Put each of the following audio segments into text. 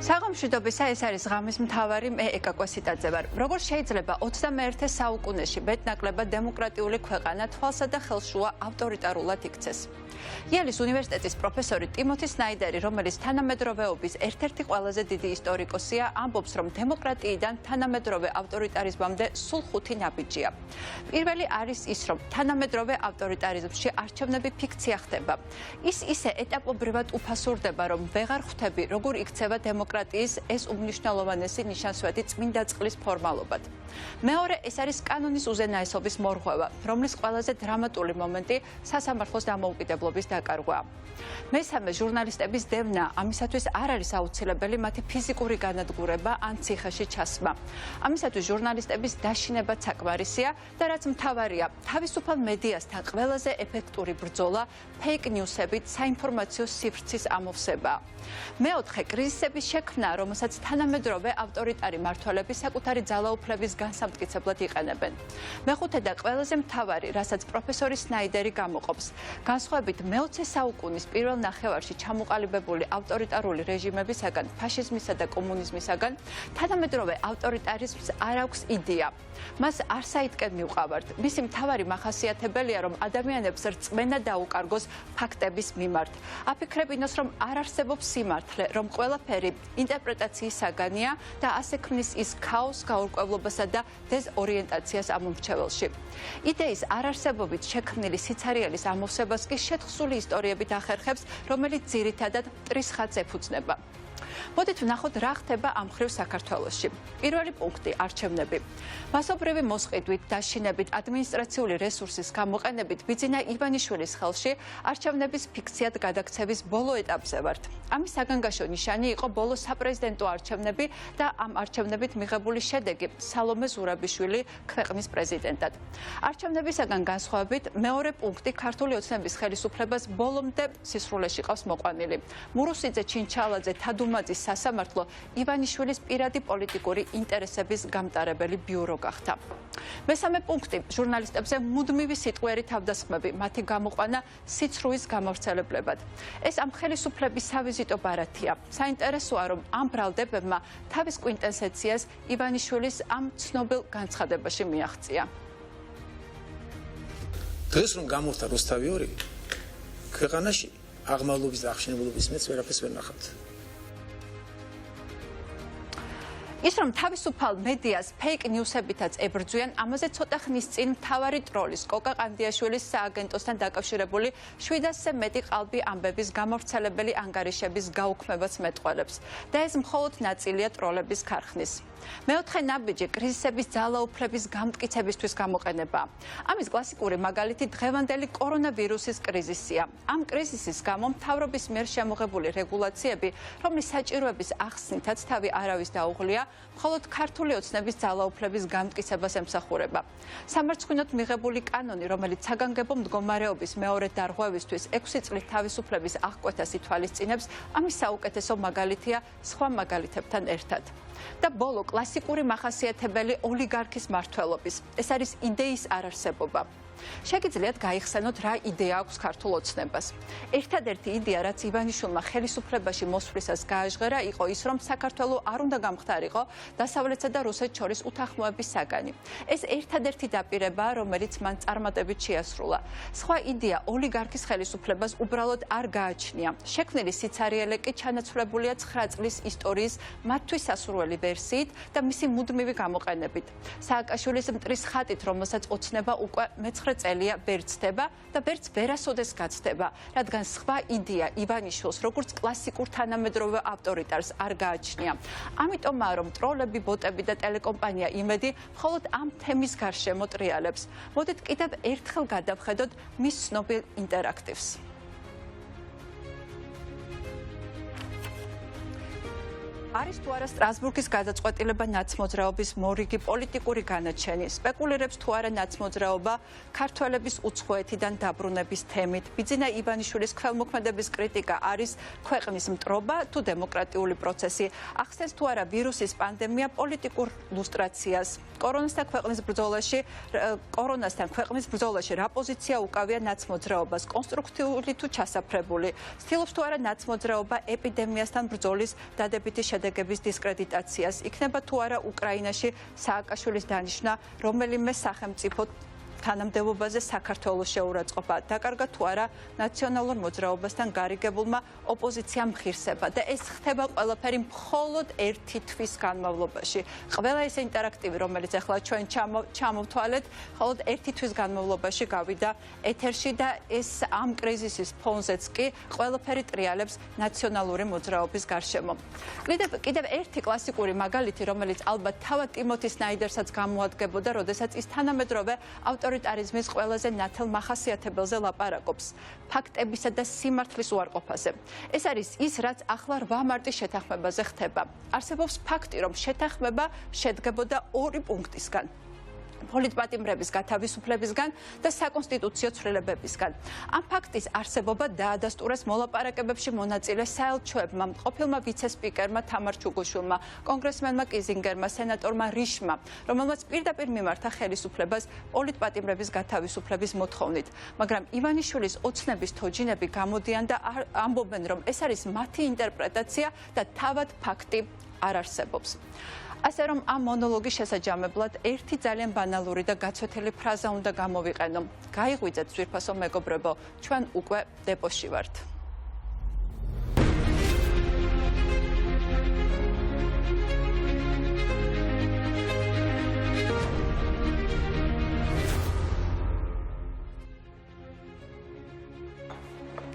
საღამოშიდობისა ეს არის ღამის მთავარი მე ეკაკვესიტაძე ვარ. Როგორ შეიძლება 21 საუკუნეში მეტნაკლებად დემოკრატიული ქვეყანა თვალსა და ხელშუა ავტორიტარულად იქცეს? იელის უნივერსიტეტის პროფესორი ტიმოთი სნაიდერი, რომელიც თანამედროვეობის ერთ-ერთი ყველაზე დიდი ისტორიკოსია, ამბობს, რომ დემოკრატიიდან თანამედროვე ავტორიტარიზმამდე სულ 5 ნაბიჯია. პირველი არის ის, რომ თანამედროვე ავტორიტარიზმში არჩევნები ფიქცია ხდება. ის ისე ეტაპობრივად უფასურდება, რომ ვეღარ ხვდები, როგორ იქცევა დემოკრატიის ეს უმნიშვნელოვანესი ნიშანსვეტი წმინდა წყლის ფორმალობად. მეორე, ეს არის კანონის უზენაესობის მორღვევა, რომლის ყველაზე დრამატული მომენტი სასამართლოს დამოუკიდებლობის დაკარგვაა. მესამე, ჟურნალისტების დევნა, ამისათვის არ არის აუცილებელი მათი ფიზიკური განადგურება ან ციხეში ჩასმა. ამისათვის ჟურნალისტების დაშინება საკმარისია და რაც მთავარია, თავისუფალ მედიასთან ყველაზე ეფექტური ბრძოლა ფეიქ ნიუსებით საინფორმაციო სივრცის ამოვსებაა. მეოთხე, კრიზისების შექმნა, რომელსაც თანამედროვე ავტორიტარი მმართველები საკუთარი ძალაუფლების განსამტკიცებლად იყენებენ. მეხუთე და ყველაზე მთავარი, რასაც პროფესორი სნაიდერი გამოყოფს, განსხვავებით მე-20 საუკუნის პირველ ნახევარში ჩამოყალიბებული ავტორიტარული რეჟიმებისაგან, ფაშიზმისა და კომუნიზმისაგან, თანამედროვე ავტორიტარიზმს არ აქვს იდეა. მას არ საითკენ მივყავართ. მისი მთავარი მახასიათებელია, რომ ადამიანებს რწმენა დაუკარგოს ფაქტების მიმართ. აფიქრებინოს, რომ არ არსებობს სიმართლე, რომ ყველაფერი ინტერპრეტაციის საგანია და ასე ქმნის ის ქაოსს, გაურკვევლობასა და დეზორიენტაციას ამ მომრჩეველში. იდეის არარსებობით შექმნილი სიცარიელის ამოვსებას კი შეთხსული ისტორიებით ახერხებს, რომელიც ძირითადად მტრის ხატს ეფუძნება. მოდით ვნახოთ, რა ხდება ამ მხრივ საქართველოში. პირველი პუნქტი, არჩევნები. მასობრივი მოსყიდვით, დაშინებით, ადმინისტრაციული რესურსის გამოყენებით ბიძინა ივანიშვილის ხელში არჩევნების ფიქციად გადაქცევის ბოლო ეტაპზე ვართ. ამის საგანგაშო ნიშანი იყო ბოლო საპრეზიდენტო არჩევნები და ამ არჩევნებით მიღებული შედეგი სალომე ზურაბიშვილი ქვეყნის პრეზიდენტად. არჩევნებისაგან განსხვავებით, მეორე პუნქტი ქართული ოცნების ხელისუფლებას ბოლომდე სისრულეში ყავს მოყვანილი. მურუსიძე, ჩინჩალაძე, თადუმაძის სასამართლო ივანიშვილის პირადი პოლიტიკური ინტერესების გამტარებელი ბიურო გახდა. მესამე პუნქტი, ჟურნალისტებზე მუდმივი სიტყვიერი თავდასხმები, მათი გამოყვანა სიცრუის გამავრცელებლებად. ეს ამ ხელისუფლების სავიზიტო ბარათია. საინტერესოა, რომ ამ ბრალდებებმა თავის კვინტესენციას ივანიშვილის ამ ცნობილ განცხადებაში მიაღწია. დღეს რომ გამოვხდა რუსთავი 2, ქვეყანაში აღმავლობის და აღშენებულობის მეც ვერაფერს ვერ ნახავთ. ის რომ თავისუფალ მედიას ფეიქ ნიუსებითაც ებრძვიან, ამაზე ცოტა ხნის წინ მთავარი ტროლის კოკა ყანდიაშვილის სააგენტოსთან დაკავშირებული 700-ზე მეტი ყალბი ამბების გამავრცელებელი ანგარიშების გაუქმებას მეტყველებს და ეს მხოლოდ ნაწილია ტროლების ქარხნის. მეოთხე ნაბიჯი კრიზისების ძალაუფლების გამტკიცებისთვის გამოყენებაა. ამის კლასიკური მაგალითი დღევანდელი კორონავირუსის კრიზისია. ამ კრიზისის გამო მთავრობის მიერ შემოღებული რეგულაციები, რომლის საჭიროების ახსნითაც თავი არავის დაუღლია, მხოლოდ ქართული ოცნების ძალაუფლების გამტკიცებას ემსახურება. სამარცხვინოდ მიღებული კანონი, რომელიც საგანგებო მდგომარეობის მეორე დარღვევისთვის 6 წლით თავისუფლების აღკვეთას ითვალისწინებს, ამის საუკეთესო მაგალითია სხვა მაგალითებთან ერთად. და ბოლო, კლასიკური მახასიათებელი ოლიგარქის მმართველობის. ეს არის იდეის არარსებობა. შეგიძლიათ გაიხსენოთ, რა იდეა აქვს ქართულ ოცნებას. ერთადერთი იდეა, რაც ივანიშვილმა ხელისუფლებაში მოსვლისას გააჟღერა, იყო ის, რომ საქართველო არ უნდა გამხდარიყო დასავლეთსა და რუსეთს შორის უთანხმოების საგანი. ეს ერთადერთი დაპირებაა, რომელიც მან წარმატებით შეასრულა. სხვა იდეა ოლიგარქის ხელისუფლებას უბრალოდ არ გააჩნია. შექმნილი სიცარიელე კი ჩანაცვლებულია 9 წლის ისტორიის მათთვის სასურველი ვერსიით და მისი მუდმივი გამოყენებით. სააკაშვილის მტრის ხატით, რომელსაც ოცნება უკვე მე-9 წელია ვერ ცდება და ვერც ვერასოდეს გაცდება, რადგან სხვა იდეა ივანიშვილს როგორც კლასიკურ თანამედროვე ავტორიტარს არ გააჩნია. ამიტომაა, რომ ტროლები, ბოტები და ტელეკომპანია იმედი მხოლოდ ამ თემის გარშემო ტრიალებს. მოდით კიდევ ერთხელ გადავხედოთ მის ცნობილ ინტერაქტივს. არის თუ არა სტრასბურგის გადაწყვეტილება ნაცმოძრაობის მორიგი პოლიტიკური განაჩენი, სპეკულირებს თუ არა ნაცმოძრაობა ქართველების უცხოეთიდან დაბრუნების თემით. ბიძინა ივანიშვილის ქველმოქმედების კრიტიკა არის ქვეყნის მტრობა თუ დემოკრატიული პროცესი. ახსენს თუ არა ვირუსის პანდემია პოლიტიკურ ლუსტრაციას. კორონასთან ქვეყნის ბრძოლაში რა პოზიცია უკავია ნაცმოძრაობას, კონსტრუქტიული თუ ჩასაფრებული. ცდილობს თუ არა ნაცმოძრაობა ეპიდემიასთან ბრძოლის დადებითი შედეგების დისკრედიტაციას. იქნება თუ არა უკრაინაში სააკაშვილის დანიშვნა რომელიმე სახელმწიფო თანამდებობაზე საქართველოს შეურაცხყოფა, დაკარგა თუ არა ნაციონალურ მოძრაობასთან გარიგებულმა ოპოზიციამ ღირსება და ეს ხდება ყველაფერი მხოლოდ ერთი თვის განმავლობაში. ყველა ეს ინტერაქტივი, რომელიც ახლა ჩვენ ჩამოვთვალეთ, მხოლოდ ერთი თვის განმავლობაში გავიდა ეთერში და ეს ამ კრიზისის ფონზეც კი ყველაფერი ტრიალებს ნაციონალური მოძრაობის გარშემო. კიდევ ერთი კლასიკური მაგალითი, რომელიც ალბათ თავად ტიმოთი სნაიდერსაც გამოადგებოდა, როდესაც ის თანამედროვე ავტორიტარიზმის ყველაზე ნათელ მახასიათებელზე ლაპარაკობს, ფაქტებისა და სიმართლის უარყოფაზე. ეს არის ის, რაც ახლა 8 მარტის შეთანხმებაზე ხდება. არსებობს ფაქტი, რომ შეთანხმება შედგებოდა 2 პუნქტისგან. პოლიტპატიმრების გათავისუფლებისგან და საკონსტიტუციო ცვლილებებისგან. ამ ფაქტის არსებობა დაადასტურეს მოლაპარაკებებში მონაწილე საელჩოებმა, ყოფილმა ვიცე-სპიკერმა თამარ ჩუგუშვილმა, კონგრესმენმა კიზინგერმა, სენატორმა რიშმა, რომელმაც პირდაპირ მიმართა ხელისუფლებას პოლიტპატიმრების გათავისუფლების მოთხოვნით. მაგრამ ივანიშვილის ოცნების თოჯინები გამოდიან და ამბობენ, რომ ეს არის მათი ინტერპრეტაცია და თავად ფაქტი არ არსებობს. ასე რომ ამ მონოლოგის შესაჯამებლად ერთი ძალიან ბანალური და გაცვეთილი ფრაზა უნდა გამოვიყენო. გაიღვიძეთ ძვირფასო მეგობრებო, ჩვენ უკვე დეპოში ვართ.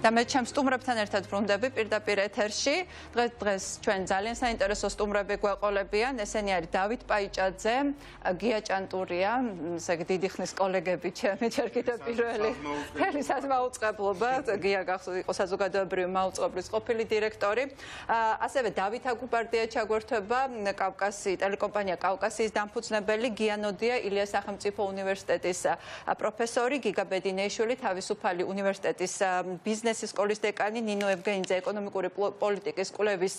და მე ჩემს სტუმრებთან ერთად ვრუნდები პირდაპირ ეთერში. დღეს ჩვენ ძალიან საინტერესო სტუმრები გვეყოლებიან. ესენი არის დავით პაიჭაძე, გია ჭანტურია, ესე დიდი ხნის კოლეგები ჩემი, ჯერ კიდევ პირველი მთელი საზმაუწყებლობა, გია იყო საზოგადოებრივი მაუწყებლის ყოფილი დირექტორი. ასევე დავით აგუბარდია ჩაგვერთვება, ტელეკომპანია კავკასიის დამფუძნებელი, გია ნოდია, ილიას სახელმწიფო უნივერსიტეტის პროფესორი, გიგა ბედინეიშვილი, თავისუფალი უნივერსიტეტის ბიზნეს სკოლის დეკანი, ნინო ევგენიძე, ეკონომიკური პოლიტიკის კვლევის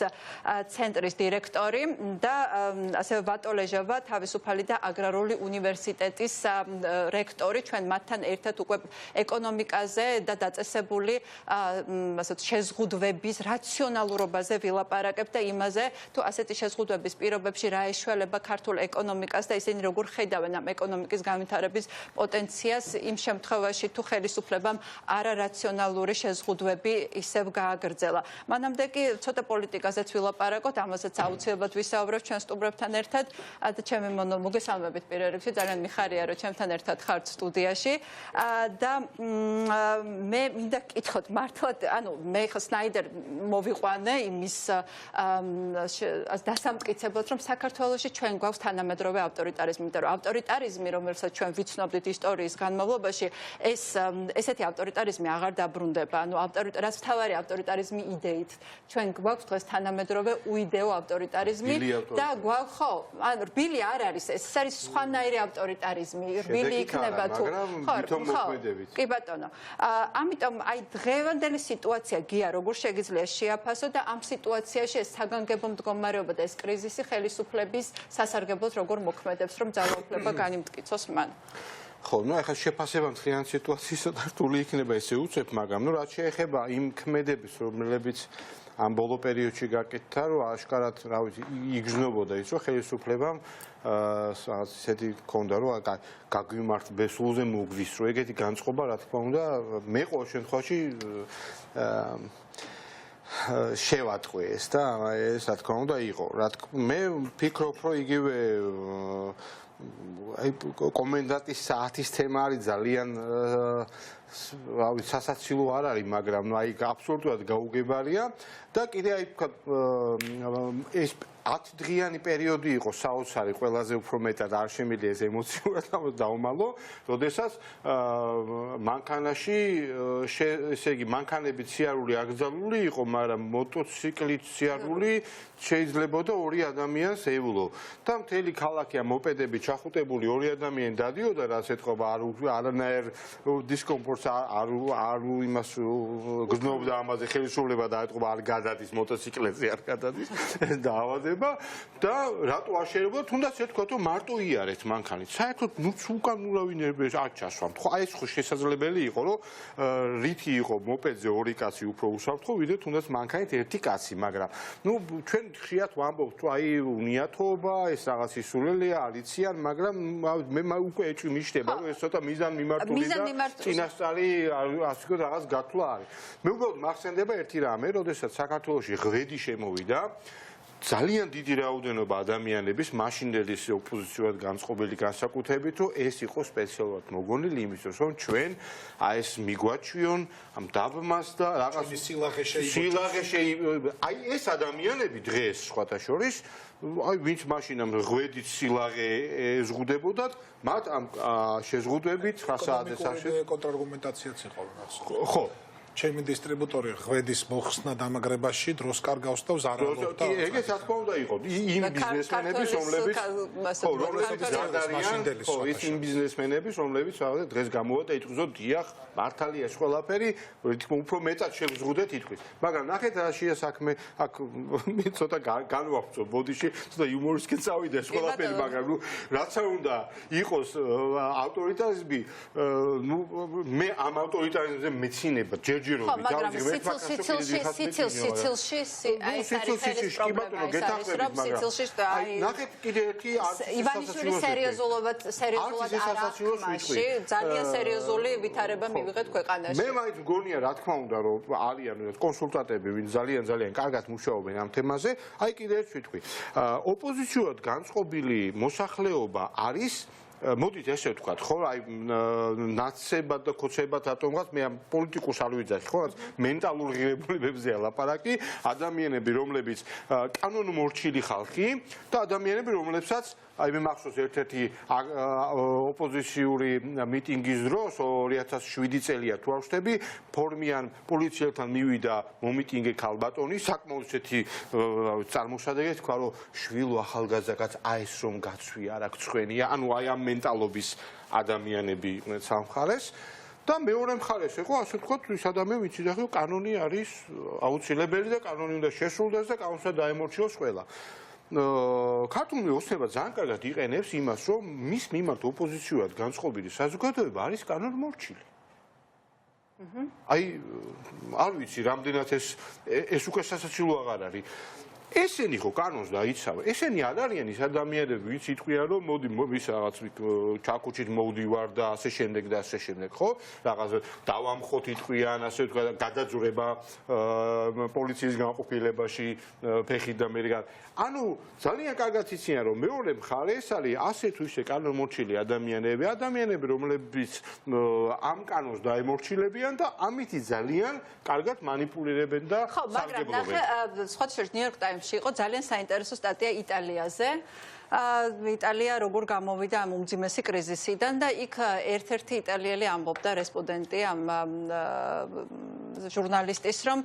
ცენტრის დირექტორი და ასევე ვატო ლეჟავა, თავისუფალი და აგრარული უნივერსიტეტის რექტორი. ჩვენ მათთან ერთად უკვე ეკონომიკაზე და დაწესებული შეზღუდვების რაციონალურობაზე ვილაპარაკებთ და იმაზე, თუ ასეთი შეზღუდვების პირობებში რა ეშველება ქართულ ეკონომიკას და ისინი როგორ ხედავენ ამ ეკონომიკის განვითარების პოტენციალს იმ შემთხვევაში, თუ ხელისუფლებამ არარაციონალური შეზღუდვები ისევ გააგრძელა. მანამდე კი ცოტა პოლიტიკაზეც ვილაპარაკოთ, ამასაც აუცილებლად ვისაუბრებ ჩვენ სტუმრებთან ერთად. ჩემი მოგესალმებით პირველ რიგში, ძალიან მიხარია, რომ ჩემთან ერთად ხართ სტუდიაში. და მე მინდა გკითხოთ, მართლად, მე ხა სნაიდერ მოვიყვანე იმის დასამტკიცებლად, რომ საქართველოში ჩვენ გვაქვს თანამედროვე ავტორიტარიზმი, იმიტომ რომ ავტორიტარიზმი, რომელსაც ჩვენ ვიცნობდით ისტორიის განმავლობაში, ესეთი ავტორიტარიზმი აღარ დაბრუნდება. რაც მთავარი ავტორიტარიზმი იდეით. ჩვენ გვაქვს დღეს თანამედროვე უიდეო ავტორიტარიზმი და გვაქვს ხო, რბილი არ არის, ეს არის სხვანაირი ავტორიტარიზმი, რბილი იქნება თუ ხო, კი ბატონო. ამიტომ აი დღევანდელი სიტუაცია გია როგორ შეგიძლია შეაფასო და ამ სიტუაციაში ეს საგანგებო მდგომარეობა და ეს კრიზისი ხელისუფლების სასარგებლოდ როგორ მოქმედებს, რომ ძალაუფლება განიმტკიცოს მან. ხო, ახლა შეფასება მთლიან სიტუაციისა და რთული იქნება ესე უცებ, მაგრამ რაც შეეხება იმ ქმედების, რომლებიც ამ ბოლო პერიოდში გაკეთდა, რომ აშკარად, რა ვიცი, იგრძნობოდა ის, რომ ხელისუფლებამ ესეთი ქონდა, რომ გაგვიმართ ბესულზე მოგვის, რომ ეგეთი განწყობა, რა თქმა უნდა, მე ყოველ შემთხვევაში შევატყვე ეს და ეს რა თქმა უნდა იყო. მე ვფიქრობ, რომ იგივე კომენდანტის საათის თემა არის ძალიან სასაცილო არ არის, მაგრამ აი აბსოლუტურად გაუგებარია და კიდე აი ეს 10 დღიანი პერიოდი იყო საოცარი, ყველაზე უფრო მეტად არ შემიძლია ეს ემოციურად დაუმალო, როდესაც მანქანაში ესე იგი მანქანებით სიარული აკრძალული იყო, მაგრამ მოტოციკლით სიარული შეიძლებოდა 2 ადამიანს ევლო და მთელი ქალაქი ამ მოპედებით ჩახუტებული 2 ადამიანი დადიოდა, რაც ეთქობა არანაირ დისკომფორტს როგორც არ იმას გზნობდა ამაზე ხელისუფლება და ეტყობა არ გადადის მოტოციკლებზე არ გადადის დაავადება და რატო არ შეიძლება თუნდაც ეთქვათ რომ მარტო იარეთ მანქანით საერთოდ უკანულავინ არ ჩასვამთ ხო აი ეს ხო შესაძლებელი იყო რომ რითი იყო მოპედზე ორი კაცი უფრო უსაუბრთ ხო ვიდრე თუნდაც მანქანით ერთი კაცი მაგრამ ჩვენ ხშირად ვამბობთ რომ აი უნიათოობა ეს რაღაც ისულელია არიციან მაგრამ მე უკვე ეჭვი მიშდება რომ ეს ცოტა მიზან მიმართული და წინასწარი ასე ვთქვათ რაღაც გათვლა არის მე უბრალოდ მახსენდება ერთი რამე როდესაც საქართველოში ღვედი შემოვიდა ძალიან დიდი რაოდენობა ადამიანების მაშინდელი ოპოზიციურად განწყობილი განსაკუთრებით რომ ეს იყო სპეციალურად მოგონილი იმისთვის რომ ჩვენ აი ეს მიგვაჩვიონ ამ დაბმას და რაღაც სილაღე აი ეს ადამიანები დღეს სხვათა შორის აი ვინც მაშინ ამ ღვედით სილაღე ზღუდებოდათ მათ ამ შეზღუდვებით 9 საათის არში კონტრარგუმენტაციაც იყო ხო ჩემი დისტრიბუტორი ღვედის მოხსნა დამაგრებაში დროს კარგავს და ზარალობდა. ეგეც რა თქმა უნდა იყო. იმ ბიზნესმენების რომლებიც იმ ბიზნესმენების რომლებიც დღეს გამოვა და იტყვის რომ დიახ მართალია ეს ყველაფერი თქო უფრო მეტად შევზღუდეთ იტყვის. მაგრამ ნახეთ რა შეა საქმე აქ მე ცოტა განვახცო ბოდიში ცოტა იუმორისკენ წავიდა ეს ყველაფერი მაგრამ ნუ რაც არ უნდა იყოს ავტორიტარიზმი ნუ მე ამ ავტორიტარიზმზე მეცინება მაგრამ სიცილში აი ეს არის სიცილში აი ნახეთ კიდე ერთი ივანიშვილის სერიოზულად არახმაში ძალიან სერიოზული ვითარება მივიღეთ ქვეყანაში მე მაინც მგონია რა თქმა უნდა რომ არიან კონსულტანტები ვინ ძალიან კარგად მუშაობენ ამ თემაზე აი კიდე ერთ ვიტყვი ოპოზიციურად განწყობილი მოსახლეობა არის მოდით ესე ვთქვათ ხო აი ნაცებად და ქოცებად რატომღაც მე ამ პოლიტიკურს არ ვიძახი ხო მენტალურ ღირებულებებზეა ლაპარაკი ადამიანები რომლებიც კანონმორჩილი ხალხი და ადამიანები რომლებსაც აი მე მახსოვს ერთ-ერთი ოპოზიციური მიტინგის დროს 2007 წელია თუ არ ვშტები ფორმიან პოლიციელთან მივიდა მომიტინგე ქალბატონი საკმაოდ ესეთი წარმოსადეგი თქვა რომ შვილო ახალგაზრდაც აი ეს რომ გაცვი არ აქვს ხვენია ანუ აი ამ მენტალობის ადამიანები იყვნენ სამხარეს და მეორე მხარეს იყო ასე ვთქვათ ის ადამიანი ვინც იძახი რომ კანონი არის აუცილებელი და კანონი უნდა შესრულდეს და კანონსა დაემორჩილოს ყველა ქართული ოცნება ძალიან კარგად იყენებს იმას, რომ მის მიმართ ოპოზიციურად განწყობილი საზოგადოება არის კანონმორჩილი. აი, არ ვიცი, რამდენად ეს უკვე სასაცილო აღარ არის. ესენი ხო კანონს დაიცავენ. ესენი არ არიან ის ადამიანები, ვინც იტყვიან, რომ მოდი ის რაღაც ჩაკუჩით მოვდივარ და ასე შემდეგ და ასე შემდეგ, ხო? რაღაც დავამხოთ იტყვიან, ასე ვთქვათ, გადაძვრება პოლიციის განყოფილებაში ფეხით და მე ანუ ძალიან კარგად იციან რომ მეორე მხარე ეს არის ასე თუ ისე კანონმორჩილი ადამიანები რომლებიც ამ კანონს დაემორჩილებიან და ამითი ძალიან კარგად მანიპულირებენ და სარგებლობენ. ხო, მაგრამ სხვა შორის New York Times-ში იყო ძალიან საინტერესო სტატია იტალიაზე. იტალია როგორ გამოვიდა ამ უმძიმესი კრიზისიდან და იქ ერთ-ერთი იტალიელი ამბობდა რესპონდენტი ამ ჟურნალისტის რომ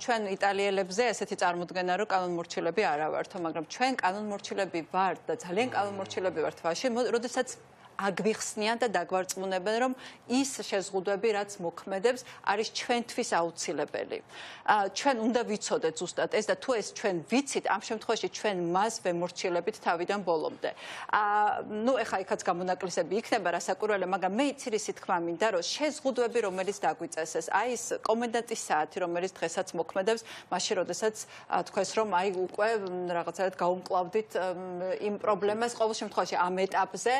ჩვენ იტალიელებზე ესეთი წარმოდგენა რომ კანონმორჩილები არა ვართო მაგრამ ჩვენ კანონმორჩილები ვართ და ძალიან კანონმორჩილები ვართ ვაში როდესაც აგვიხსნიან და დაგვარწმუნებენ რომ ის შეზღუდვები რაც მოქმედებს არის ჩვენთვის აუცილებელი. ჩვენ უნდა ვიცოდეთ ზუსტად ეს და თუ ეს ჩვენ ვიცით ამ შემთხვევაში ჩვენ მას ვემორჩილებით თავიდან ბოლომდე. ნუ ეხა იქაც გამონაკლისები იქნება რასაკვირველია, მაგრამ მე იცი თქმა მინდა რომ შეზღუდვები რომელიც დაგვიწესეს, აი ეს კომენდანტის საათი რომელიც დღესაც მოქმედებს, მაშინ როდესაც თქვეს რომ აი უკვე რაღაცაერთ გაუმკლავდით იმ პრობლემას ყოველ შემთხვევაში ამ ეტაპზე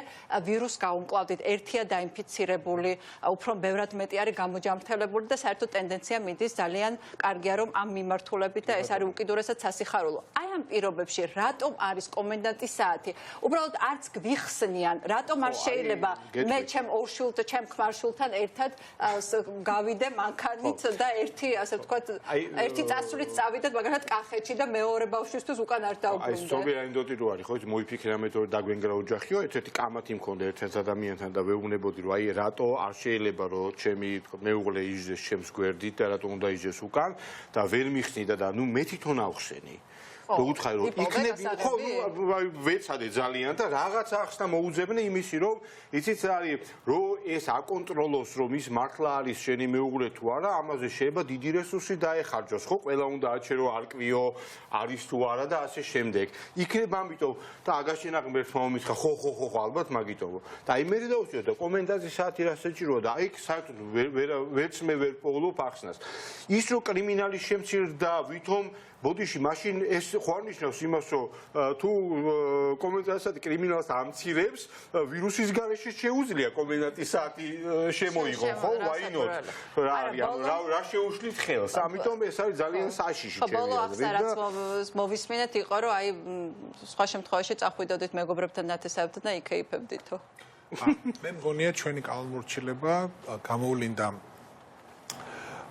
ვირუს გაუმკლავდით ერთია დაინფიცირებული, უფრო ბევრად მეტი არის გამოჯამრთელებული და საერთოდ ტენდენცია მიდის ძალიან კარგია რომ ამ მიმართულებით და ეს არის უკიდურესად სასიხარულო. აი ამ პირობებში რატომ არის კომენდანტის საათი? უბრალოდ არც გვიხსნიან, რატომ არ შეიძლება მე ჩემ ორშვილთან, ჩემ ქმარშვილთან ერთად გავიდე მანქანით და ერთი ასე ვთქვათ, ერთი წასვლით წავიდეთ მაგალითად კახეთში და მეორე ბავშვისთვის უკან არ დავბრუნდე. აი სწორი ანეკდოტი რო არის, ხო, მოიფიქრე ამეთორე დაგვენგრა ოჯახიო, ერთ-ერთი კამათი მქონდა ერთ-ერთ ადამიანთან და ვეუბნებოდი რომ აი რატო არ შეიძლება რომ ჩემი მეუღლე იჯდეს ჩემს გვერდით და რატომ უნდა იჯდეს უკან და ვერ მიხსნიდა და ნუ მე თვითონ ავხსენი. და უთხარი რომ იქნები ხო ვეცადე ძალიან და რაღაც ახსნა მოუძებნე იმისი რომ იცით არის რომ ეს აკონტროლოს რომ ის მართლა არის შენი მეუღლე თუ არა ამაზე შეიძლება დიდი რესურსი დაეხარჯოს ხო ყველა უნდა აჩერო არკვიო არის თუ არა და ასე შემდეგ იქნება ამიტომ და აგაშენა ღმერთს მომისხა ხო ალბათ მაგიტო და აი მე დავუშვი და კომენტარზე საათი რა საჭიროა და აი საერთოდ ვერც მე ვერ პოულობ ახსნას ის რომ კრიმინალის შემცირდა ვითომ ბოდიში მაშინ ეს ხო არნიშნავს იმას რომ თუ კომენტარსად კრიმინალს ამცირებს ვირუსის გარეშე შეუძლია კომენდანტის საათი შემოიღო ხო ვაინოთ რა არის რა შეუშლით ხელს ამიტომ ეს არის ძალიან საშიში ჩემი ბოლო ახსნა რაც მოვისმინეთ იყო რომ აი სხვა შემთხვევაში წახვიდოდით მეგობრებთან ნათესავებთან და იქეიფებდითო მე მგონია ჩვენი კალმორჩილება გამოვლინდა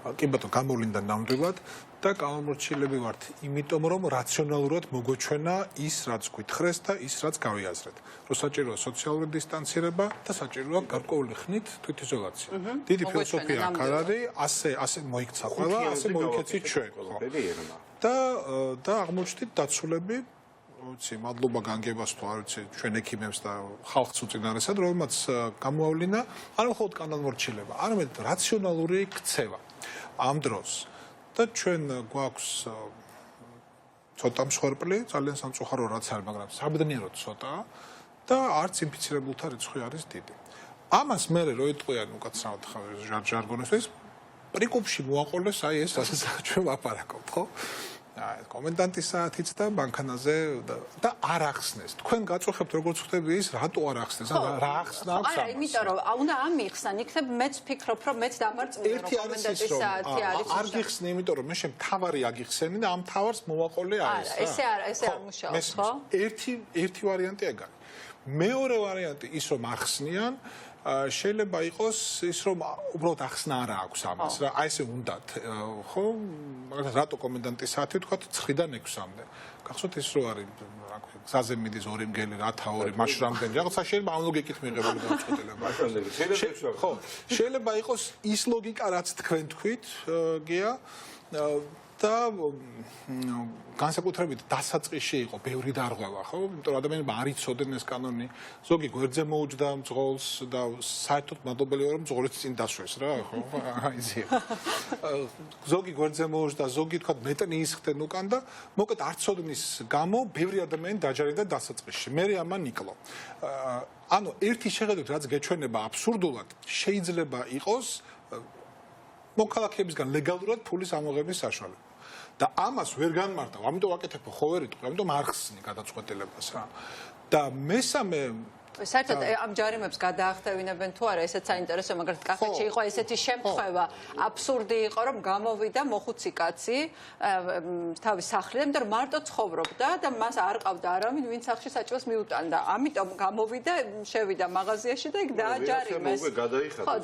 კი ბატონო გამოვლინდა ნამდვილად და კალმორჩილები ვართ იმიტომ რომ რაციონალურად მოგოჩვენა ის რაც გვითხრეს და ის რაც გავიაზრეთ რომ საჭიროა სოციალური დისტანცირება და საჭიროა გარკვეული ხნით თვითიზოლაცია დიდი ფილოსოფია აქ არის ასე მოიქცა ყველა ასე მოიქეცით ჩვენ და აღმოჩნდით დაცულები ვიცი მადლობა განგებას თუ არ ვიცი ჩვენ ექიმებს და ხალხს უწინარესად რომელმაც გამოავლინა არა მხოლოდ კალმორჩილება არამედ რაციონალური ქცევა ამ დროს და ჩვენ გვაქვს ცოტა მსხვერპლი ძალიან სამწუხარო რაც არის მაგრამ საბედნიეროდ ცოტა და არც ინფიცირებულთა რიცხვი არის დიდი ამას მე რო იტყვიან უკაცრავად ჟარგონისთვის პრიკუბში მოაყოლეს აი ეს რასაც ჩვენ ვაპარაკობთ ხო კომენდანტის საათიც და მანქანაზე და არ ახსნეს. თქვენ გაწუხებთ როგორც ხდები ის რატო არ ახსნეს? რა ახსნა აქვს? არა, იმიტომ რომ უნდა ამიხსნან, იქნებ მეც ვფიქრობ რომ მეც დამარწმუნე რომ კომენდანტის საათი არის. არ გიხსნე, იმიტომ რომ მე შენ მთავარი აგიხსენი და ამ მთავარს მოვაყოლე არის. არა, ესე არ მუშაობს, ხო? ერთი ვარიანტი ეგ არის. მეორე ვარიანტი ის რომ ახსნიან შეიძლება იყოს ის რომ უბრალოდ ახსნა არა აქვს ამას რა აი ესე უნდათ ხო მაგას რატო კომენდანტის საათი თქვა 9-დან 6-მდე გახსოვთ ის რო არის რა ქვია გზაზე მიდის 2 მგელი რათა 2 მაშინ რამდენი რაღაცა შეიძლება ამ ლოგიკით მიღებული განცხადება ხო შეიძლება იყოს ის ლოგიკა რაც თქვენ თქვით გია და განსაკუთრებით დასაწყისში იყო ბევრი დარღვევა, ხო? იმიტომ რომ ადამიანები არ იცოდნენ ეს კანონი. ზოგი გვერდზე მოუჯდა მძღოლს და საერთოდ მადლობელია რომ მძღოლიც წინ დასვეს რა, ხო? აიზია. ზოგი გვერდზე მოუჯდა, ზოგი თქვა მეტნიის ხდნენ უკან და მოკეთ არცოდნის გამო ბევრი ადამიანი დაჯარიდა დასაწყისში. მე ამან იკლო. ანუ ერთი შეხედვით რაც გეჩვენება აბსურდულად, შეიძლება იყოს მოქალაქეებისგან ლეგალურად ფულის ამოღების საშუალება. და ამას ვერ განმარტავ, ამიტომ ვაკეთებ ხო ვერ იტყვი, ამიტომ არხსნი გადაწყვეტილებას რა. და მესამე საერთოდ ამ ჯარიმებს გადაახტევინებენ თუ არა, ესეც საინტერესოა, მაგალითად კახეთში იყო ესეთი შემთხვევა, აბსურდი იყო, რომ გამოვიდა მოხუცი კაცი თავის სახლიდან, იმიტომ რომ მარტო ცხოვრობდა და მას არ ყავდა არავინ, ვინც სახლში საჭმელს მიუტანდა. ამიტომ გამოვიდა, შევიდა მაღაზიაში და იქ დააჯარიმეს. ხო,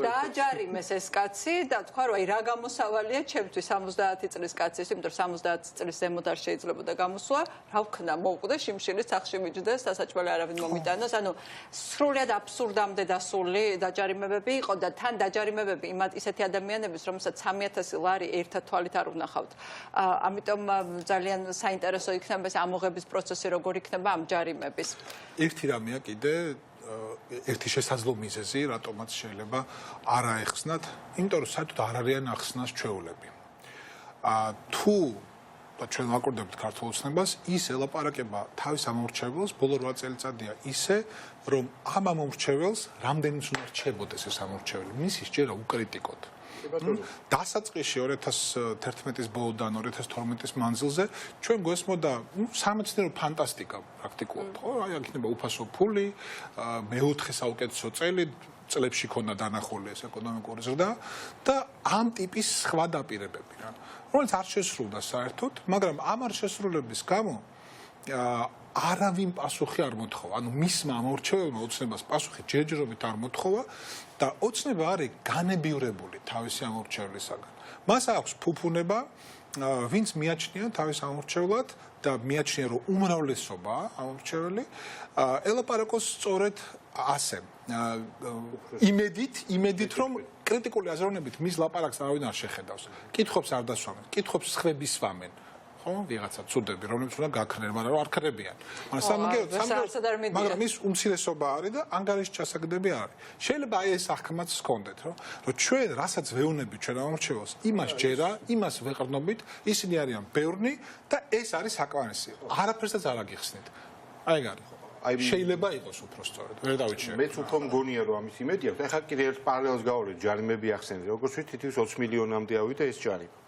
დააჯარიმეს ეს კაცი და თქვა რომ აი რა გამოსავალია ჩემთვის 70 წლის კაცის, იმიტომ რომ 70 წლის ზემოთ არ შეიძლებოდა გამოსვლა, რა ვქნა, მოუკვდა შიმშილი სახლში მიჯდეს, სასაჭმელი არავინ მომიტანოს. ანუ სრულად აბსურდამდე დასული დაჯარიმებები იყო და თან დაჯარიმებები ისეთი ადამიანების, რომელსაც 3000 ლარი ერთად თვალით არ უნახავთ. ამიტომ ძალიან საინტერესო იქნება ეს ამოღების პროცესი როგორ იქნება ამ ჯარიმების. ერთი რამეა კიდე ერთი შესაძლო მიზეზი, რატომაც შეიძლება არ აეხსნათ, იმიტომ რომ საერთოდ არ არიან ახსნას ჩვეულები. თუ და ჩვენ ვაკურდებთ ქართულ ოცნებას, ის ელაპარაკება თავის ამორჩეველს ბოლო 8 წელიწადია ისე, რომ ამ ამორჩეველს რამდენიც უნდა რჩებოდეს ეს ამორჩეველი, მისი სჯერა უკრიტიკოთ. დასაწყისში 2011-ის ბოლოდან 2012-ის მანძილზე ჩვენ გვესმოდა სამეცნიერო ფანტასტიკა პრაქტიკულად, ხო? აი აქ იქნება უფასო ფული, მეოთხე საუკეთესო წლებში ქონდა დანახული ეს ეკონომიკური ზრდა და ამ ტიპის სხვა დაპირებები რა. რომელიც არ შესრულდა საერთოდ, მაგრამ ამ არ შესრულების გამო არავინ პასუხი არ მოთხოვა. ანუ მისმა ამორჩეველმა ოცნებას პასუხი ჯერჯერობით არ მოთხოვა და ოცნება არის განებივრებული თავისი ამორჩევლისაგან. მას აქვს ფუფუნება, ვინც მიაჩნია თავის ამორჩევლად და მიაჩნია რომ უმრავლესობა ამორჩეველი ელაპარაკოს სწორედ ასე. იმედით რომ კრიტიკული აზროვნებით მის ლაპარაკს არავინ არ შეხედავს. კითხვებს არ დასვამენ, კითხვებს სხვები სვამენ. ხო, ხო? ვიღაცა ცუდები, რომლებიც უნდა გაქრნენ, მაგრამ არ ქრებიან. მაგრამ ის უმცირესობა არის და ანგარიშ ჩასაგდები არის. შეიძლება აი ეს აღქმაც გქონდეთ, რომ ჩვენ რასაც ვეუბნებით ჩვენ ამორჩევას, იმას ჯერა, იმას ვეყრდნობით, ისინი არიან ბევრნი და ეს არის საკმარისი. არაფერსაც არ აგიხსნით. აი ეგ არის. შეიძლება იყოს უფრო სწორად. ვერ დავიჩვენე. მეც უფრო მგონია რომ ამის იმედი აქვს. ეხლა კიდე ერთ პარალელს გავავლეთ, ჯარიმები ახსენეთ. როგორც ვიცით, თითქმის 20 მილიონამდე ავიდა ეს ჯარიმი.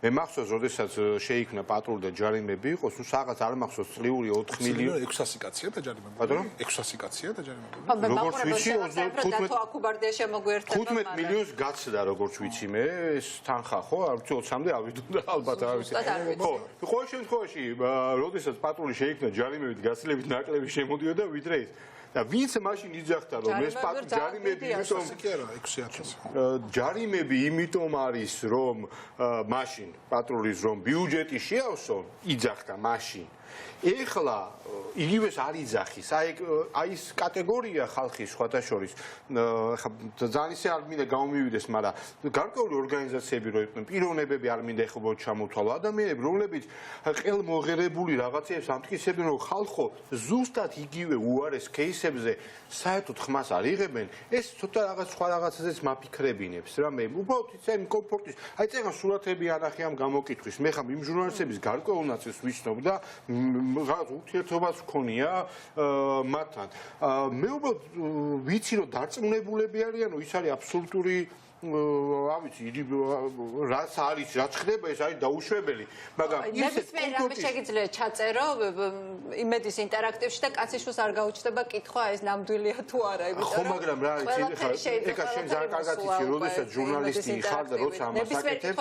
მე მახსოვს, როდესაც შეიქმნა პატრული და ჯარიმები იყოს, ნუ რაღაც არ მახსოვს წლიური 4 მილიონი 600 კაცია და ჯარიმები. ბატონო 600 კაცია და ჯარიმები. როგორც ვიცი 15 15 მილიონს გაცდა როგორც ვიცი მე ეს თანხა ხო არ ვიცი 20-მდე ავიდოდა ალბათ არ ვიცი ხო ყოველ შემთხვევაში როდესაც პატრული შეიქმნა ჯარიმებით გაცილებით ნაკლები შემოდიოდა ვიდრე ის და ვინც მაშინ იძახდა რომ ეს ჯარიმები იმიტომ ჯარიმები იმიტომ არის რომ მაშინ პატრულის რომ ბიუჯეტი შეავსო იძახდა მაშინ ეხლა იგივეს არ იძახის აი ეს კატეგორია ხალხის სხვათა შორის ძალიან ისე არ მინდა გამომივიდეს მაგრამ გარკვეული ორგანიზაციები რო იყვნენ პიროვნებები არ მინდა ეხლა ჩამოთვალო ადამიანები რომლებიც ყელმოღერებული რაღაცებს ამტკიცებენ რომ ხალხო ზუსტად იგივე უარეს кейსებზე საერთოდ ხმას არ იღებენ ეს ცოტა რაღაც სხვა რაღაცაზეც მაფიქრებინებს რა მე უბრალოდ იცი კომფორტის აი წეგა სურათები ანახე ამ გამოკითხვის მე ხამ იმ ჟურნალისტების გარკვეულ ნაწილს ვიცნობ და რაღაც ურთიერთობას ვქონია მათთან. მე უბრალოდ ვიცი რომ დარწმუნებულები არიანო ის არის აბსოლუტური არ ვიცი რაც არის რაც ხდება ეს არის დაუშვებელი მაგრამ ისეთ კონკრეტულ შეგიძლია ჩაწერო იმედის ინტერაქტივში და კაციშვილს არ გაუჩნდება კითხვა ეს ნამდვილია თუ არა იმიტომ ხო მაგრამ რა იცი ეხა შენ ძალიან კარგად იცი როდესაც ჟურნალისტი ხარ და როცა ამას აკეთებ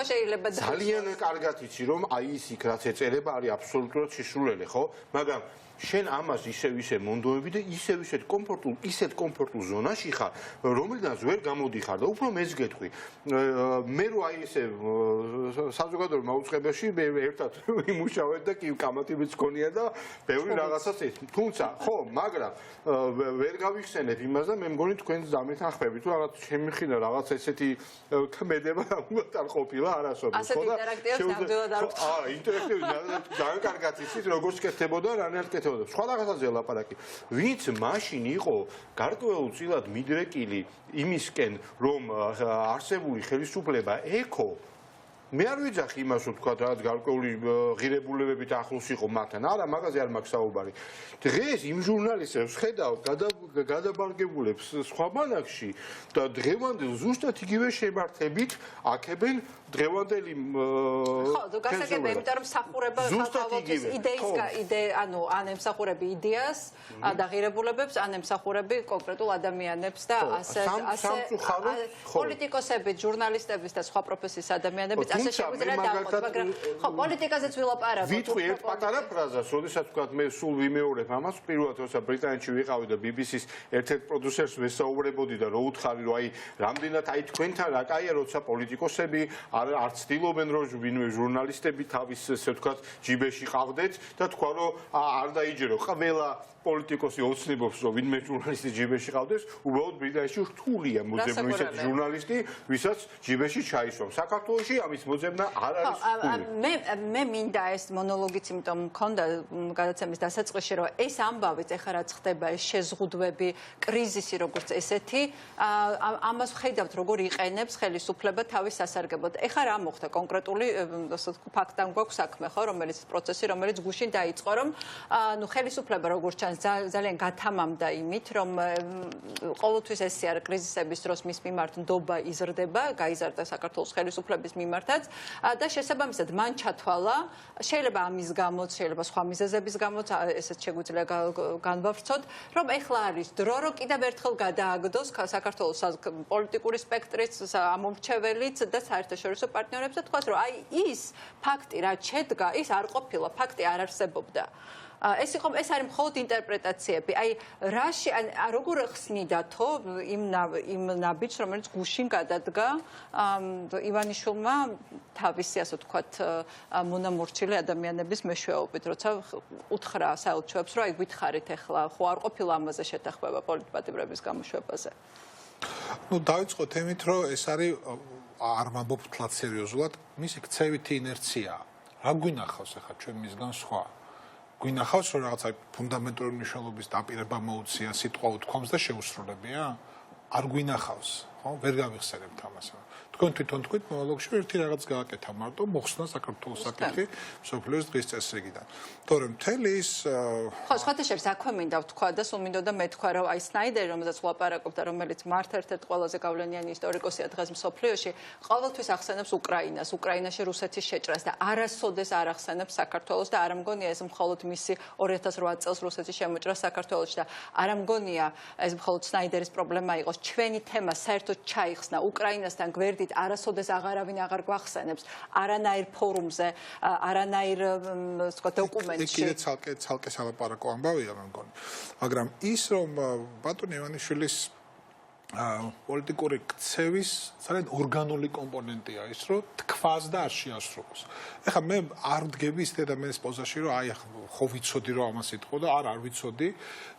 ძალიან კარგად იცი რომ აი ის იქ რაც ეწერება არის აბსოლუტურად შეშრულელი ხო მაგრამ შენ ამას ისე მონდოები და ისეთ კომფორტულ ზონაში ხარ, რომელიდანაც ვერ გამოდიხარ და უფრო მეც გეტყვი. მე რო აი ესე საზოგადოებრივ მაუწყებელში მე ერთად ვიმუშავეთ და კი კამათებიც გქონია და ბევრი რაღაცას ეს. თუმცა, ხო, მაგრამ ვერ გავიხსენებ იმას და მე მგონი თქვენ დამეთან ხმები თუ რაღაც შემიხინა რაღაც ესეთი ქმედება უბრალოდ არ ყოფილა არასოდეს, ხო და ნამდვილად არ ვთქვა. ინტერაქტივი ძალიან კარგად იცით როგორც კეთდებოდა რანაირად კეთდებოდა. სხვა რაღაცაზე ლაპარაკი. ვინც მაშინ იყო გარკვეულწილად მიდრეკილი იმისკენ, რომ არსებული ხელისუფლება ეკო მე არ ვიძახი იმას რომ თქვა რაღაც გარკვეული ღირებულებებით ახლოს იყო მათთან. არა, მაგაზე არ მაქვს საუბარი. დღეს იმ ჟურნალისტებს ხედავ გადაბარგებულებს სხვა ბანაკში და დღევანდელ ზუსტად იგივე შემართებით აქებენ დღევანდელი ხო, გასაგებია, იმიტომ რომ სახურება ხალხის ანუ ან ემსახურები იდეას და ღირებულებებს, ან ემსახურები კონკრეტულ ადამიანებს და ასე პოლიტიკოსები, ჟურნალისტები და სხვა პროფესიის ადამიანები ასე შეგვიძლია დავყოთ, მაგრამ ხო, პოლიტიკაზეც ვილაპარაკოთ. ვიტყვი ერთ პატარა ფრაზას, როდესაც თქვა მე სულ ვიმეორებ ამას, პირველად როცა ბრიტანეთში ვიყავი და BBC-ს ერთ-ერთ პროდიუსერს ვესაუბრებოდი და რო უთხარი რომ აი რამდენად აი თქვენთან რა კაია როცა პოლიტიკოსები არ ცდილობენ რომ ვინმე ჟურნალისტები თავის ესე ვთქვათ ჯიბეში ყავდეთ და თქვა რომ არ დაიჯერო ყველა პოლიტიკოსი ოცნებობს რომ ვინმე ჟურნალისტი ჯიბეში ყავდეს უბრალოდ ბრიტანეთში რთულია მოძებნა ისეთი ჟურნალისტი ვისაც ჯიბეში ჩაისვამ საქართველოში ამის მოძებნა არ არის რთული მე მინდა ეს მონოლოგიც იმიტომ მქონდა გადაცემის დასაწყისში რომ ეს ამბავიც ეხლა რაც ხდება ეს შეზღუდვები კრიზისი როგორც ესეთი ამას ვხედავთ როგორ იყენებს ხელისუფლება თავის სასარგებლოდ ეხლა რა მოხდა კონკრეტული ასე ვთქვათ ფაქტთან გვაქვს საქმე ხო რომელიც პროცესი რომელიც გუშინ დაიწყო რომ ნუ ხელისუფლება როგორც ჩანს ძალიან გათამამდა იმით რომ ყოველთვის ესე არის კრიზისების დროს მის მიმართ ნდობა იზრდება გაიზარდა საქართველოს ხელისუფლების მიმართაც და შესაბამისად მან ჩათვალა შეიძლება ამის გამოც შეიძლება სხვა მიზეზების გამოც ესეც შეგვიძლია განვავრცოთ რომ ეხლა არის დრო რომ კიდევ ერთხელ გადააგდოს საქართველოს პოლიტიკური სპექტრის ამომრჩეველიც და საერთაშორისო პარტნიორებს და თქვას რომ აი ის ფაქტი რაც შედგა ის არ ყოფილა ფაქტი არ არსებობდა ეს არის მხოლოდ ინტერპრეტაციები. აი რაში როგორ ხსნიდათო იმ ნაბიჯს, რომელიც გუშინ გადადგა ივანიშვილმა თავისი ასე ვთქვათ მონამორჩილი ადამიანების მეშვეობით, როცა უთხრა საელჩოებს, რომ აი გითხარით ახლა, ხო არ ყოფილა ამაზე შეთანხმება პოლიტპატიმრების გამოშვებაზე. ნუ დავიწყოთ ემით, რომ ეს არის არ ვამბობ თლად სერიოზულად, მისი ქცევითი ინერციაა. რა გვინახავს ახლა ჩვენ მისგან სხვა? გვინახავს რომ რაღაცა ფუნდამენტური მნიშვნელობის დაპირება მოუწია სიტყვა უთქვამს და შეუსრულებია? არ გვინახავს, ხო? ვერ გავიხსენებთ ამას. თქვენ თვითონ თქვით მონოლოგში ერთი რაღაც გააკეთა მარტო მოხსნა საქართველოს საკითხი მსოფლიოს დღის წესრიგიდან. თორემ მთელი ის ხო, სხვათა შორის აქვე მინდა ვთქვა და სულ მინდოდა მეთქვა რომ აი სნაიდერი რომელზეც ვლაპარაკობ და რომელიც მართ ერთ-ერთ ყველაზე გავლენიანი ისტორიკოსია დღეს მსოფლიოში, ყოველთვის ახსენებს უკრაინას, უკრაინაში რუსეთის შეჭრას და არასოდეს არ ახსენებს საქართველოს და არ მგონია ეს მხოლოდ მისი 2008 წელს რუსეთის შემოჭრა საქართველოში და არ მგონია ეს მხოლოდ სნაიდერის პრობლემა იყოს. ჩვენი თემა საერთოდ ჩაიხსნა უკრაინასთან გვერდით არასოდეს აღარავინ აღარ გვახსენებს არანაირ ფორუმზე, არანაირ დოკუმენტში. კიდე ცალკე სალაპარაკო ამბავია მე მგონი. მაგრამ ის რომ ბატონი ივანიშვილის პოლიტიკური ქცევის ძალიან ორგანული კომპონენტია ის რომ თქვას და არ შეასრულოს. ეხლა მე არ ვდგები ის ადამიანის პოზაში რომ აი ხო ვიცოდი რომ ამას იტყო და არ ვიცოდი,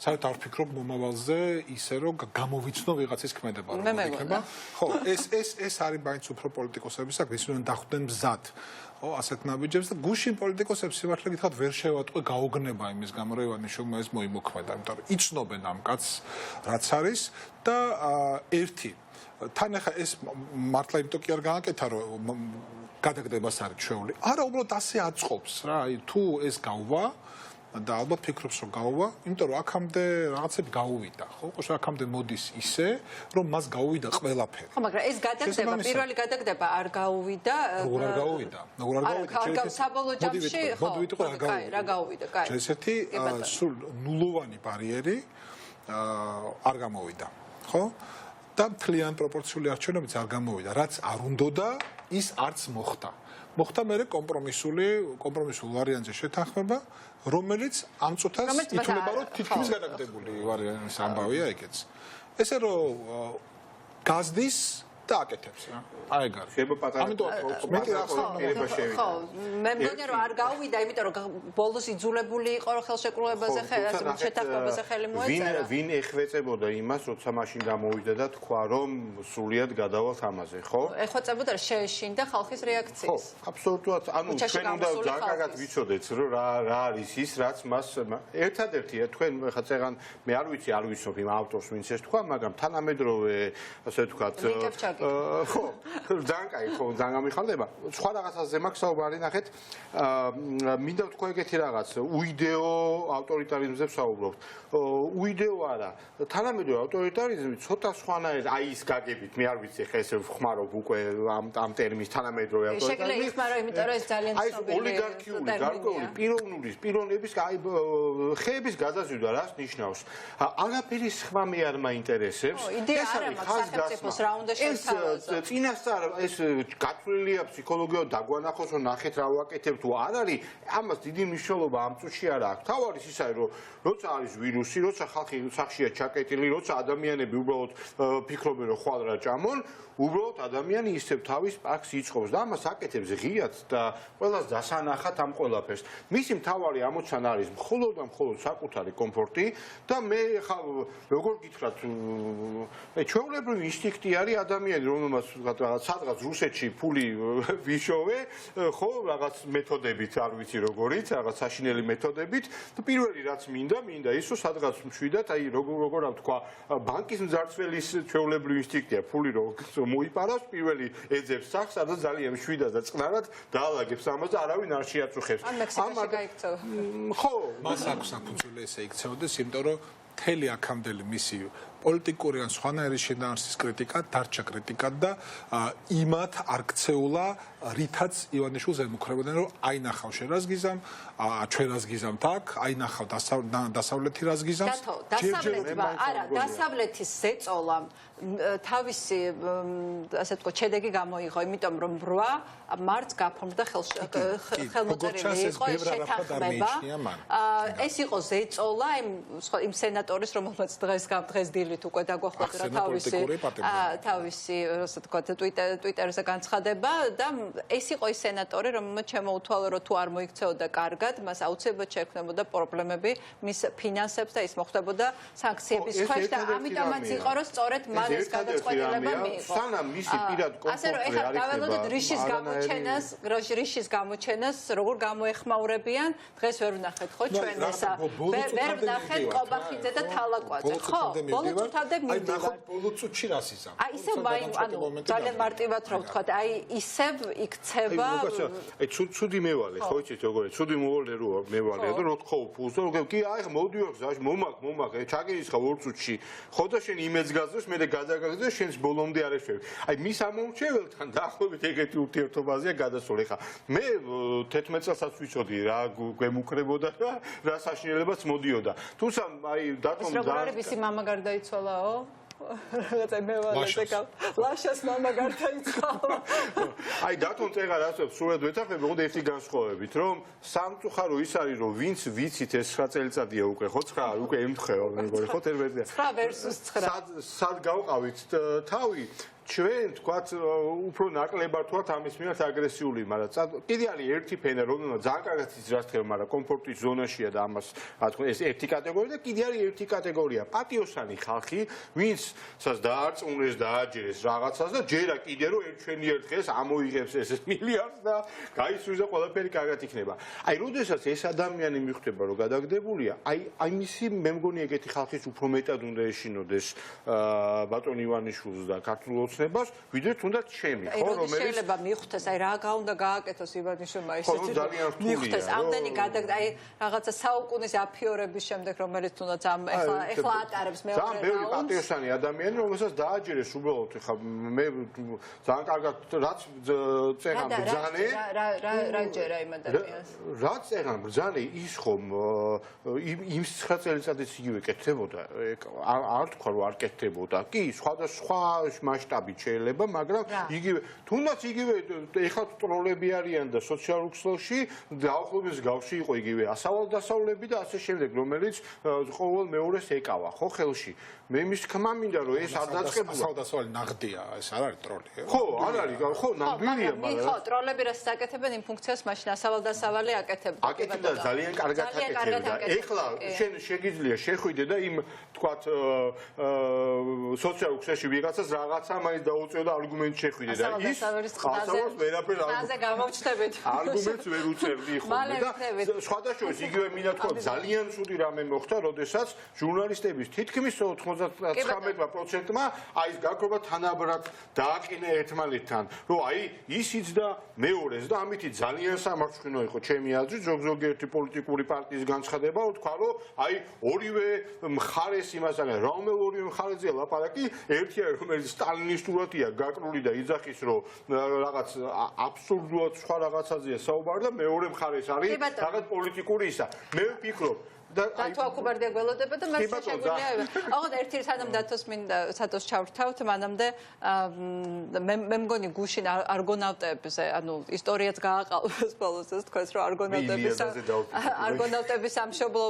საერთოდ არ ვფიქრობ მომავალზე ისე რომ გამოვიცნო ვიღაცის ქმედება რომ იქნება. ხო, ეს არის მაინც უფრო პოლიტიკოსებისათვის, ვინც უნდა დახვდნენ მზად. ო ასეთ ნაბიჯებს და გუშინ პოლიტიკოსებს სიმართლე გითხრათ ვერ შევატყვე გაოგნება იმის გამო რომ ივანიშვილმა ეს მოიმოქმედა, იმიტომ რომ იცნობენ ამ კაცს რაც არის და ერთი თან ახლა ეს მართლა იმიტომ კი არ გააკეთა რომ გადაგდებას არის ჩვეული. არა, უბრალოდ ასე აწყობს რა, აი თუ ეს გავვა და ალბათ ფიქრობს რომ გავვა, იმიტომ რომ აქამდე რაღაცები გაუვიდა, ხო? ყოშ აქამდე მოდის ისე, რომ მას გაუვიდა ყველაფერი. ხო, მაგრამ ეს გადაგდება, პირველი გადაგდება არ გაუვიდა. როგორ არ გაუვიდა? როგორ არ გაუვიდა? საბოლოო ჯამში, ხო. რა გაუვიდა, კაი. ესეთი სულ ნულოვანი ბარიერი არ გამოვიდა, ხო? და მთლიან პროპორციული არჩევნებიც არ გამოვიდა, რაც არ უნდოდა, ის არც მოხდა. მოხდა მერე კომპრომისულ ვარიანტზე შეთანხმება, რომელიც ამ წუთას ითვლება რომ თითქმის გადაგდებული ვარიანტის ამბავია ეგეც. ესე რომ გაზდის და აკეთებს რა. აი ეგ არის. შეიძლება პატარა ხო, მე მგონია რომ არ გაუვიდა, იმიტომ რომ ბოლოს იძულებული იყო რომ ხელშეკრულებაზე შეთანხმებაზე ხელი მოეწერა. ვინ ეხვეწებოდა იმას, როცა მაშინ გამოვიდა და თქვა რომ სრულიად გადავალთ ამაზე, ხო? ეხვეწებოდა რომ შეეშინდა ხალხის რეაქციის. ხო, აბსოლუტურად, ანუ ჩვენ უნდა ძალიან ვიცოდეთ რომ რა არის ის, რაც მას ერთადერთია თქვენ ხა წეგან მე არ ვიცი, არ ვიცნობ იმ ავტორს, ვინც ეს თქვა, მაგრამ თანამედროვე ასე ვთქვათ ხო, ძალიან კაი, ხო, ძალიან გამიხარდება. სხვა რაღაცაზე მაქვს საუბარი, ნახეთ. მინდა ვთქვა ეგეთი რაღაც, ვიდეო ავტორიტარიზმზე ვსაუბრობთ. ვიდეო არა, თანამედროვე ავტორიტარიზმი ცოტა სხვანაირად, აი ის გაგებით, მე არ ვიცი, ხა ესე ვხმარობ უკვე ამ ტერმინს თანამედროვე ავტორიტარიზმი. შეგიძლია იხმარო, იმიტომ რომ ეს ძალიან აი ოლიგარქიული, გარკვეული პიროვნების ხეების გადაზიდვა რას ნიშნავს? არაფერი სხვა მე არ მაინტერესებს. იდეა არ აქვს სახელმწიფოს რა უნდა ეს წინასწარ ეს გათვლილია ფსიქოლოგიურად დაგვანახოს რომ ნახეთ რა ვაკეთებ თუ არ არის ამას დიდი მნიშვნელობა ამ წუთში არ აქვს. თავარის ის არის რომ როცა არის ვირუსი, როცა ხალხი სახშია ჩაკეტილი, როცა ადამიანები უბრალოდ ფიქრობენ რომ ხვალ რა ჭამონ, უბრალოდ ადამიანი ისევ თავის პარკს იწყობს და ამას აკეთებს ღიად და ყველას დასანახად ამ ყველაფერს. მისი მთავარი ამოცანა არის მხოლოდ და მხოლოდ საკუთარი კომფორტი და მე ხა როგორ გითხრათ ჩვეულებრივი ინსტინქტი არის ადამიანი რომელმაც სადღაც რუსეთში ფული ვიშოვე, ხო, რაღაც მეთოდებით, არ ვიცი როგორიც, რაღაც საშინელი მეთოდებით და პირველი რაც მინდა ის რომ სადღაც მშვიდად, აი როგორ ვთქვა, ბანკის მძარცველის ჩვეულებრივი ინსტინქტია, ფული რო მოიპარავს, პირველი ეძებს სახს, სადაც ძალიან მშვიდად და წყნარად დაალაგებს ამას და არავინ არ შეაწუხებს. ამაში გაიქცევა. ხო, მას აქვს საფუძველი ესე იქცეოდეს, იმიტომ რომ მთელი აქამდელი მისი პოლიტიკური ან სხვანაირი შინაარსის კრიტიკა დარჩა კრიტიკად და იმათ არ ქცეულა რითაც ივანიშვილს ემუქრებოდნენ რომ აი ნახავ შენ რას გიზამ, ჩვენ რას გიზამთ აქ, აი ნახავ დასავლეთი რას გიზამს. დასავლეთის ზეწოლა თავისი ასე ვთქვათ შედეგი გამოიღო, იმიტომ რომ 8 მარტს გაფორმდა ხელმოწერილი იყო შეთანხმება. ეს იყო ზეწოლა იმ სენატორის, რომელმაც დღეს დილით დილით უკვე დაგვახოთრა თავისი ასე ვთქვათ ტვიტერზე განცხადება და ეს იყო ის სენატორი, რომელმაც შემოუთვალა, რომ თუ არ მოიქცეოდა კარგად, მას აუცილებლად შეექმნებოდა პრობლემები მის ფინანსებს და ის მოხდებოდა სანქციების ქვეშ და ამიტომაც იყო, რომ სწორედ მან ეს გადაწყვეტილება მიიღო. სანამ მისი პირად კონფორტი არ დაველოდოთ რიშის გამოჩენას, როგორ გამოეხმაურებიან, დღეს ვერ ვნახეთ ხო ჩვენ ესა. ვერ ვნახეთ ყობახიძე და თალაკვაძე, ხო? ბოლო წუთამდე მივდივართ. ბოლო წუთში რას იზამ? აი ისევ ძალიან მარტივად რომ ვთქვათ, აი ისევ იქცევა. აი ცუდი მევალე, ხო იცით როგორია? ცუდი მოვალე რო მევალე და რო თხოვ ფულს და კი აი მოდიო გზაში მომაკ ჩაგირისხა 2 წუთში. ხო და შენ იმედს გაძლევს, მე გადაგაგზავნა და შენს ბოლომდე არ ეშვები. აი მის ამომრჩეველთან დაახლოებით ეგეთი ურთიერთობაზეა გადასული. ხა მე 11 წელსაც ვიცოდი რა გვემუქრებოდა და რა საშინელებაც მოდიოდა. თუმცა აი დატომ როგორ არის მისი მამა გარდაიცვალაო? რაღაცა მევალეზე ლაშას მამა გარდაიცვალა. აი დატომ წეღარ ასებს სულად ვეთახები, ოღონდ ერთი განსხვავებით, რომ სამწუხარო ის არის, რომ ვინც ვიცით ეს 9 წელიწადია უკვე, ხო 9 უკვე ემთხევა მეგორი, ხო 11-ია. 9 versus 9. სად გავყავით თავი? ჩვენ თქვათ უფრო ნაკლებად თქვათ ამის მიმართ აგრესიული, მაგრამ კიდე არის ერთი ფენა, რომელმაც ძალიან კარგად იცის რა ხდება, მაგრამ კომფორტის ზონაშია და ამას რა თქმა ეს ერთი კატეგორია და კიდე არის ერთი კატეგორია, პატიოსანი ხალხი, ვინცაც დაარწმუნეს და აჯერეს რაღაცას და ჯერა კიდე რომ ჩვენი ერთ დღეს ამოიღებს ეს მილიარდს და გაისვრის და ყველაფერი კარგად იქნება. აი, როდესაც ეს ადამიანი მიხვდება რომ გადაგდებულია, აი მისი მე მგონი ეგეთი ხალხის უფრო მეტად უნდა ეშინოდეს ბატონ ივანიშვილს და ქართულ ოცნებას, ვიდრე თუნდაც ჩემი, ხო, რომელიც შეიძლება მიხვდეს, აი რა უნდა გააკეთოს ივანიშვილმა ისეთი მიხვდეს, ამდენი აი რაღაცა საუკუნის აფიორების შემდეგ, რომელიც თუნდაც ეხლა ატარებს მეორე რაუნდს. ძალიან ბევრი პატიოსანი ადამიანი, რომელსაც დააჯერეს უბრალოდ, ხა მე ძალიან კარგად რაც წერან ბრძანე, რა ჯერა იმ ადამიანს? რაც წერან ბრძანე ის ხომ იმ 9 წელიწადიც იგივე კეთდებოდა, არ თქვა რომ არ კეთდებოდა. კი, სხვადასხვა მასშტაბით შეიძლება, მაგრამ იგივე თუნდაც იგივე ეხლა ტროლები არიან და სოციალურ ქსელში დაახლოებით გავში იყო იგივე ასავალ-დასავლები და ასე შემდეგ, რომელიც ყოველ მეორეს ეკავა, ხო ხელში. მე მის თქმა მინდა რომ ეს არ დაწყებულა. ასავალ-დასავალი ნაღდია, ეს არ არის ტროლი. ხო, არ არის, ხო, ნამდვილია, მაგრამ ხო, ტროლები რასაც აკეთებენ იმ ფუნქციას მაშინ ასავალ-დასავალი აკეთებდა. აკეთებდა ძალიან კარგად აკეთებდა. ეხლა შენ შეგიძლია შეხვიდე და იმ თქვათ სოციალურ ქსელში ვიღაცას რაღაცა მაინც დაუწევ და არგუმენტ შეხვიდე და ის ასავალს ვერაფერ არგუმენტს ვერ უწევდი ხოლმე და სხვადასხვა იგივე მინდა თქვა ძალიან ცუდი რამე მოხდა, როდესაც ჟურნალისტების თითქმის 99%-მა აი ეს გაქრობა თანაბრად დააკინა ერთმანეთთან, რომ აი ისიც და მეორეს და ამით ძალიან სამარცხვინო იყო ჩემი აზრით ზოგიერთი პოლიტიკური პარტიის განცხადება, თქვა რომ აი ორივე მხარეს იმას აღარ რომელ ორივე მხარეზე ლაპარაკი, ერთი არის რომელიც სტალინისტურადია გაკრული და იძახის რომ რაღაც აბსურდულად სხვა რაღაცაზეა საუბარი და მეორე მხარეს არის რაღაც პოლიტიკური ისა. მე ვფიქრობ დათო აკუბარდია გველოდება და მას შეგვიძლია. ოღონდ ერთი სანამ დათოს მინდა სათოს ჩავრთავთ, მანამდე მე მგონი გუშინ არგონავტებზე, ანუ ისტორიაც გააყალბეს ბოლოს ეს თქვას რომ არგონავტების სამშობლო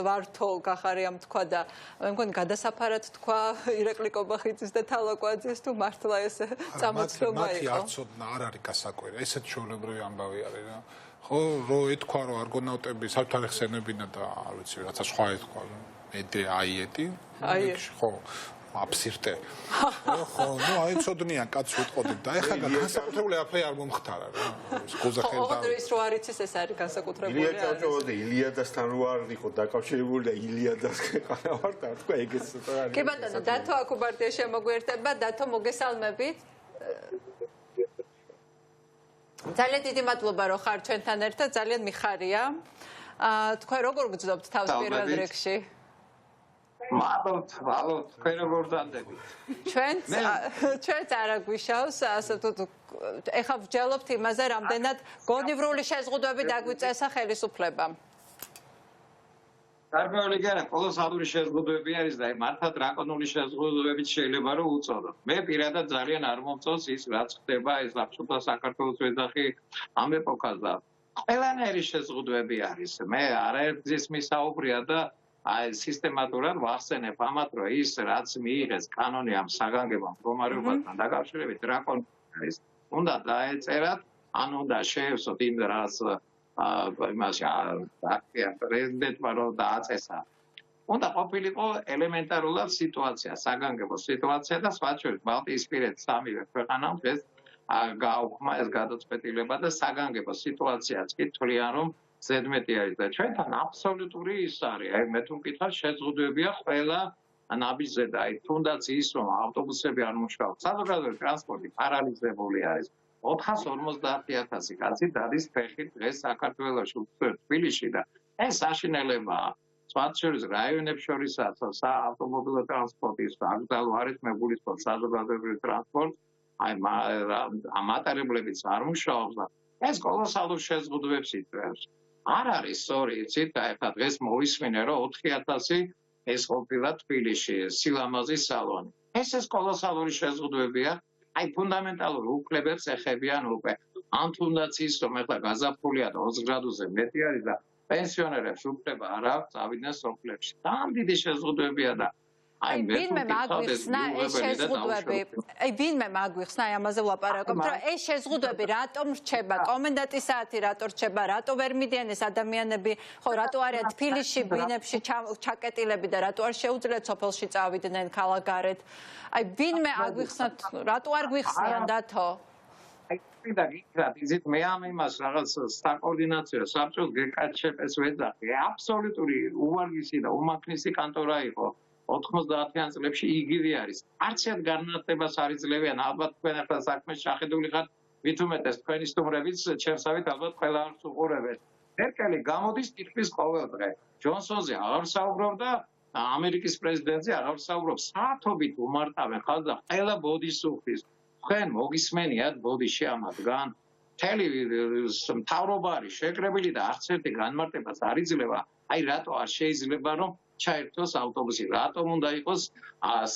ვართო გახარიამ თქვა და მე მგონი გადასაფარად თქვა ირაკლი კობახიძის და თალაკვაძის თუ მართლა ეს წამოწრობა იყო. მათი არცოდნა არ არის გასაკვირი, ესეთ ჩვეულებრივი ამბავი არის რა. ხო, რო ეთქვა რომ არგონავტები საერთოდ ხსენებინა და არ ვიცი რაცა სხვა ეთქვა მედე აიეტი ხო აფსირტე ხო ნუ აი ცოდნიან კაც ვიტყოდით და ეხლა განსაკუთრებული აფრე არ მომხდარა რა გოზახელ და ოღონდ ის რო არ იცის ეს არის განსაკუთრებული ილია ჭავჭავაძე ილიადასთან რო არ იყო დაკავშირებული და ილიადას ყანა ვარ და თქვა ეგეც ცოტა არის კი ბატონო დათო აკუბარდია შემოგვიერთება დათო მოგესალმებით ძალიან დიდი მადლობა რომ ხარ ჩვენთან ერთად, ძალიან მიხარია. თქვენ როგორ გძნობთ თავს პირველ რიგში? მადლობთ, თქვენ როგორ დანდებით? ჩვენც არ აგვიშავს, ასე თუ ეხლა ვჯელობთ იმაზე, რამდენად გონივრული შეზღუდვები დაგვიწესა ხელისუფლებამ. გარკვეული გარა, კოლოსალური შეზღუდვები არის და მართლა დრაკონული შეზღუდვებიც შეიძლება რომ უწოდო. მე პირადად ძალიან არ მომწონს ის, რაც ხდება ეს აბსოლუტურად საქართველოს ვეძახი ამ ეპოქაზე. ყველანაირი შეზღუდვები არის. მე არაერთგზის მისაუბრია და აი სისტემატურად ვახსენებ ამათ, რომ ის რაც მიიღეს კანონი ამ საგანგებო მდგომარეობასთან დაკავშირებით დრაკონული არის, უნდა დაეწერათ, ან უნდა შეევსოთ იმ რაც იმაში პრეზიდენტმა რომ დააწესა. უნდა ყოფილიყო ელემენტარულად სიტუაცია, საგანგებო სიტუაცია და სხვა შორის ბალტიისპირეთის სამივე ქვეყანამ ეს გააუქმა ეს გადაწყვეტილება და საგანგებო სიტუაციაც კი თვლიან რომ ზედმეტი არის და ჩვენთან აბსოლუტური ის არის. აი მე თუ მკითხავ შეზღუდვებია ყველა ნაბიჯზე და აი თუნდაც ის რომ ავტობუსები არ მუშაობს, საზოგადოებრივი ტრანსპორტი პარალიზებული არის. 450,000 კაცი დადის ფეხით დღეს საქართველოში, თბილისში და ეს საშინელებაა. სხვა შორის რაიონებს შორისაც საავტომობილო ტრანსპორტის აკრძალვა არითმებული სპორტ საზოგადოებრივი ტრანსპორტი აი მატარებლებიც არ მუშაობს და ეს კოლოსალურ შეზღუდვებს იწვევს. არ არის სწორი, იცით, ახლა დღეს მოვისმინე რომ 4,000 ეს ყოფილა თბილისში სილამაზის სალონი. ეს კოლოსალური შეზღუდვებია, აი ფუნდამენტალურ უფლებებს ეხებიან უკვე. ან თუნდაც ის რომ ახლა გაზაფხულია და 20 გრადუსზე მეტი არის და პენსიონერებს უფლება არ აქვს წავიდნენ სოფლებში. ძალიან დიდი შეზღუდვებია და აი ვინმე მაგვიხსნა ეს შეზღუდვები, ვინმე მაგვიხსნა ამაზე ვლაპარაკობთ, რომ ეს შეზღუდვები რატომ რჩება, კომენდანტის საათი რატო რჩება, რატო ვერ მიდიან ეს ადამიანები, ხო, რატო არიან თბილისში, ბინებში ჩაკეტილები და რატო არ შეუძლიათ სოფელში წავიდნენ ქალაქგარეთ. აი ვინმე აგვიხსნათ, რატო არ გვიხსნიან დათო? და გიქრათ, იცით, მე ამ იმას რაღაც საკოორდინაციო საბჭოს გეკაჩეპეს ვეძახი. აბსოლუტური უვარგისი და უმაქნისი კანტორა იყო. 90-იან წლებში იგივე არის. არცერთ განმარტებას არ იძლევიან, ალბათ თქვენ ახლა საქმეს შეხედული ხართ, მით უმეტეს თქვენი სტუმრებიც ჩემსავით ალბათ ყველა არც უყურებთ. მერკელი გამოდის ტიტყვის ყოველ დღე. ჯონსონზე აღარ საუბრობდა, ამერიკის პრეზიდენტზე აღარ საუბრობს. საათობით უმარტავენ ხალხს და ყველა ბოდის უხდის. თქვენ მოგისმენიათ ბოდიში ამათგან? მთელი მთავრობა არის შეკრებილი და არც ერთი განმარტებას არ იძლევა. აი რატო არ შეიძლება რომ ჩაერთოს ავტობუსი, რატომ უნდა იყოს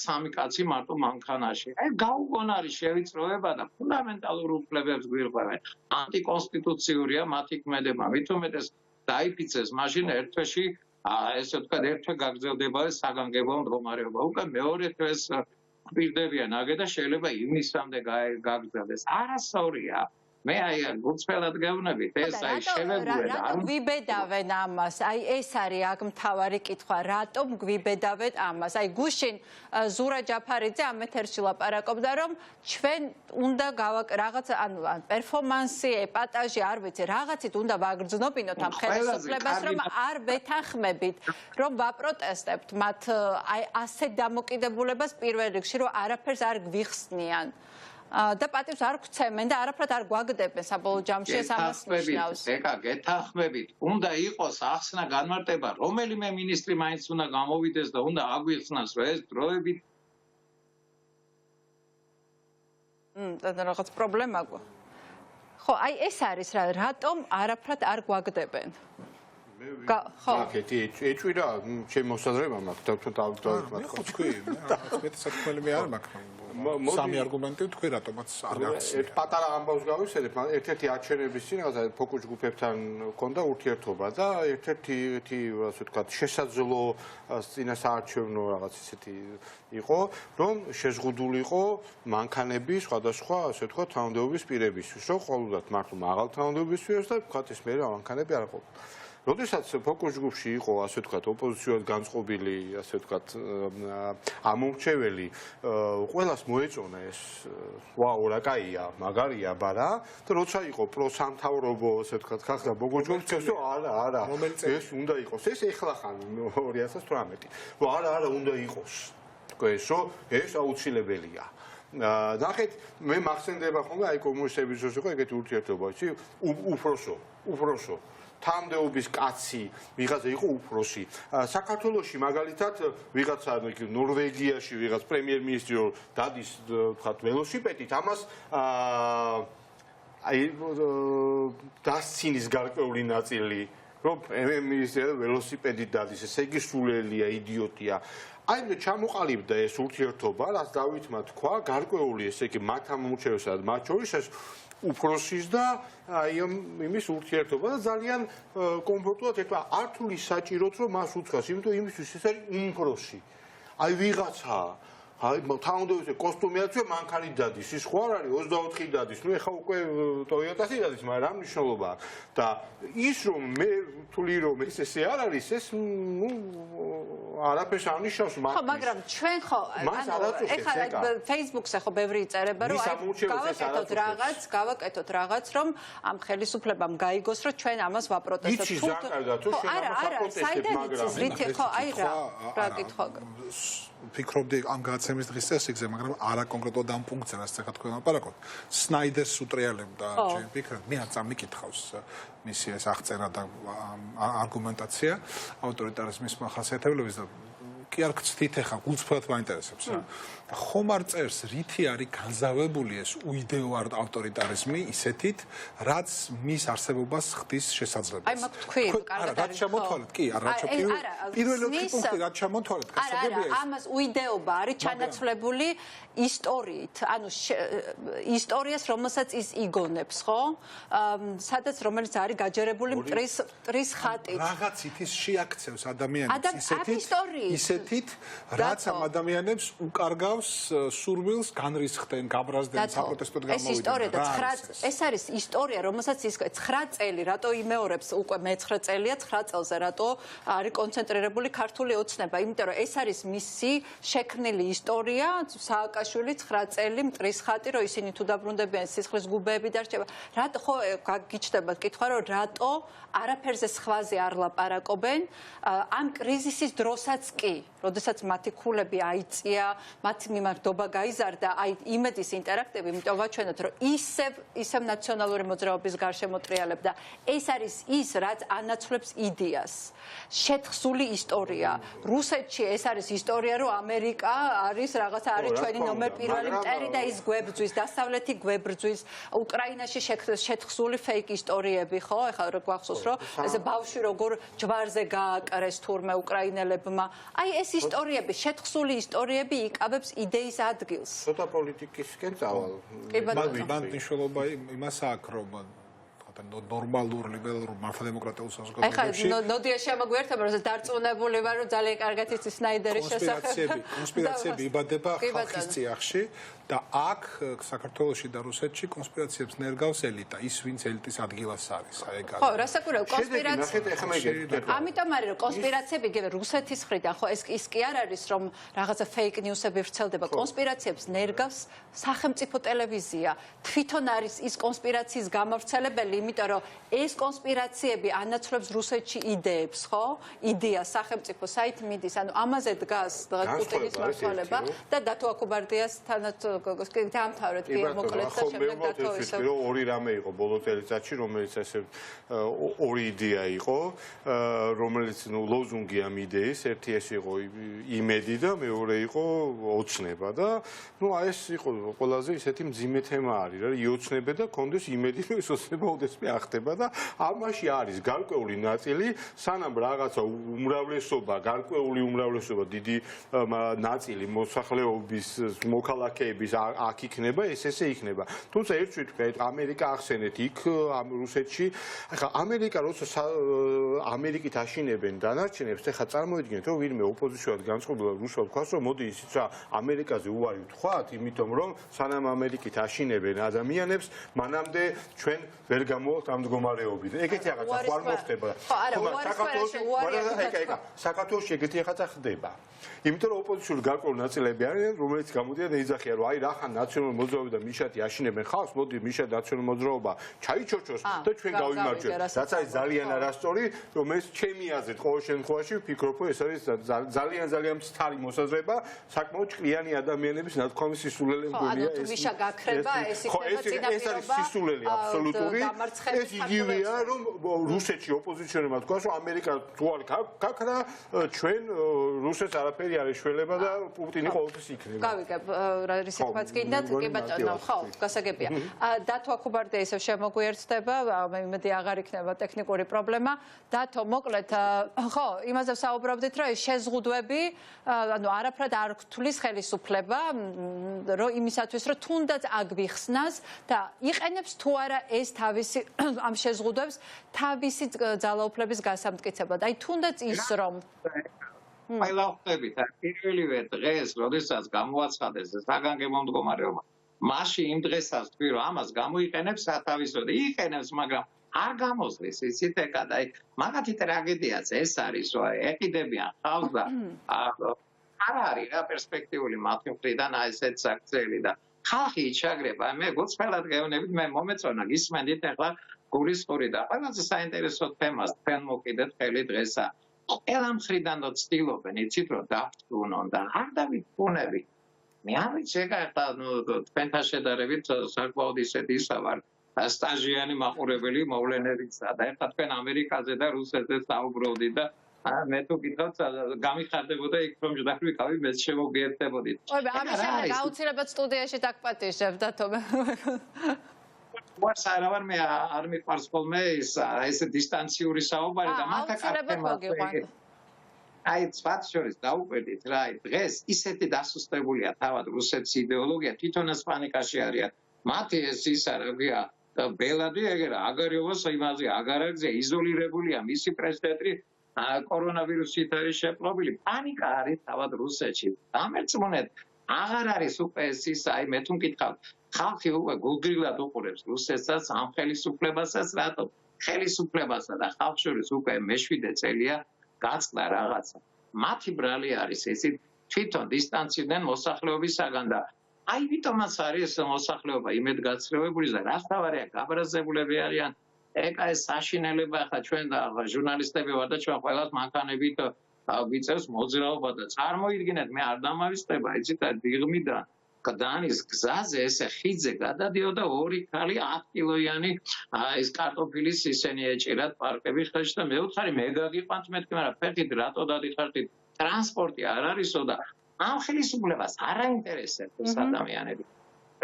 სამი კაცი მარტო მანქანაში. აი გაუგონარი შევიწროება და ფუნდამენტალურ უფლებებს გვირღვევენ. ანტიკონსტიტუციურია მათი ქმედება. მით უმეტეს დაიფიცეს მაშინ ერთ თვეში ესე ვთქვათ, ერთ თვე გაგრძელდება ეს საგანგებო მდგომარეობა. უკვე მეორე თვეს პირდებიან აგე და შეიძლება ივნისამდე გაგრძელდეს. არასწორია. მე აი გულწრფელად გეუბნებით ეს აი შევეგუე და რატომ გვიბედავენ ამას? აი ეს არის აქ მთავარი კითხვა, რატომ გვიბედავენ ამას? აი გუშინ ზურა ჯაფარიძე ამ ეთერში ლაპარაკობდა რომ ჩვენ უნდა რაღაც ანუ პერფორმანსი, ეპატაჟი, არ ვიცი, რაღაცით უნდა ვაგრძნობინოთ ამ ხელისუფლებას, რომ არ ვეთანხმებით, რომ ვაპროტესტებთ მათ აი ასეთ დამოკიდებულებას პირველ რიგში, რომ არაფერს არ გვიხსნიან. და პატივს არ გვცემენ და არაფრად არ გვაგდებენ საბოლოო ჯამში ეს ამას ნიშნავს. ეკა გეთანხმებით, უნდა იყოს ახსნა განმარტება, რომელიმე მინისტრი მაინც უნდა გამოვიდეს და უნდა აგვიხსნას, რომ ეს დროებით და რაღაც პრობლემა გვა. ხო, აი ეს არის რა, რატომ არაფრად არ გვაგდებენ? ხო, აკეთი ეჭვი რა, ჩემ მოსაზრება მაქვს და თქვენ დავდავით. ხო, თქვი, მე საქმელი მე არ მაქვს. სამი არგუმენტი თქვი რატომაც არ გახსნია. პატარა ამბავს გავიხსენებ, ერთ-ერთი აჩვენების წინ რაღაცა ფოკუს ჯგუფებთან ჰქონდა ურთიერთობა და ერთ-ერთი ასე ვთქვათ შესაძლო წინასაარჩევნო რაღაც ისეთი იყო, რომ შეზღუდულიყო მანქანები სხვადასხვა ასე ვთქვათ თანამდებობის პირებისთვის, რომ ყოველდღე მართლა მაღალ თანამდებობისთვის და ვთქვათ ეს მე მანქანები არ ყოფილა. როდესაც ფოკუს ჯგუფში იყო ასე ვთქვათ ოპოზიციურად განწყობილი ასე ვთქვათ ამომრჩეველი ყველას მოეწონა ეს ვაუ რა კაია მაგარია ბარა და როცა იყო პროსამთავრობო ასე ვთქვათ ხახლა ბოგოჯობს ჩესო არა ეს უნდა იყოს ეს ეხლა ხან 2018 რომ არა უნდა იყოს თქვენს რომ ეს აუცილებელია ნახეთ მე მახსენდება ხოლმე აი კომუნისტების დროს იყო ეგეთი ურთიერთობა იცი უფროსო თანამდებობის კაცი ვიღაცა იყო უფროსი. საქართველოში მაგალითად ვიღაცა ნორვეგიაში ვიღაც პრემიერ-მინისტრი დადის ვთქვათ ველოსიპედით, ამას აი დასცინის გარკვეული ნაწილი, რომ პრემიერ-მინისტრი ველოსიპედით დადის, ესე იგი სულელია, იდიოტია. აი მე ჩამოყალიბდა ეს ურთიერთობა, რაც დავითმა თქვა, გარკვეული ესე იგი მათ ამომრჩევსა და მათ შორის ეს უფროსის და აი იმის ურთიერთობა და ძალიან კომფორტულად ერთმა არ თული საჭიროც რომ მას უცხოს, იმიტომ იმისთვის ეს არის უმფროსი. აი ვიღაცა აი თავუნდაბლო კოსტუმიაცია მანქანით დადის, ის ხო არ არის 24 დადის, ნუ ეხა უკვე Toyota-ში დადის, მაგრამ რა მნიშვნელობა და ის რომ მე თვლი რომ ესე არ არის, ეს ნუ არაფერს არ ნიშნავს ხო, მაგრამ ჩვენ ხო ეხა Facebook-ზე ხო ბევრი იწერება, რომ აი გავაკეთოთ რაღაც, რომ ამ ხელისუფლებამ გაიგოს, რომ ჩვენ ამას ვაპროტესტებთ. იცი რა კარგად, თუ შენ ამას აპროტესტებ, მაგრამ ხო, აი რა კითხვა. ფიქრობდი ამ გადაცემის დღის წესრიგზე, მაგრამ არა კონკრეტულად ამ პუნქტზე, რაც ახლა თქვენ ლაპარაკობთ. სნაიდერს უტრიალებდა, ჩემი ფიქრით, მე არ წამიკითხავს მისი ეს აღწერა და არგუმენტაცია ავტორიტარიზმის ხასიათებლების და კი არ გწვით ახლა გულწრფელად მაინტერესებს რა. ხომ არ წერს რითი არის განზავებული ეს უიდეო ავტორიტარიზმი ისეთით, რაც მის არსებობას ხდის შესაძლებლად. აი მაგ თქვი, კარგად არის. რა ჩამოთვალეთ? კი, არა, პირველი პუნქტი რა ჩამოთვალეთ? გასაგებია ეს. ამას უიდეობა არის ჩანაცვლებული ისტორიით, ანუ ისტორიას, რომელსაც ის იგონებს, ხო? სადაც რომელიც არის გაჯერებული მტრის ხატით. რაღაცით ის შეაქცევს ადამიანებს ისეთით, რაც ამ ადამიანებს უკარგავს სურვილს განრისხდნენ, გაბრაზდნენ, საპროტესტოდ გამოვიდნენ. ეს არის ისტორია, რომელსაც ის 9 წელი რატო იმეორებს, უკვე მე-9 წელია 9 წელზე რატო არის კონცენტრირებული ქართული ოცნება, იმიტომ რომ ეს არის მისი შექმნილი ისტორია, სააკაშვილი 9 წელი მტრის ხატი, რომ ისინი თუ დაბრუნდებიან სისხლის გუბეები დარჩება. რატო ხო გაგიჩნდებათ კითხვა, რომ რატო არაფერზე სხვაზე არ ლაპარაკობენ ამ კრიზისის დროსაც კი, როდესაც მათი ქულები აიწია, მათი მიმართობა გაიზარდა, აი იმედის ინტერაქტივი, იმიტომ ვაჩვენოთ, რომ ისევ ნაციონალური მოძრაობის გარშემო ტრიალებდა. ეს არის ის, რაც ანაცვლებს იდეას. შეთხსული ისტორია. რუსეთში ეს არის ისტორია, რომ ამერიკა არის რაღაცა არის ჩვენი ნომერ პირველი მტერი და ის გვებრძვის, დასავლეთი გვებრძვის. უკრაინაში შეთხსული ფეიქ ისტორიები, ხო? ეხლა რა გვახსოვს, რომ ეს ბავშვი როგორ ჯვარზე გააკრეს თურმე უკრაინელებმა. აი ეს ისტორიები, შეთხსული ისტორიები იკავებს იდეის ადგილს. ცოტა პოლიტიკისკენ წავალ. მან მნიშვნელობა იმას აქვს, რომ ნორმალურ ლიბერალურ მართლდემოკრატიულ საზოგადოებაში ეხლა ნოდია შემოგვიერთება, რომ დარწმუნებული ვარ, რომ ძალიან კარგად იცის სნაიდერის შესახებ. კონსპირაციები იბადება ხალხის წიაღში და აქ საქართველოში და რუსეთში კონსპირაციებს ნერგავს ელიტა, ის ვინც ელიტის ადგილას არის. აი ეგ არის. ხო, რასაკვირველ კონსპირაციები. ამიტომ არის, რომ კონსპირაციები იგივე რუსეთის მხრიდან, ხო, ეს კი არ არის, რომ რაღაცა ფეიქ ნიუსები ვრცელდება. კონსპირაციებს ნერგავს სახელმწიფო ტელევიზია. თვითონ არის ის კონსპირაციის გამავრცელებელი, იმიტომ რომ ეს კონსპირაციები ანაცვლებს რუსეთში იდეებს, ხო? იდეა სახელმწიფო საით მიდის, ანუ ამაზე დგას პუტინის მართლობა და დათო აკუბარდიას თანაც დამთავრეთ კი მოკლედ და შემდეგ დათო ისე რომ ორი რამე იყო ბოლო წელიწადში, რომელიც ესე ორი იდეა იყო, რომელიც ნუ ლოზუნგი ამ იდეის, ერთი ეს იყო იმედი და მეორე იყო ოცნება და ნუ აი ეს იყო ყველაზე ისეთი მძიმე თემა არის რა, იოცნება და კონდეს იმედი, რომ ეს ოცნება ოდესმე ახდება და ამაში არის გარკვეული ნაწილი, სანამ რაღაცა უმრავლესობა, გარკვეული უმრავლესობა, დიდი ნაწილი მოსახლეობის მოქალაქეების აქ იქნება, ესე იქნება. თუმცა ერთ შემთხვევაში ამერიკა ახსენეთ იქ რუსეთში, ახლა ამერიკა როცა ამერიკით აშინებენ დანარჩენებს, ახლა წარმოიდგინეთ, რომ ვინმე ოპოზიციურად განწყობილ რუსულად თქვას, რომ მოდი ისიც რა ამერიკაზე უარი ვთქვათ, იმიტომ რომ სანამ ამერიკით აშინებენ ადამიანებს, მანამდე ჩვენ ვერ გამოვთ ამ მდგომარეობით. ეგეთი რაღაცა ხო არ მოხდება. ხო, არა, საქართველოში ეგეთი რაღაცა ხდება. იმიტომ რომ ოპოზიციური გარკვეული ნაწილები არიან, რომელიც გამოდიან და იძახიან, რომ აი რახან ნაციონალური მოძრაობა და მიშათი აშინებენ ხალხს, მოდი მიშათი ნაციონალური მოძრაობა ჩაიჩოჩოს და ჩვენ გავიმარჯვებთ. რაც არის ძალიან არასწორი, რომელიც ჩემი აზრით ყოველ შემთხვევაში ვფიქრობ, რომ ეს არის ძალიან მცდარი მოსაზრება, საკმაოდ ჭკვიანი ადამიანების ნათქვამი სისულელე მგონია ეს. ანუ მიშა გაქრება, ეს იქნება წინაპირობა. ეს არის სისულელი აბსოლუტური. ეს იგივეა, რომ რუსეთში ოპოზიციონერმა თქვას, რომ ამერიკა თუ არ გაქრა, ჩვენ რუსეთს არაფერი არ ეშველება და პუტინი ყოველთვის იქნება. გავიგებ, რის თქვაც გინდათ, კი ბატონო, ხო, გასაგებია. დათო ხუბარდე ისევ შემოგვიერთდება, მე იმედი აღარ იქნება ტექნიკური პრობლემა. დათო, მოკლედ, ხო, იმაზე ვსაუბრობდით, რომ ეს შეზღუდვები, ანუ არაფრად არ გთვლის ხელისუფლება, რომ იმისათვის, რომ თუნდაც აგვიხსნას და იყენებს თუ არა ეს თავისი ამ შეზღუდვებს თავისი ძალაუფლების გასამტკიცებლად. აი თუნდაც ის რომ ყველა ხვდებით, პირველივე დღეს, როდესაც გამოაცხადეს საგანგებო მდგომარეობა, მაშინ იმ დღესაც თქვი, რომ ამას გამოიყენებს სათავისოდ, იყენებს, მაგრამ არ გამოსვლის, იცით, ეკად, აი, მაგათი ტრაგედიაც ეს არის, რომ ეყიდებიან ხალხს და არ არის რა პერსპექტიული მათი მხრიდან ესეთ საქციელი და ხალხი იჩაგრება, მე გოწფელად გეუბნებით, მე მომეწონა, გისმენდით ახლა გულისხმური და ყველაზე საინტერესო თემას თქვენ მოკიდეთ ხელი დღესა. ყველა მხრიდან ცდილობენ, იცით, რომ დავთქვნონ და არ დავიტკუნები. მე არ ვიცი, ახლა თქვენთან შედარებით საკმაოდ ისეთი ისა ვარ, სტაჟიანი მაყურებელი მოვლენებისა და ახლა თქვენ ამერიკაზე და რუსეთზე საუბრობდით და მე თუ გითხავთ, გამიხარდებოდა იქ რომ ჯდახვიკავი მე შემოგიერთებოდით. ой, ამის შემდეგ აუცილებლად სტუდიაში დაგპატიჟებ და თო ვარს არავარ მე არ მიყვარს ხოლმე ეს დისტანციური საუბარი და მათთან კარგად აი ცვათ შორის დაუკვირდით რა დღეს ისეთი დასუსტებულია თავად რუსეთის იდეოლოგია თვითონაც პანიკაში არიან მათი ეს ის არაა ბელადი ეგრე აგარიოვას იმაზე აგარაგზე იზოლირებულია მისი პრეზიდენტი კორონავირუსით არის შეპყრობილი პანიკა არის თავად რუსეთში დამერწმუნეთ აღარ არის უკვე ეს ის აი მე თუ მკითხავ ხალხი უკვე გულგრილად უყურებს რუსეთსაც ამ ხელისუფლებასაც რატო ხელისუფლებასა და ხალხს შორის უკვე მე-7 წელია გაწყდა რაღაცა მათი ბრალი არის ესეთ თვითონ დისტანცირდნენ მოსახლეობისაგან და აი ვიტომაც არის მოსახლეობა იმედგაცრუებული და რაც თავარია გაბრაზებულები არიან ეკა ეს საშინელება ხა ჩვენ და ჟურნალისტები ვარ და ჩვენ ყველას მანქანებით ვიწევს მოძრაობა და წარმოიდგინეთ მე არ დამავიწყდება იცით დიღმიდან კდანის გზაზე ესე ხიძე გადადიოდა ორი ქალი 10 კილოიანი ეს კარტოფილის ისენი ეჭირათ პარკები ხელში და მეუთხარი მე გაგიყვანთ მეთქი მაგრამ ფეხით რატო დადიხართ ტრანსპორტი არ არისო და ამ ხელისუფლებას არ აინტერესებს ეს ადამიანები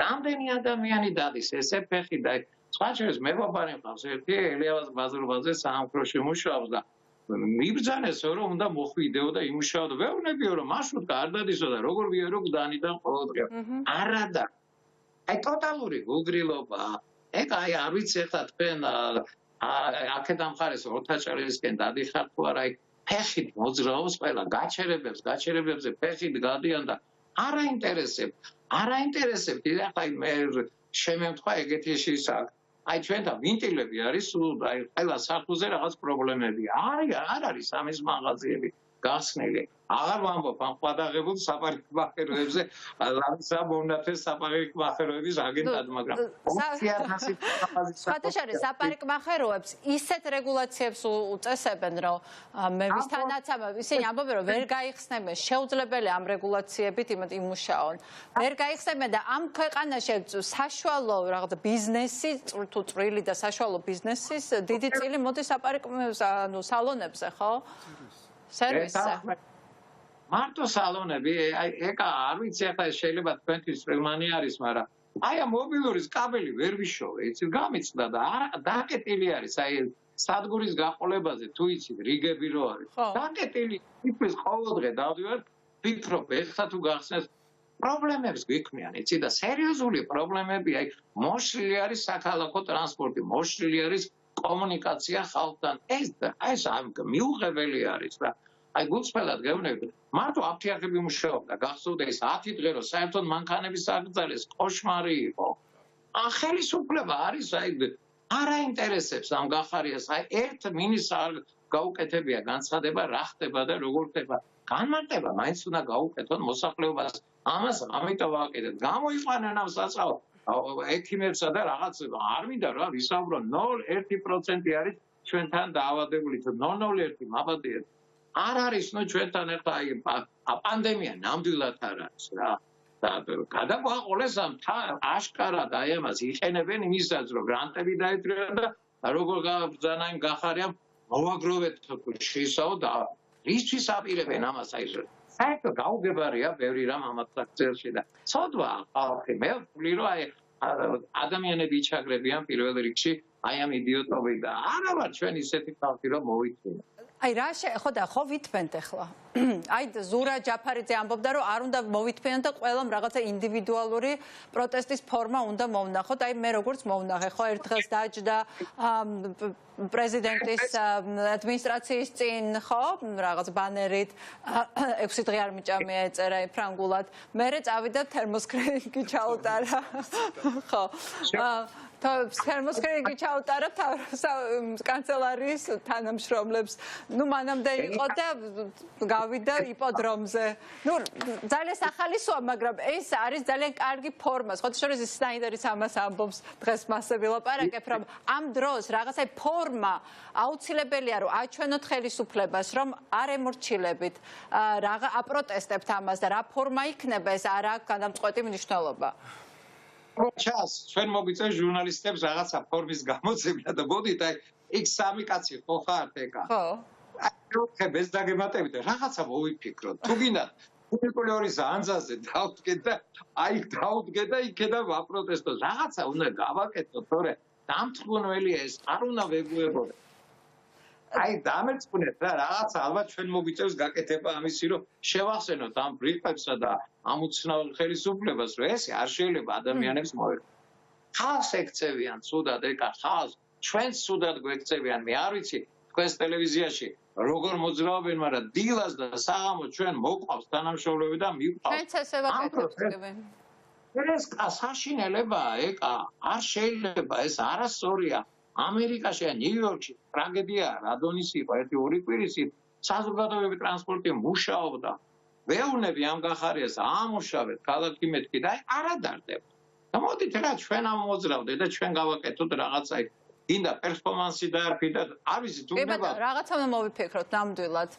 რამდენი ადამიანი დადის ესე ფეხი და სხვა შორის მეგობარი მყავს ერთი ელიავას ბაზრობაზე სამხროში მუშაობს და მიბრძანესო რომ უნდა მოხვიდეო და იმუშაო და ვეუბნებიო რომ მარშრუტკა არ დადისო და როგორ ვიარო გდანიდან ყოველდღიურად არადა აი ტოტალური გულგრილობა ეგ აი არ ვიცი ახლა თქვენ აქედან მხარეს ოთაჭარისკენ დადიხართ თუ არა აი ფეხით მოძრაობს ყველა გაჩერებებზე ფეხით გადიან და არ აინტერესებთ ახლა მე შემემთხვა ეგეთი შისა აი ჩვენთან ვინტილები არის აი ყველა სახლზე რაღაც პრობლემებია არ არის ამის მაღაზიები გახსნილი აღარ ვამბობ ამ ყვადაღებულ საპარიკმახეროებზე ლამსა მონათეს საპარიკმახეროების აგენტად მაგრამ სხვათა შორის საპარიკმახეროებს ისეთ რეგულაციებს უწესებენ რომ მე ვისთანაც ისინი ამბობენ რომ ვერ გაიხსნებენ შეუძლებელი ამ რეგულაციებით იმუშაონ ვერ გაიხსნებენ და ამ ქვეყანაში საშუალო რაღაც ბიზნესი თუ წვრილი და საშუალო ბიზნესის დიდი წილი მოდის საპარიკმახერო სალონებზე ხო სერვისზე მარტო სალონები აი ეკა არ ვიცი ახლა შეიძლება თქვენთვის პრემანი არის მაგრამ აი ამ მობილურის კაბელი ვერ ვიშოვე იცი გამიწდა და დაკეტილი არის აი სადგურის გაყოლებაზე თუ იცით რიგები რო არის დაკეტილი ის ყოველდღე დავდივარ ვფიქრობ ეხლა თუ გახსნეს პრობლემებს გიქმნიან იცი და სერიოზული პრობლემები აი მოშლილი არის საქალაქო ტრანსპორტი მოშლილი არის კომუნიკაცია ხალხთან ეს მიუღებელი არის და აი გულწრფელად გეუბნებით მარტო აფთიაქები მუშაობდა გახსოვდა ეს 10 დღე რომ საერთოდ მანქანების აღძალეს კოშმარი იყო ან ხელისუფლება არის აი არ აინტერესებს ამ გახარიას აი ერთ მინისტრს არ გაუკეთებია განცხადება რა ხდება და როგორ ხდება განმარტება მაინც უნდა გაუკეთონ მოსახლეობას ამას ამიტომ ვაკეთებ გამოიყვანენ ამ საწავ ექიმებსა და რაღაც არ მინდა რა ვისაუბრო 0.1% არის ჩვენთან დაავადებული 0.01 მაბადია არ არის ნუ ჩვენთან ერთად აი პანდემია ნამდვილად არ არის რა და გადაგვაყოლეს ამ აშკარად აი ამას იყენებენ იმისაც რომ გრანტები დაეჭრიან და როგორ გაბრძანა იმ გახარია მოვაგროვეთ შეისაო და რისთვის აპირებენ ამას აი საერთოდ გაუგებარია ბევრი რამ ამ ტრაქციაში და ცოდვა ხალხი მე ვფლი რომ აი ადამიანები იჩაგრებიან პირველ რიგში აი ამ იდიოტობით და არა ვარ ჩვენ ისეთი ხალხი რომ მოვიწვიოთ აი რა ხო და ხო ვითმენთ ახლა აი ზურა ჯაფარიძე ამბობდა რომ არ უნდა მოვითმენოთ და ყველამ რაღაცა ინდივიდუალური პროტესტის ფორმა უნდა მოვნახოთ აი მე როგორც მოვნახე ხო ერთ დღეს დაჯდა პრეზიდენტის ადმინისტრაციის წინ ხო რაღაც ბანერით 6 დღე არ მიჭამია ეწერა ფრანგულად მერე წავიდა თერმოსკრინინგი ჩაუტარა ხო თერმოსკრინინგი ჩაუტარა კანცელარიის თანამშრომლებს ნუ მანამდე იყო და გავიდა იპოდრომზე ნუ ძალიან ახალისოა მაგრამ ეს არის ძალიან კარგი ფორმა სხვათა შორის სნაიდერიც ამას ამბობს დღეს მასები ლაპარაკებ რომ ამ დროს რაღაცა ფორმა აუცილებელია რომ აჩვენოთ ხელისუფლებას რომ არ ემორჩილებით რაღა აპროტესტებთ ამას და რა ფორმა იქნება ეს არ აქვს გადამწყვეტი მნიშვნელობა ჩას ჩვენ მოგვიწევს ჟურნალისტებს რაღაცა ფორმის გამოცემა და მოდით აი იქ სამი კაცი ხო ხართ ეკა ხო აი ეს დაგემატებით რაღაცა მოვიფიქროთ თუ გინდათ პუბლიკურის ანძაზე დავდგეთ და აი დავდგეთ და იქედა ვაპროტესტოთ რაღაცა უნდა გავაკეთოთ თორე დამთრგუნველია ეს არ უნდა ვეგუებოდეთ აი დამერწმუნეთ რა რაღაცა ალბათ ჩვენ მოგვიწევს გაკეთება ამისი რომ შევახსენოთ ამ ბრიფებსა და ამ უცნაურ ხელისუფლებას რომ ეს არ შეიძლება ადამიანებს მოერგოს ხალხს ეკწევიან ცუდად ეკა ხალხს ჩვენს ცუდად გვეკწევიან მე არ ვიცი თქვენს ტელევიზიაში როგორ მოძრაობენ მაგრამ დილას და საღამოს ჩვენ მოყვავს თანამშრომლები და მიყვავს ჩვენც ესე ვაკეთებთ ეს საშინელებაა ეკა არ შეიძლება ეს არასწორია ამერიკაში ან ნიუ-იორკში ტრაგედია რადონის იყო ერთი ორი კვირის საზოგადოებრივი ტრანსპორტი მუშაობდა ვეუბნები ამ გახარიას ამუშავეთ ქალაქი მეთქი და არ ადარდებთ და მოდით რა ჩვენ ამოძრავდეთ და ჩვენ გავაკეთოთ რაღაცა გინდა პერფორმანსი დაარქვით და არ ვიცი თუ უნდა რაღაცა უნდა მოვიფიქროთ ნამდვილად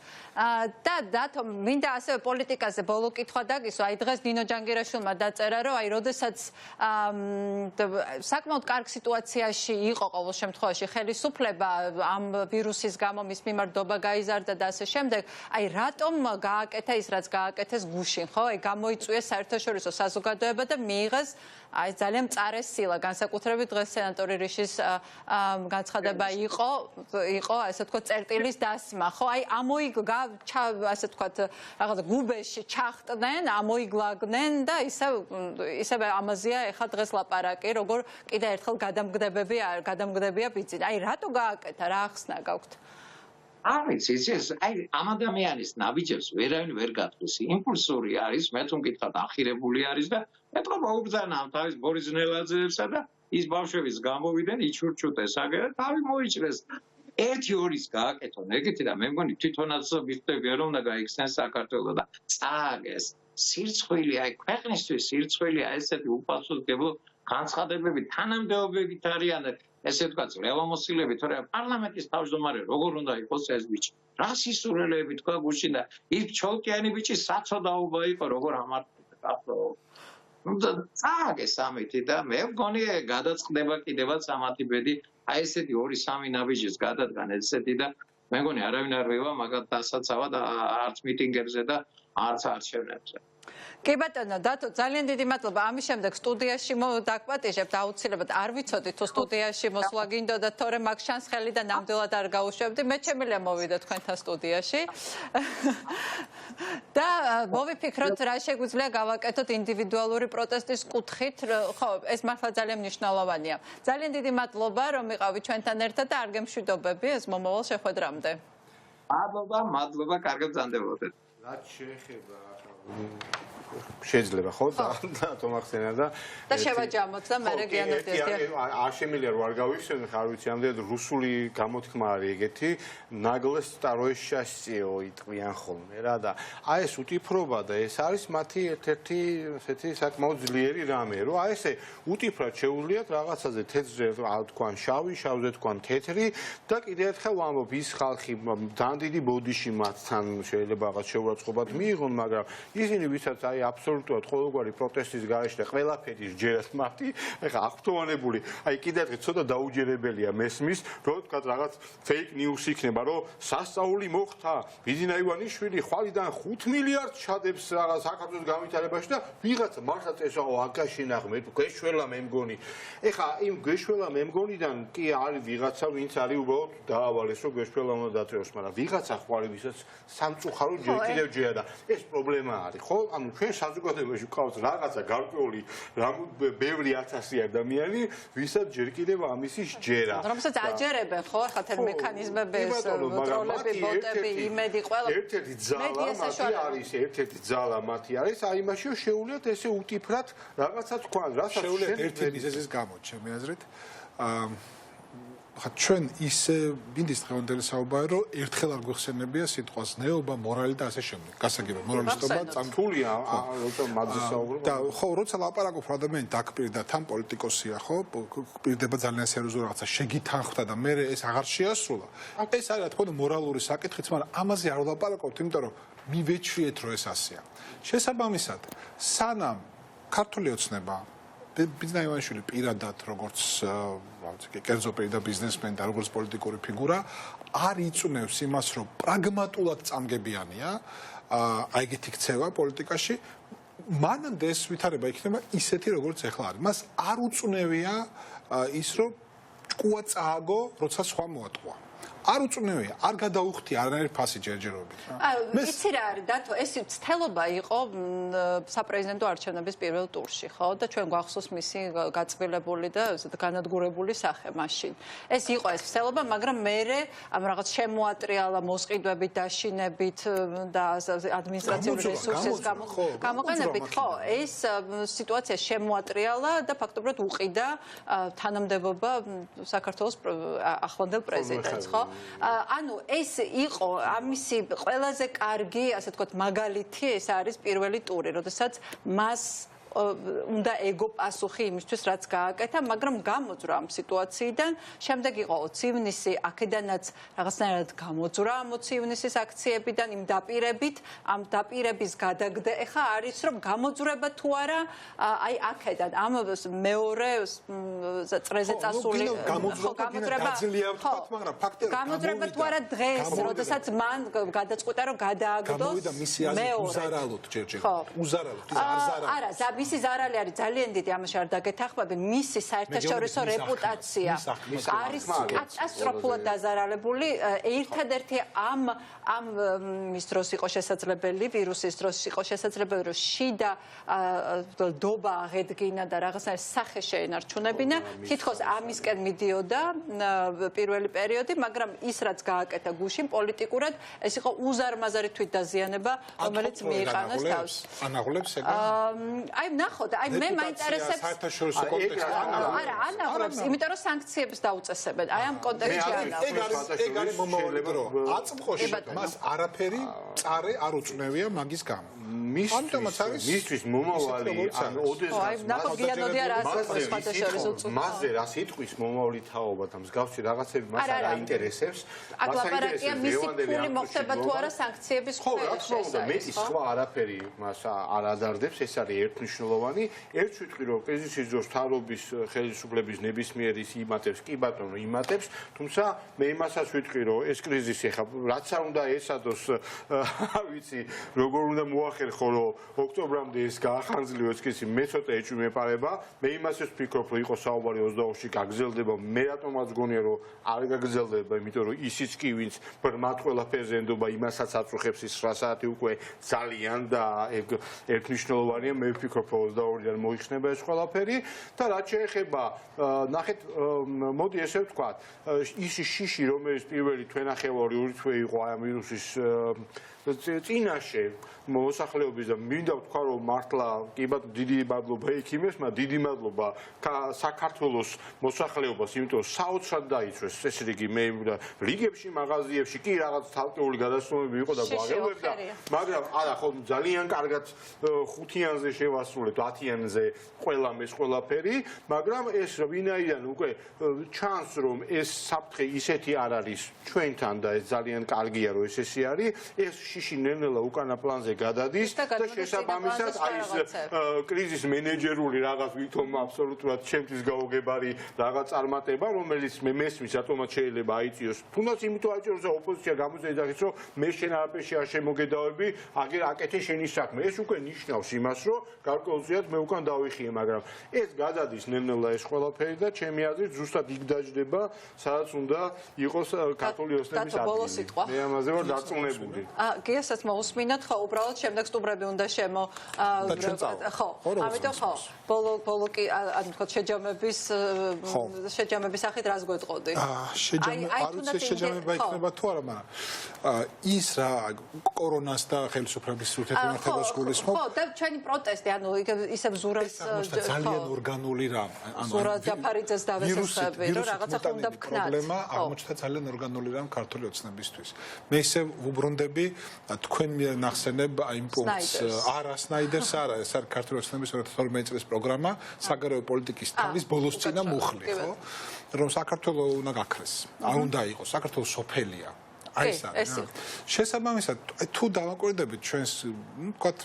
და დათო მინდა ასევე პოლიტიკაზე ბოლო კითხვა დაგისვა აი დღეს ნინო ჯანგირაშვილმა დაწერა რომ აი როდესაც საკმაოდ კარგ სიტუაციაში იყო ყოველ შემთხვევაში ხელისუფლება ამ ვირუსის გამო მის მიმართობა გაიზარდა და ასე შემდეგ აი რატომ გააკეთა ის რაც გააკეთეს გუშინ ხო აი გამოიწვიეს საერთაშორისო საზოგადოება და მიიღეს აი ძალიან მწარე სილა განსაკუთრებით დღეს სენატორი რიშის განცხადება იყო ასე თქვა წერტილის დასმა ხო აი ასე თქვა რაღაცა გუბეში ჩახტნენ ამოიგლაგნენ და ისევ ამაზეა ეხლა დღეს ლაპარაკი როგორ კიდე ერთხელ გადამგდებია ბიძი აი რატო გააკეთა რა ახსნა გაქვთ არ ვიცი ეს აი ამ ადამიანის ნაბიჯებს ვერავინ ვერ გათვლის იმპულსური არის მე თუ მკითხავთ ახირებული არის და ეთქობა უბრძანა თავის ბორიზნელაძეებსა და ის ბავშვების გამოვიდნენ იჩურჩუტეს აგერა თავი მოიჭრეს 1-2-ის გააკეთონ ეგეთი და მე მგონი თვითონაც ვიხდები რომ უნდა გაიქცნენ საქართველოს და წააგეს სირცხვილი აი ქვეყნისთვის სირცხვილია ესეთი უპასუხებლო განცხადებები თანამდებობებით არიან ესე ვთქვათ რევოლუციები თორე პარლამენტის თავმჯდომარე როგორ უნდა იყოს ეს ბიჭი რა სისურელეები თქვა გუშინ და ის ჩოლკიანი ბიჭი საცოდაობა იყო როგორ ამართლდა წააგეს ამითი და მე მგონი გადაწყდება კიდევაც ამათი ბედი აი ესეთი 2-3 ნაბიჯის გადადგან ესეთი და მე მგონი არავინ არ ვევა მაგათ დასაცავად არც მიტინგებზე და არც არჩევნებზე კი ბატონო დათო ძალიან დიდი მადლობა ამის შემდეგ სტუდიაში დაგპატიჟებთ აუცილებლად არ ვიცოდი თუ სტუდიაში მოსვლა გინდოდა თორე მაგ შანს ხელი და ნამდვილად არ გაუშვებდი მე შემიძლია მოვიდე თქვენთან სტუდიაში და მოვიფიქროთ რა შეგვიძლია გავაკეთოთ ინდივიდუალური პროტესტის კუთხით ხო ეს მართლა ძალიან მნიშვნელოვანია ძალიან დიდი მადლობა რომ იყავით ჩვენთან ერთად და არ გემშვიდობები ეს მომავალ შეხვედრამდე მადლობა კარგად ბრძანდებოდეთ რაც შეეხება შეიძლება ხო და თომახსენა და შევაჯამოთ და მე რეგიონებდეთ არ შემიძლია რომ არ გავიხსენო ხარ ვიცი ამდენ რუსული გამოთქმა არის ეგეთი ნაგლე სტაროე შასციო იტყვიან ხოლმე რა და აი ეს უტიფრობა და ეს არის მათი ერთ-ერთი ესეთი საკმაოდ ძლიერი რამე რომ აი ესე უტიფრად შეუძლიათ რაღაცაზე თეთრზე თქვან შავზე თქვან თეთრი და კიდე ერთხელ ვამბობ ის ხალხი ძალიან დიდი ბოდიში მათთან შეიძლება რაღაც შეურაცხყოფად მიიღონ მაგრამ ისინი ვისაც აი აბსოლუტურად ყოველგვარი პროტესტის გარეშე ყველაფერი ჯერათ მარტი, ეხლა აღფრთოვანებული, აი კიდევ ცოტა დაუჯერებელია მესმის, რომ თქვა რაღაც fake news იქნება, რომ სასწაული მოხდა, ბიძინა ივანიშვილი ხვალიდან 5 მილიარდს ჩადებს რაღაც საქართველოს განვითარებაში და ვიღაცა მართლაც ესაო აგაშენახ მე გვეშველა მე მგონი. ეხლა იმ გვეშველა მე მგონიდან კი არის ვიღაცა, ვინც არის უბრალოდ დაავალეს, რომ გვეშველა უნდა დაწევოს, მაგრამ ვიღაცა ხვალ ვისაც სამწუხარო ჯერ კიდევ ჯერა და ეს პრობლემა არის, ხო? ანუ ჩვენ საზოგადოებაში ვყავთ რაღაცა გარკვეული ბევრი ათასი ადამიანი, ვისაც ჯერ კიდევ ამისი სჯერა. რომელსაც აჯერებენ, ხო? ახლა თერ მექანიზმები, ტროლები, ბოტები, იმედი, ყველა ერთ-ერთი ძალა მათი არის, აი იმაში შეუულიათ ესე უტიფრად რაღაცა თქვან, რასაც შეუულიათ ერთი მიზეზის გამო, ჩემი აზრით. ხა ჩვენ ისე მინდის დღევანდელი საუბარი, რომ ერთხელ არ გვეხსენებია სიტყვას ნეობა, მორალი და ასე შემდეგ. გასაგებია, მორალისტობა წამთულია, როცა მათზე საუბრობ. და ხო, როცა ლაპარაკობ, ადამიანი დაკპირდა თან პოლიტიკოსია, ხო? კპირდება ძალიან სერიოზულ რაღაცა, შეგითანხმდა და მე ეს აღარ შეასრულა. ეს არის რა თქმა უნდა მორალური საკითხიც, მაგრამ ამაზე არ ვლაპარაკობთ, იმიტომ რომ მივეჩვიეთ, რომ ეს ასეა. შესაბამისად, სანამ ქართული ოცნება ბიძინა ივანიშვილი პირადად როგორც კერძო პირი და ბიზნესმენი და როგორც პოლიტიკური ფიგურა არ იწუნევს იმას, რომ პრაგმატულად წამგებიანია აი ეგეთი ქცევა პოლიტიკაში, მანამდე ეს ვითარება იქნება ისეთი, როგორც ახლა არის. მას არ უწუნევია ის, რომ ჭკუა წააგო, როცა სხვა მოატყვა. არ უწუნევია, არ გადაუხდია არანაირი ფასი ჯერჯერობით. იცი რა არის, დათო, ეს ცდელობა იყო საპრეზიდენტო არჩევნების პირველ ტურში, ხო? და ჩვენ გვახსოვს მისი გაწმილებული და განადგურებული სახე მაშინ. ეს იყო ეს ცდელობა, მაგრამ მერე ამ რაღაც შემოატრიალა მოსყიდვებით, დაშინებით და ადმინისტრაციული რესურსის გამოყენებით, ხო? ეს სიტუაცია შემოატრიალა და ფაქტობრივად უყიდა თანამდებობა საქართველოს ახლანდელ პრეზიდენტს, ხო? ანუ ეს იყო ამისი ყველაზე კარგი, ასე ვთქვათ, მაგალითი, ეს არის პირველი ტური, როდესაც მას უნდა ეგო პასუხი იმისთვის, რაც გააკეთა, მაგრამ გამოძვრა ამ სიტუაციიდან. შემდეგ იყო 20 ივნისი, აქედანაც რაღაცნაირად გამოძვრა 20 ივნისის აქციებიდან, იმ დაპირებით, ამ დაპირების გადაგდა. ეხა არის, რომ გამოძვრება თუ არა, აი აქედან, ამ მეორე წრეზე წასული გამოძვრება თუ არა დღეს, როდესაც მან გადაწყვიტა, რომ გადააგდოს გამოვიდა მისი აზრი უზარალოდ ჯერჯერ. უზარალოდ, ის არ ზარალობს. არა, მისი ზარალი არის ძალიან დიდი, ამაში არ დაგეთანხმები, მისი საერთაშორისო რეპუტაცია არის კატასტროფულად დაზარალებული. ერთადერთი ამ მის დროს იყო შესაძლებელი, ვირუსის დროს იყო შესაძლებელი, რომ შიდა დობა აღედგინა და რაღაცნაირ სახე შეენარჩუნებინა. თითქოს ამისკენ მიდიოდა პირველი პერიოდი, მაგრამ ის რაც გააკეთა გუშინ პოლიტიკურად, ეს იყო უზარმაზარი თვითდაზიანება, რომელიც მიიყანეს თავს. ანაღლებს ეგ? აი ნახოთ, აი მე მაინტერესებს საერთაშორისო კონტექსტი. არა, ანაღლებს, იმიტომ რომ სანქციებს დაუწესებენ. აი ამ კონტექსტში ანაღლებს. ეგ არის მომავალი დრო. აწმყოში მას არაფერი წარე არ უწნევია მაგის გამო. მისთვის მომავალი ან ოდესღაც მასზე რა სიტყვის მომავალი თაობა და მსგავსი რაღაცები მას არ აინტერესებს. აქ ლაპარაკია მისი ფული მოხდება თუ არა სანქციების ქვეშ. მეტი სხვა არაფერი მას არ ადარდებს, ეს არის ერთმნიშვნელოვანი. ერთ ვიტყვი რომ კრიზისის დროს თავრობის ხელისუფლების ნებისმიერი იმატებს, კი ბატონო იმატებს, თუმცა მე იმასაც ვიტყვი რომ ეს კრიზისი ხა რაც არ უნდა ესადოს, არ ვიცი, როგორ უნდა მოახერხო რომ ოქტომბრამდე ეს გაახანძლიოს კისი მე ცოტა ეჭვმეპარება. მე იმასაც ვფიქრობ რომ იყო საუბარი 22-ში გაგრძელდება, მე რატომაც გონია რომ არ გაგრძელდება, იმიტომ რომ ისიც კი ვინც ბრმად ყველაფერზე ენდობა იმასაც აწუხებს ის 9 საათი უკვე ძალიან და ეგ ერთმნიშვნელოვანია. მე ვფიქრობ რომ 22-დან მოიხსნება ეს ყველაფერი და რაც შეეხება ნახეთ, მოდი ესე ვთქვათ, ის შიში რომელიც პირველი თვენახევარი ორი თვე იყო ამ ვირუსის წინაშე მოსახლეობის და მინდა ვთქვა რომ მართლა კი ბატონო დიდი მადლობა ექიმებმა, დიდი მადლობა საქართველოს მოსახლეობას, იმიტომ რომ საოცრად დაიწვეს ეს რიგი მე რიგებში, მაღაზიებში კი რაღაც თავტეული გადასტურები იყო და გვაღელვებდა, მაგრამ არა ხო ძალიან კარგად ხუთიანზე შევასრულე დავასრულეთ 10-იანზე ყველაფერი, მაგრამ ეს ვინაიდან უკვე ჩანს რომ ეს საფრთხე ისეთი არ არის ჩვენთან და ეს ძალიან კარგია რომ ესე არის, ეს შიში ნელ-ნელა უკანა პლანზე გადადის და შესაბამისად აი ეს კრიზის მენეჯერული რაღაც ვითომ აბსოლუტურად ჩემთვის გაუგებარი რაღაც წარმატება, რომელიც მე მესმის რატომაც შეიძლება აიწიოს. თუნდაც იმიტომ აიწიოს რომ ოპოზიცია გამოძეიდახის რომ მე შენ არაფერში არ შემოგედავები, აგერ აკეთე შენი საქმე. ეს უკვე ნიშნავს იმას, რომ გარკვეულწილად მე უკან დავიხიე, მაგრამ ეს გადადის ნელ-ნელა ეს ყველაფერი და ჩემი აზრით ზუსტად იქ დაждდება, სადაც უნდა იყოს ქართული ოცნების ადგილი. მე ამაზე ვარ დარწმუნებული. გიასაც მოусმინოთ, ხო, უბრალოდ შემდეგ სტუმრები უნდა შემო ხო, ამიტომ ხო, ბოლო კი ანუ თქო შეჯამების სახით რას გვეტყოდი? შეჯამება იქნება თუ არა, მაგრამ ის რა კორონას და ხელისუფლების ურთიერთმოქმედებას გულისხმობ. ხო, და ჩვენი პროტესტი, ანუ ისევ ზურას ძალიან ორგანული რამ, ანუ ზურა ჯაფარიძეს დავესწრები, რომ რაღაცა უნდა ვქნათ. პრობლემა აღმოჩნდა ძალიან ორგანული რამ ქართული ოცნებისთვის. მე ისევ ვუბრუნდები თქვენ მიერ ნახსენებ აი იმ პუნქტს, არა სნაიდერს არა, ეს არის ქართული ოცნების 2012 წლის პროგრამა საგარეო პოლიტიკის თავის ბოლოს წინა მუხლი, ხო? რომ საქართველოს უნდა გაქრეს. არ უნდა იყოს, საქართველოს სოფელია. აი ეს არის. შესაბამისად, თუ დავაკვირდებით ჩვენს, ვთქვათ,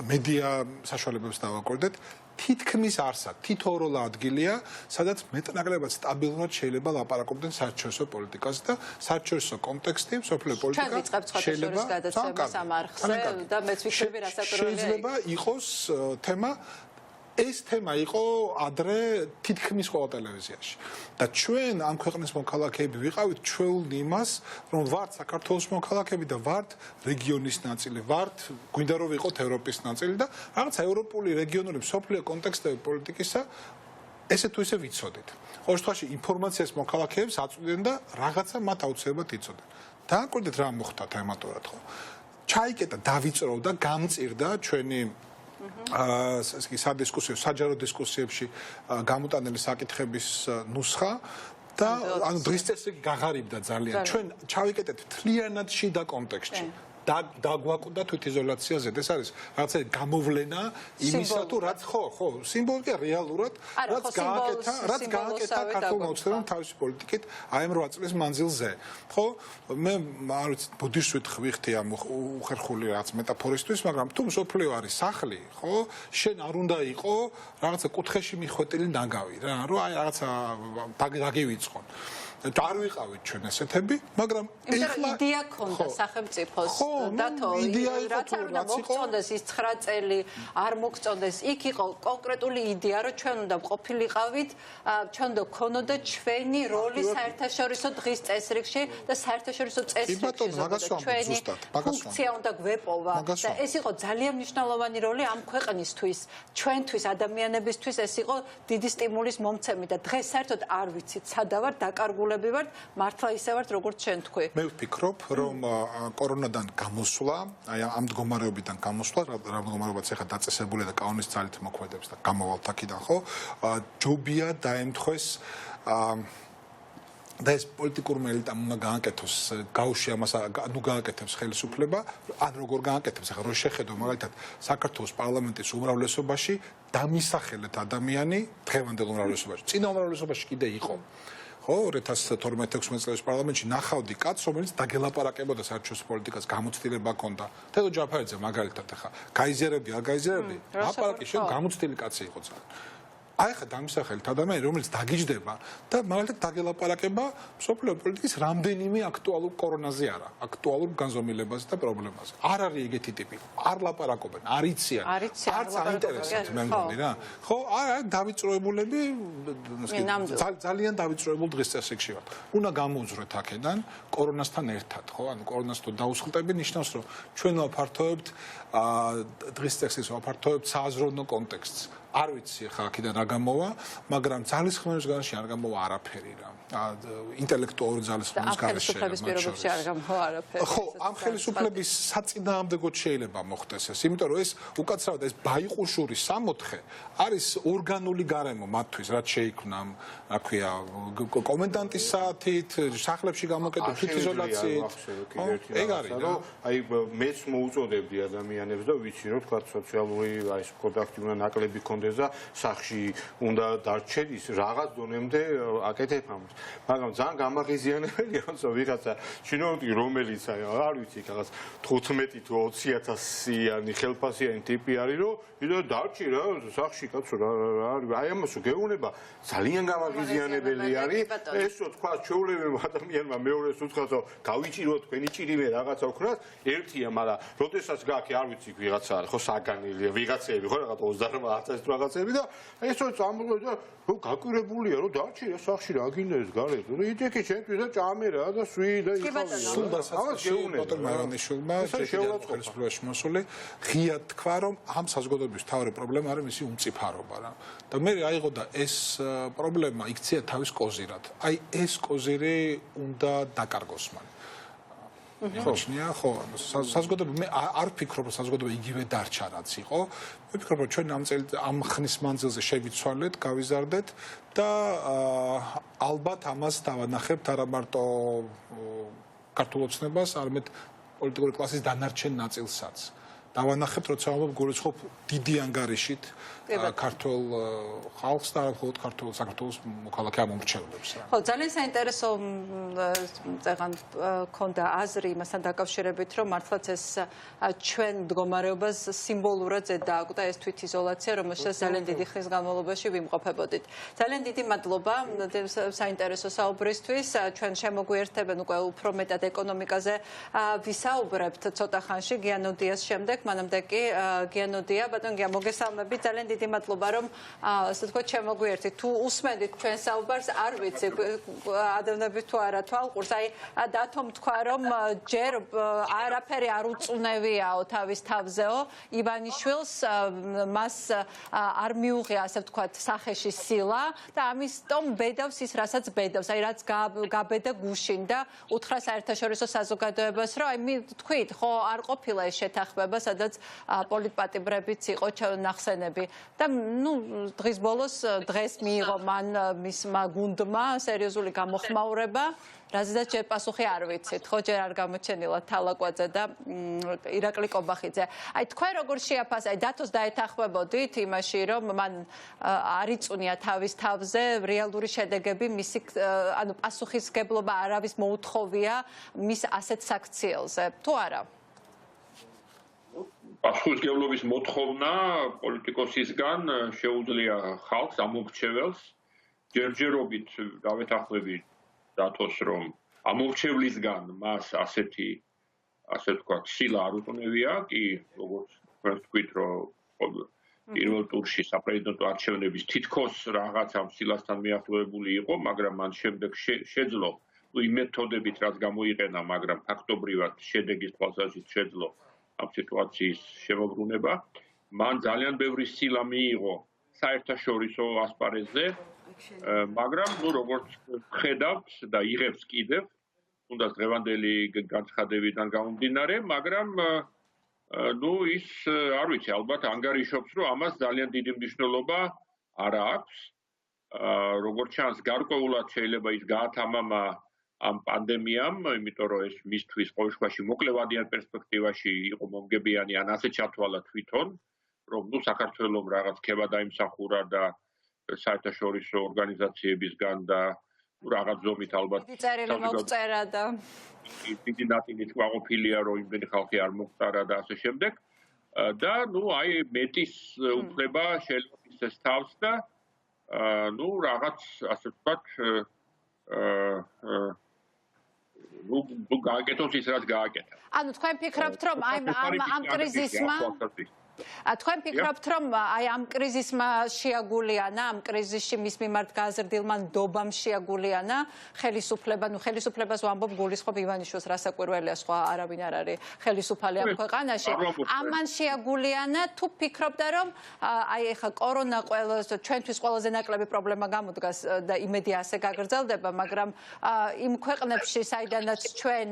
მედია საშუალებებს დავაკვირდეთ, თითქმის არსად თითოეულ ადგილია, სადაც მეტნაკლებად სტაბილურად შეიძლება ლაპარაკობდნენ საერთაშორისო პოლიტიკაზე და საერთაშორისო კონტექსტი, სოფლიო პოლიტიკა შეიძლება გადაცემას ამ არხზე და მეც ვიქნები რასაკვირველია. შეიძლება იყოს თემა ეს თემა იყო ადრე თითქმის ყველა ტელევიზიაში და ჩვენ ამ ქვეყნის მოქალაქეები ვიყავით ჩვეულნი იმას რომ ვართ საქართველოს მოქალაქეები და ვართ რეგიონის ნაწილი ვართ გვინდა რომ ვიყოთ ევროპის ნაწილი და რაღაცა ევროპული რეგიონული მსოფლიო კონტექსტები პოლიტიკისა ესე თუ ისე ვიცოდით ყოველ შემთხვევაში ინფორმაციას მოქალაქეებს აწვდიან და რაღაცა მათ აუცილებლად იცოდნენ დააკვირდით რა მოხდა თემატურად ხო ჩაიკეტა დავიწროვდა გამწირდა ჩვენი სადისკუსიო საჯარო დისკუსიებში გამოტანილი საკითხების ნუსხა და ანუ დღის წესრიგი გაღარიბდა ძალიან ჩვენ ჩავიკეტეთ თლიანად შიდა კონტექსტში დაგვაკვდა თვითიზოლაციაზე ეს არის რაღაცა გამოვლენა იმისა თუ რაც ხო სიმბოლიკა რეალურად რაც გააკეთა ქართულ მოძრაობამ თავისი პოლიტიკით აი ამ 8 წლის მანძილზე ხო მე არ ვიცი ბუდიშს ვიხდი ამ უხერხული რაც მეტაფორისთვის მაგრამ თუ მსოფლიო არის სახლი ხო შენ არ უნდა იყო რაღაცა კუთხეში მიხვეტილი ნაგავი რა რომ აი რაღაცა დაგივიწყონ და არ ვიყავით ჩვენ ესეთები, მაგრამ ეხლა იდეა ქონდა სახელმწიფოს დათო რაც არ უნდა მოგწონდეს ის 9 წელი არ მოგწონდეს იქ იყო კონკრეტული იდეა რომ ჩვენ უნდა ყოფილიყავით ჩვენ უნდა გქონოდა ჩვენი როლი საერთაშორისო დღის წესრიგში და საერთაშორისო წესრიგში ჩვენი ფუნქცია უნდა გვეპოვა და ეს იყო ძალიან მნიშვნელოვანი როლი ამ ქვეყნისთვის ჩვენთვის ადამიანებისთვის ეს იყო დიდი სტიმულის მომცემი და დღეს საერთოდ არ ვიცით სადავარ დაკარგული ვართ მართლა ისე ვართ როგორც შენ თქვი მე ვფიქრობ რომ კორონადან გამოსვლა აი ამ მდგომარეობიდან გამოსვლა რა მდგომარეობაც ახლა დაწესებულია და კანონის ძალით მოქმედებს და გამოვალთ აქედან ხო ჯობია დაემთხვეს და ეს პოლიტიკურმა ელიტამ უნდა გააკეთოს გაუში ამას ნუ გააკეთებს ხელისუფლება ან როგორ გააკეთებს ახლა რო შეხედო მაგალითად საქართველოს პარლამენტის უმრავლესობაში დამისახელეთ ადამიანი დღევანდელ უმრავლესობაში წინა უმრავლესობაში კიდე იყო ხო 2012-16 წლის პარლამენტში ნახავდი კაცს რომელიც დაგელაპარაკებოდა საერთაშორისო პოლიტიკას გამოცდილება ჰქონდა თედო ჯაფარიძე მაგალითად ახლა გაიზიარებდი არ გაიზიარებდი ლაპარაკი შენ გამოცდილი კაცი იყო ძალიან აი ხა დამისახელეთ ადამიანი რომელიც დაგიჯდება და მაგალითად დაგელაპარაკება მსოფლიო პოლიტიკის რამდენიმე აქტუალურ კორონაზე არა აქტუალურ განზომილებაზე და პრობლემაზე არ არის ეგეთი ტიპი არ ლაპარაკობენ არ იციან არც აინტერესებთ მე მგონი რა ხო არა დავიწროებულები ძალიან დავიწროებულ დღის წესრიგში ვართ უნდა გამოუძვრეთ აქედან კორონასთან ერთად ხო ანუ კორონას თუ დაუსხლტები ნიშნავს რომ ჩვენ ვაფართოებთ დღის წესრიგს ვაფართოებთ სააზროვნო კონტექსტს არ ვიცი ხა აქედან რა გამოვა, მაგრამ ძალისხმევის განში არ გამოვა არაფერი რა. ინტელექტუალური ძალისხმევის განში. ხელისუფლების პირობებში არ გამოვა არაფერი. ხო, ამ ხელისუფლების საწინააღმდეგოდ შეიძლება მოხდეს ეს, იმიტომ რომ ეს უკაცრავად ეს ბაიყუშური 64 არის ორგანული გარემო მათთვის, რაც შეიქმნა, რა ქვია, კომენდანტის საათით, სახლებში გამოკეტილ თვითიზოლაციით. ეგ არის რა. აი მეც მოუწოდებდი ადამიანებს და ვიცი რომ თქვა სოციალური აი კონტაქტი უნდა ნაკლები კონდეს და სახში უნდა დარჩენ ის რაღაც დონემდე აკეთებ ამას. მაგრამ ძალიან გამაღიზიანებელია რომ ვიღაცა ჩინოვნიკი რომელიც არ ვიცი რაღაც 15 თუ 20000-იანი ხელფასიანი ტიპი არის რომ იდა დარჩი რა სახში კაცო რა აი ამას გეუბნება ძალიან გამაღიზიანებელი არის ესო თქვა ჩვეულებრივ ადამიანმა მეორეს უთხრას რომ გავიჭირო თქვენი ჭირიმე რაღაცა ვქნას ერთია მაგრამ როდესაც გააკე არ ვიცი ვიღაცა არის ხო საგანელია ვიღაცები ხო რაღაც 28000 რაღაცები და ესო წამოგვიდა და რომ გაკვირებულია რომ დარჩი რა სახში რა გინდა ეს გარეთ იდექი ჩემთვის და ჭამე რა და სვი და ამას გეუბნება მარანიშვილმა ხელისუფლებაში მოსული ღია თქვა რომ ამ საზოგადოების მთავარი პრობლემა არის მისი უმწიფარობა რა და მე აიღო და ეს პრობლემა იქცია თავის კოზირად აი ეს კოზირი უნდა დაკარგოს მან ხო, საზოგადოება მე არ ვფიქრობ რომ საზოგადოება იგივე დარჩა რაც იყო მე ვფიქრობ რომ ჩვენ ამ ხნის მანძილზე შევიცვალეთ, გავიზარდეთ და ალბათ ამას დავანახებთ არა მარტო ქართულ ოცნებას, არამედ პოლიტიკური კლასის დანარჩენ ნაწილსაც. დავანახებთ, როცა ვამბობ გულისხმობ დიდი ანგარიშით ქართულ ხალხს და არა მხოლოდ ქართულ საქართველოს მოქალაქე ამომრჩევლებს. ხო, ძალიან საინტერესო წეგან ქონდა აზრი იმასთან დაკავშირებით, რომ მართლაც ეს ჩვენ მდგომარეობას სიმბოლურად ზედააკვდა ეს თვითიზოლაცია, რომელშიც ძალიან დიდი ხნის განმავლობაში ვიმყოფებოდით. ძალიან დიდი მადლობა საინტერესო საუბრისთვის. ჩვენ შემოგვიერთებენ უკვე უფრო მეტად ეკონომიკაზე ვისაუბრებთ ცოტა ხანში გიანოდიას შემდეგ. მანამდე კი გიანოდია ბატონ გია მოგესალმებით ძალიან დიდი მადლობა რომ ასე თქვა შემოგვიერთით თუ usmendit ჩვენ საუბარს არ ვიცი ადამიანები თუ არა თვალყურს აი დათომ თქვა რომ ჯერ არაფერი არ უწუნევიაო თავის თავზეო ივანიშვილს მას არ მიუღია ასე თქვა სახეში სილა და ამიტომ ბედავს ის რასაც ბედავს აი რაც გაბედა გუშინ და უთხრა საერთაშორისო საზოგადოებას რომ აი თქვით ხო არ ყოფილა ეს შეთანხმება სადაც პოლიტპატიმრებიც იყო ნახსენები და ნუ დღის ბოლოს დღეს მიიღო მან მისმა გუნდმა სერიოზული გამოხმაურება რაზედაც ჯერ პასუხი არ ვიცით ხო ჯერ არ გამოჩენილა თალაკვაძე და ირაკლი კობახიძე აი თქვენ როგორ შეაფასე აი დათოს დაეთანხმებოდით იმაში რომ მან არ იწუნია თავის თავზე რეალური შედეგები მისი ანუ პასუხისგებლობა არავის მოუთხოვია მის ასეთ საქციელზე თუ არა პასუხისგებლობის მოთხოვნა პოლიტიკოსისგან შეუძლია ხალხს ამომრჩეველს ჯერჯერობით დავეთანხმებით დათოს რომ ამომრჩევლისგან მას ასეთი ასე ვთქვათ სილა არ უწუნევია კი როგორც თქვენ თქვით რომ პირველ ტურში საპრეზიდენტო არჩევნების თითქოს რაღაც ამ სილასთან მიახლოებული იყო მაგრამ მან შემდეგ შეძლო იმ მეთოდებით რაც გამოიყენა მაგრამ ფაქტობრივად შედეგის თვალსაზრისით შეძლო ამ სიტუაციის შემოbrunება მან ძალიან ბევრი სილა მიიღო საერთაშორისო ასპარეზზე მაგრამ ნუ როგორც ხედავთ და იღებს კიდევ თუნდაც დღევანდელი განცხადებიდან გამომდინარე მაგრამ ნუ ის არ ვიცი ალბათ ანგარიშობს რომ ამას ძალიან დიდი მნიშვნელობა არ აქვს როგორც ჩანს გარკვეულად შეიძლება ის გაათამამა ამ პანდემიამ, იმიტომ რომ ეს მისთვის ყოველ შემთხვევაში მოკლევადიან პერსპექტივაში იყო მომგებიანი ან ასე ჩათვალა თვითონ, რომ ნუ საქართველოს რაღაც ქება დაიმსახურა და საერთაშორისო ორგანიზაციებისგან და რაღაც ზომით ალბათ წერილი მოგწერა და დიდი ნაწილი თვალყოფილია რომ იმდენი ხალხი არ მოგწერა და ასე შემდეგ და ნუ აი მეტის უფლება შეიძლება ისეს თავს და ნუ რაღაც ასე ვთქვათ გააკეთოს ის რაც გააკეთა. ანუ თქვენ ფიქრობთ რომ ამ კრიზისმა თქვენ ფიქრობთ, რომ აი ამ კრიზისმა შეაგულიანა, ამ კრიზისში მის მიმართ გაზრდილმა ნდობამ შეაგულიანა ხელისუფლება, ხელისუფლებას ვამბობ გულისხმობ ივანიშვილს, რასაკვირველია, სხვა არავინ არ არის ხელისუფალი ამ ქვეყანაში. ამან შეაგულიანა თუ ფიქრობდა, რომ აი ეხა კორონა ჩვენთვის ყველაზე ნაკლები პრობლემა გამოდგას და იმედი ასე გაგრძელდება, მაგრამ იმ ქვეყნებში, საიდანაც ჩვენ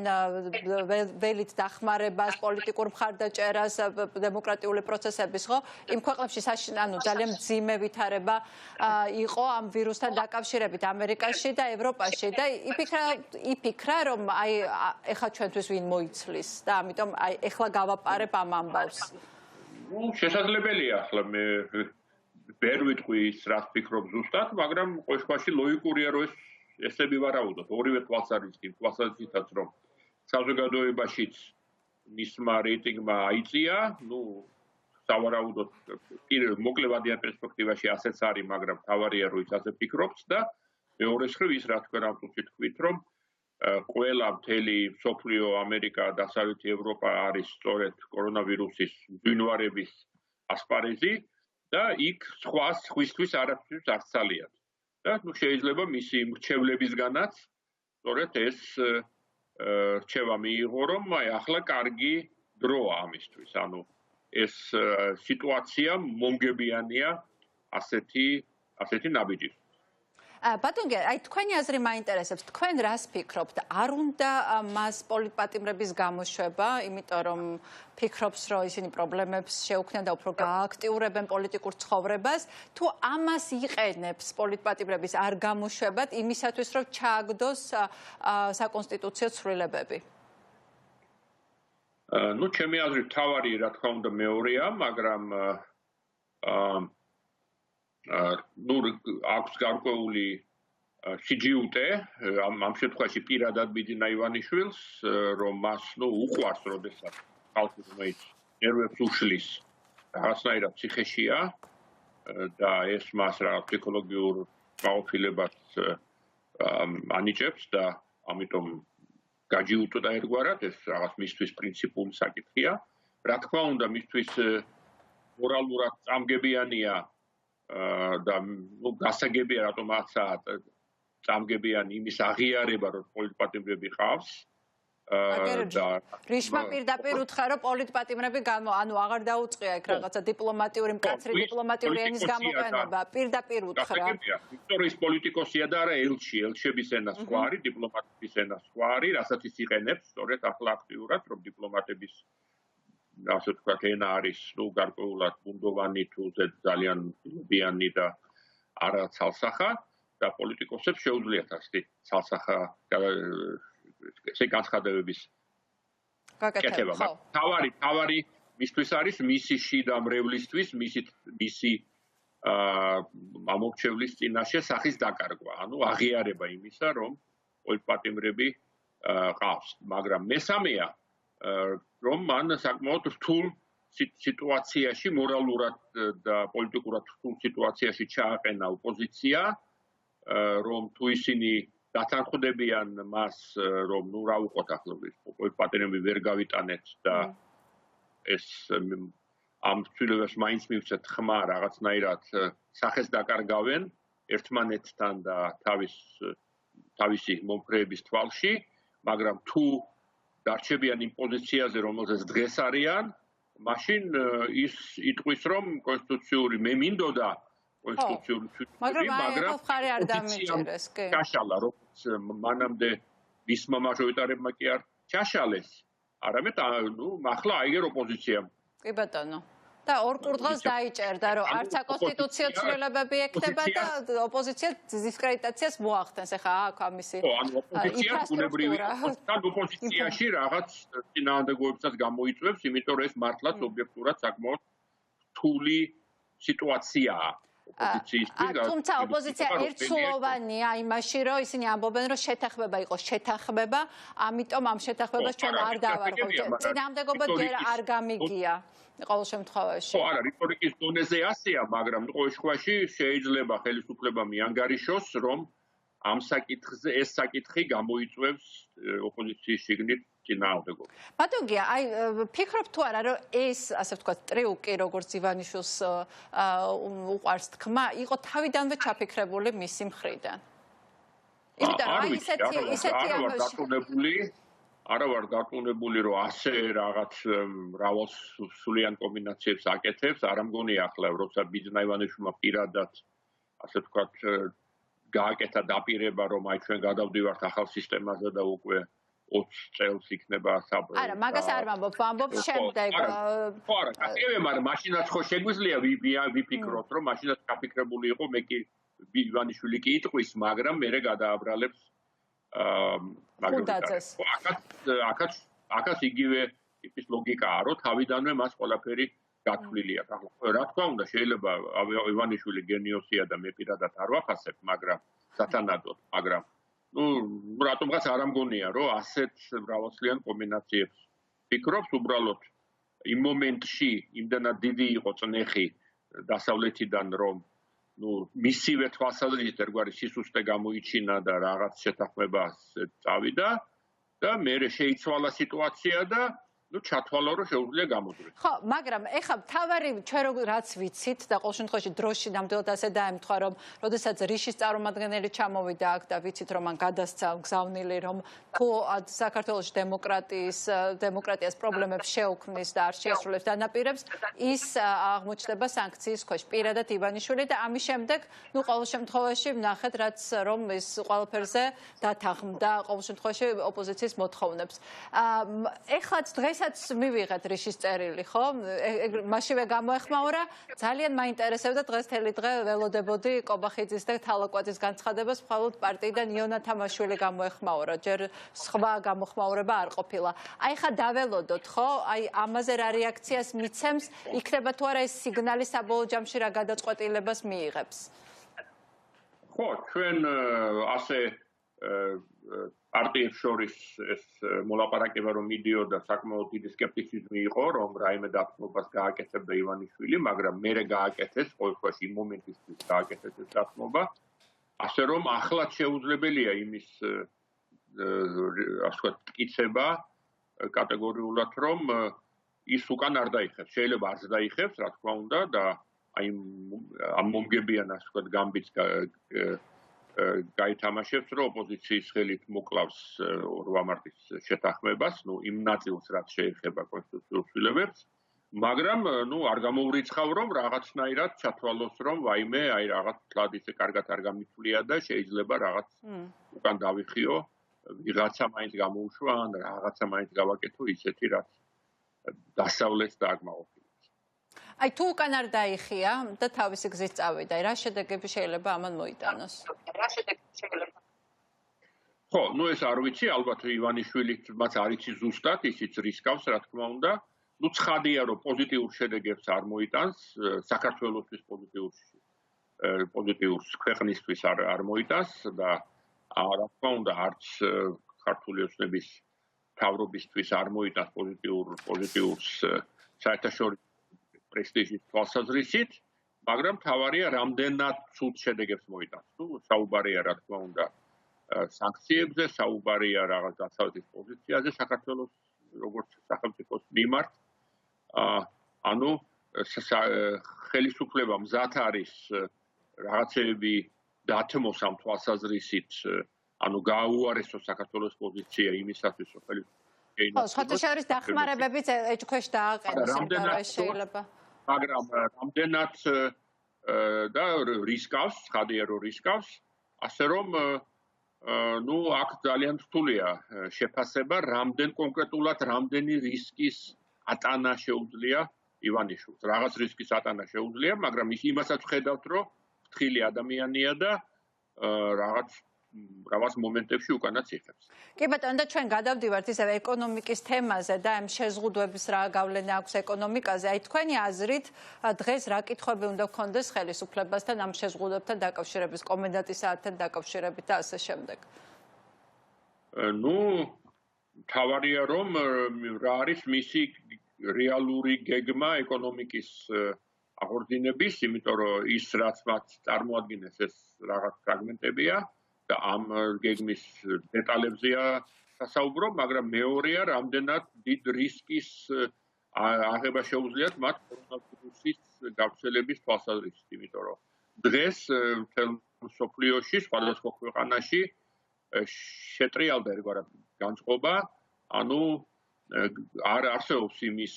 ველით დახმარებას, პოლიტიკურ მხარდაჭერას, დემოკრატიული პროცესების ხო იმ ქვეყნებში ანუ ძალიან მძიმე ვითარება იყო ამ ვირუსთან დაკავშირებით ამერიკაში და ევროპაში და იფიქრა რომ აი ეხლა ჩვენთვის ვინ მოიცლის და ამიტომ აი ეხლა გავაპარებ ამ ამბავს. შესაძლებელია ახლა მე ვერ ვიტყვი ის რაც ფიქრობ ზუსტად, მაგრამ ყოველგვარში ლოგიკურია რომ ესები ვარაუდოთ. ორივე თვალსაზრისითაც რომ საზოგადოებაშიც მისმა რეიტინგმა აიწია, სავარაუდოდ მოკლევადიან პერსპექტივაში ასეც არის, მაგრამ მთავარია რომ ის ასე ფიქრობს და მეორე მხრივ ის რა თქვენ ამ წუთში თქვით, რომ ყველა მთელი მსოფლიო ამერიკა, დასავლეთი ევროპა არის სწორედ კორონავირუსის მძვინვარების ასპარეზი და იქ სხვისთვის არაფრის არ ცალიათ. და შეიძლება მისი მრჩევლებისგანაც სწორედ ეს რჩევა მიიღო, რომ აი ახლა კარგი დროა ამისთვის, ანუ ეს სიტუაცია მომგებიანია ასეთი ნაბიჯის. ბატონო, აი თქვენი აზრი მაინტერესებს. თქვენ რას ფიქრობთ? არ უნდა მას პოლიტპატიმრების გამოშვება, იმიტომ რომ ფიქრობს, რომ ისინი პრობლემებს შეუქმნიან და უფრო გააქტიურებენ პოლიტიკურ ცხოვრებას, თუ ამას იყენებს პოლიტპატიმრების არ გამოშვებად იმისათვის, რომ ჩააგდოს საკონსტიტუციო ცვლილებები? ჩემი აზრით მთავარი რა თქმა უნდა მეორეა, მაგრამ აქვს გარკვეული სიჯიუტე ამ შემთხვევაში პირადად ბიძინა ივანიშვილს, რომ მას უყვარს, როდესაც ხალხი ნერვებს უშლის რაღაცნაირად ციხეშია და ეს მას რაღაც ფსიქოლოგიურ გაოფილებას ანიჭებს და ამიტომ გაჯიუტდა ერთგვარად, ეს რაღაც მისთვის პრინციპული საკითხია. რა თქმა უნდა, მისთვის მორალურად წამგებიანია და გასაგებია რატომაცაა წამგებიანი იმის აღიარება, რომ პოლიტპატიმრები ყავს. რიშმა პირდაპირ უთხრა, რომ პოლიტპატიმრები ანუ აღარ დაუწყია იქ რაღაცა დიპლომატიური, მკაცრი დიპლომატიური ენის გამოყენება, პირდაპირ უთხრა. ვიქტორიის პოლიტიკოსია და არა ელჩი, ელჩების ენა სხვა არის, დიპლომატების ენა სხვა არის, რასაც ის იყენებს, სწორედ ახლა აქტიურად, რომ დიპლომატების ასე ვთქვათ, ენა არის, გარკვეულად ბუნდოვანი თუ ძალიან ბიანი და არა ცალსახა და პოლიტიკოსებს შეუძლიათ ასეთი ცალსახა ესე განცხადებების გაკეთება. მთავარი მისთვის არის მისი შიდა მრევლისთვის, მისი ამორჩევლის წინაშე სახის დაკარგვა, ანუ აღიარება იმისა, რომ პოლიტპატიმრები ყავს, მაგრამ მესამეა რომ მან საკმაოდ რთულ სიტუაციაში, მორალურად და პოლიტიკურად რთულ სიტუაციაში ჩააყენა ოპოზიცია, რომ თუ ისინი დათანხმდებიან მას, რომ რა უყოთ ახლა პოლიტპატიმრები ვერ გავიტანეთ და ეს ამ ცვლილებას მაინც მივცეთ ხმა რაღაცნაირად სახეს დაკარგავენ ერთმანეთთან და თავისი მომხრეების თვალში, მაგრამ თუ დარჩებიან იმ პოზიციაზე, რომელზეც დღეს არიან, მაშინ ის იტყვის, რომ კონსტიტუციური მე მინდოდა კონსტიტუციური თვითმფრინავი, მაგრამ მხარე არ დამიჭერეს, კი. ჩაშალა, როგორც მანამდე მისმა მაჟორიტარებმა კი არ ჩაშალეს, არამედ ახლა აიგერ ოპოზიციამ. კი ბატონო. და ორ კურდღელს დაიჭერდა, რომ არც საკონსტიტუციო ცვლილებები ექნება და ოპოზიცია დისკრედიტაციას მოახდენს. ეხლა აქ ამისი ოპოზიციაში რაღაც წინააღმდეგობებსაც გამოიწვევს, იმიტომ რომ ეს მართლაც ობიექტურად საკმაოდ რთული სიტუაციაა. თუმცა ოპოზიცია ერთსულოვანია იმაში, რომ ისინი ამბობენ, რომ შეთანხმება იყო შეთანხმება, ამიტომ ამ შეთანხმებას ჩვენ არ დავარღვევთ. წინააღმდეგობა ჯერ არ გამიგია ყოველ შემთხვევაში. ხო, არა, რიტორიკის დონეზე ასეა, მაგრამ ყოველ შემთხვევაში შეიძლება ხელისუფლება მიანგარიშოს, რომ ამ საკითხზე ეს საკითხი გამოიწვევს ოპოზიციის შიგნით წინააღმდეგობას. ბატონ გია, აი ფიქრობ თუ არა, რომ ეს, ასე ვთქვათ, ტრიუკი, როგორც ივანიშვილს უყვარს თქმა, იყო თავიდანვე ჩაფიქრებული მისი მხრიდან. არა ვარ დარწმუნებული, რომ ასე რაღაც მრავალსულიან კომბინაციებს აკეთებს, არ მგონია ახლა, როცა ბიძინა ივანიშვილმა პირადად, ასე ვთქვათ, გააკეთა დაპირება, რომ აი ჩვენ გადავდივართ ახალ სისტემაზე და უკვე 20 წელს იქნება საბრალო. არა, მაგას არ ვამბობ, ვამბობ შემდეგ. ხო, არა, გასწევე, მაგრამ მაშინაც ხო შეგვიძლია ვიფიქროთ, რომ მაშინაც გაფიქრებული იყო, მე კი ივანიშვილი კი იტყვის, მაგრამ მერე გადააბრალებს აქაც იგივე ტიპის ლოგიკაა, რომ თავიდანვე მას ყველაფერი გათვლილი აქვს. რა თქმა უნდა, შეიძლება ივანიშვილი გენიოსია და მე პირადად არ ვაფასებ, მაგრამ სათანადოდ, მაგრამ რატომღაც არ ამგონია, რომ ასეთ მრავალწლიან კომბინაციებს ფიქრობს, უბრალოდ იმ მომენტში იმდანაც დიდი იყო წნეხი დასავლეთიდან, რომ მისივე თვალსაზრისით ერთგვარი სისუსტე გამოიჩინა და რაღაც შეთანხმება წავიდა და მერე შეიცვალა სიტუაცია და ჩათვალა, რომ შეუძლია გამოდროს. ხო, მაგრამ ეხლა მთავარი ჩვენ რაც ვიცით და ყოველ შემთხვევაში დროში ნამდვილად ასე დაემთხვა, რომ როდესაც რიშის წარმომადგენელი ჩამოვიდა აქ და ვიცით, რომ მან გადასცა გზავნილი, რომ თუ საქართველოში დემოკრატიას პრობლემებს შეუქმნის და არ შეასრულებს დანაპირებს, ის აღმოჩნდება სანქციის ქვეშ. პირადად ივანიშვილი და ამის შემდეგ, ყოველ შემთხვევაში ვნახეთ, რაც რომ ის ყველაფერზე დათანხმდა ყოველ შემთხვევაში ოპოზიციის მოთხოვნებს. ეხლა დღესაც მივიღეთ რიშის წერილი, ხო? მაშინვე გამოეხმაურა, ძალიან მაინტერესებდა დღეს თელი დღე ველოდებოდი კობახიძის და თალაკვაძის განცხადებას, მხოლოდ პარტიიდან იონა თამაშვილი გამოეხმაურა, ჯერ სხვა გამოხმაურება არ ყოფილა. აი ხა დაველოდოთ, ხო? აი ამაზე რა რეაქციას მიცემს, იქნება თუ არა ეს სიგნალი საბოლოო ჯამში რა გადაწყვეტილებას მიიღებს? ხო, ჩვენ ასე პარტიებს შორის ეს მოლაპარაკება რომ მიდიოდა საკმაოდ დიდი სკეპტიციზმი იყო, რომ რაიმე დათმობას გააკეთებდა ივანიშვილი, მაგრამ მერე გააკეთეს, ყოველ შემთხვევაში იმ მომენტისთვის გააკეთეს ეს დათმობა, ასე რომ ახლაც შეუძლებელია იმის ასე ვთქვათ, მტკიცება კატეგორიულად, რომ ის უკან არ დაიხებს. შეიძლება არც დაიხებს, რა თქმა უნდა, და აი ამ მომგებიან ასე ვთქვათ, გამბიც გაითამაშებს, რომ ოპოზიციის ხელით მოკლავს 8 მარტის შეთანხმებას, იმ ნაწილს, რაც შეეხება კონსტიტუციურ ცვლილებებს, მაგრამ არ გამოურიცხავ, რომ რაღაცნაირად ჩათვალოს, რომ ვაიმე, აი რაღაც თლად ისე კარგად არ გამithვლია და შეიძლება რაღაც უკან დავიხიო, ვიღაცა მაინც გამოუშვა, ან რაღაცა მაინც გავაკეთო ისეთი, რაც დასავლეთს დააკმაყოფილებს. აი თუ უკან არ დაიხია და თავისი გზით წავიდა, რა შედეგები შეიძლება ამან მოიტანოს? ხო, ეს არ ვიცი, ალბათ ივანიშვილიც მას არ იცი ზუსტად, ისიც რისკავს, რა თქმა უნდა. ცხადია, რომ პოზიტიურ შედეგებს არ მოიტანს, საქართველოსთვის პოზიტიურს ქვეყნისთვის არ მოიტანს და რა თქმა უნდა, არც ქართული ოცნების მთავრობისთვის არ მოიტანს პოზიტიურს საერთაშორისო პრესტიჟის თვალსაზრისით, მაგრამ მთავარია რამდენად ცუდ შედეგებს მოიტანს. საუბარია, რა თქმა უნდა, სანქციებზე, საუბარია რაღაც დასავლეთის პოზიციაზე საქართველოს როგორც სახელმწიფოს მიმართ. ანუ ხელისუფლება მზად არის რაღაცები დათმოს ამ თვალსაზრისით, ანუ გააუარესოს საქართველოს პოზიცია იმისათვის, რომ ხო, სხვათა შორის დახმარებებიც ეჭქვეშ დააყენოს, შეიძლება. მაგრამ რამდენად და რისკავს, ხადია რომ რისკავს, ასე რომ აქ ძალიან რთულია შეფასება, კონკრეტულად რამდენი რისკის ატანა შეუძლია ივანიშვილს. რაღაც რისკის ატანა შეუძლია, მაგრამ იმასაც ვხედავთ, რომ ფრთხილი ადამიანია და რაღაც მომენტებში უკანაც იხებს. კი ბატონო, და ჩვენ გადავდივართ ისევ ეკონომიკის თემაზე და ამ შეზღუდვების რა გავლენა აქვს ეკონომიკაზე. აი თქვენი აზრით, დღეს რა კითხვები უნდა გქონდეს ხელისუფლებასთან ამ შეზღუდვებთან დაკავშირებით, კომენდანტის საათთან დაკავშირებით და ასე შემდეგ? მთავარია რომ რა არის მისი რეალური გეგმა ეკონომიკის აღორძინების, იმიტომ რომ ის რაც მათ წარმოადგენს ეს რაღაც ფრაგმენტებია და ამ გეგმის დეტალებზეა სასაუბრო, მაგრამ მეორეა, რამდენად დიდ რისკის აღება შეუძლიათ მათ კორონავირუსის გავრცელების თვალსაზრისით, იმიტომ რომ დღეს მთელ მსოფლიოში სხვადასხვა ქვეყანაში შეტრიალდა ერთგვარად განწყობა, ანუ არ არსებობს იმის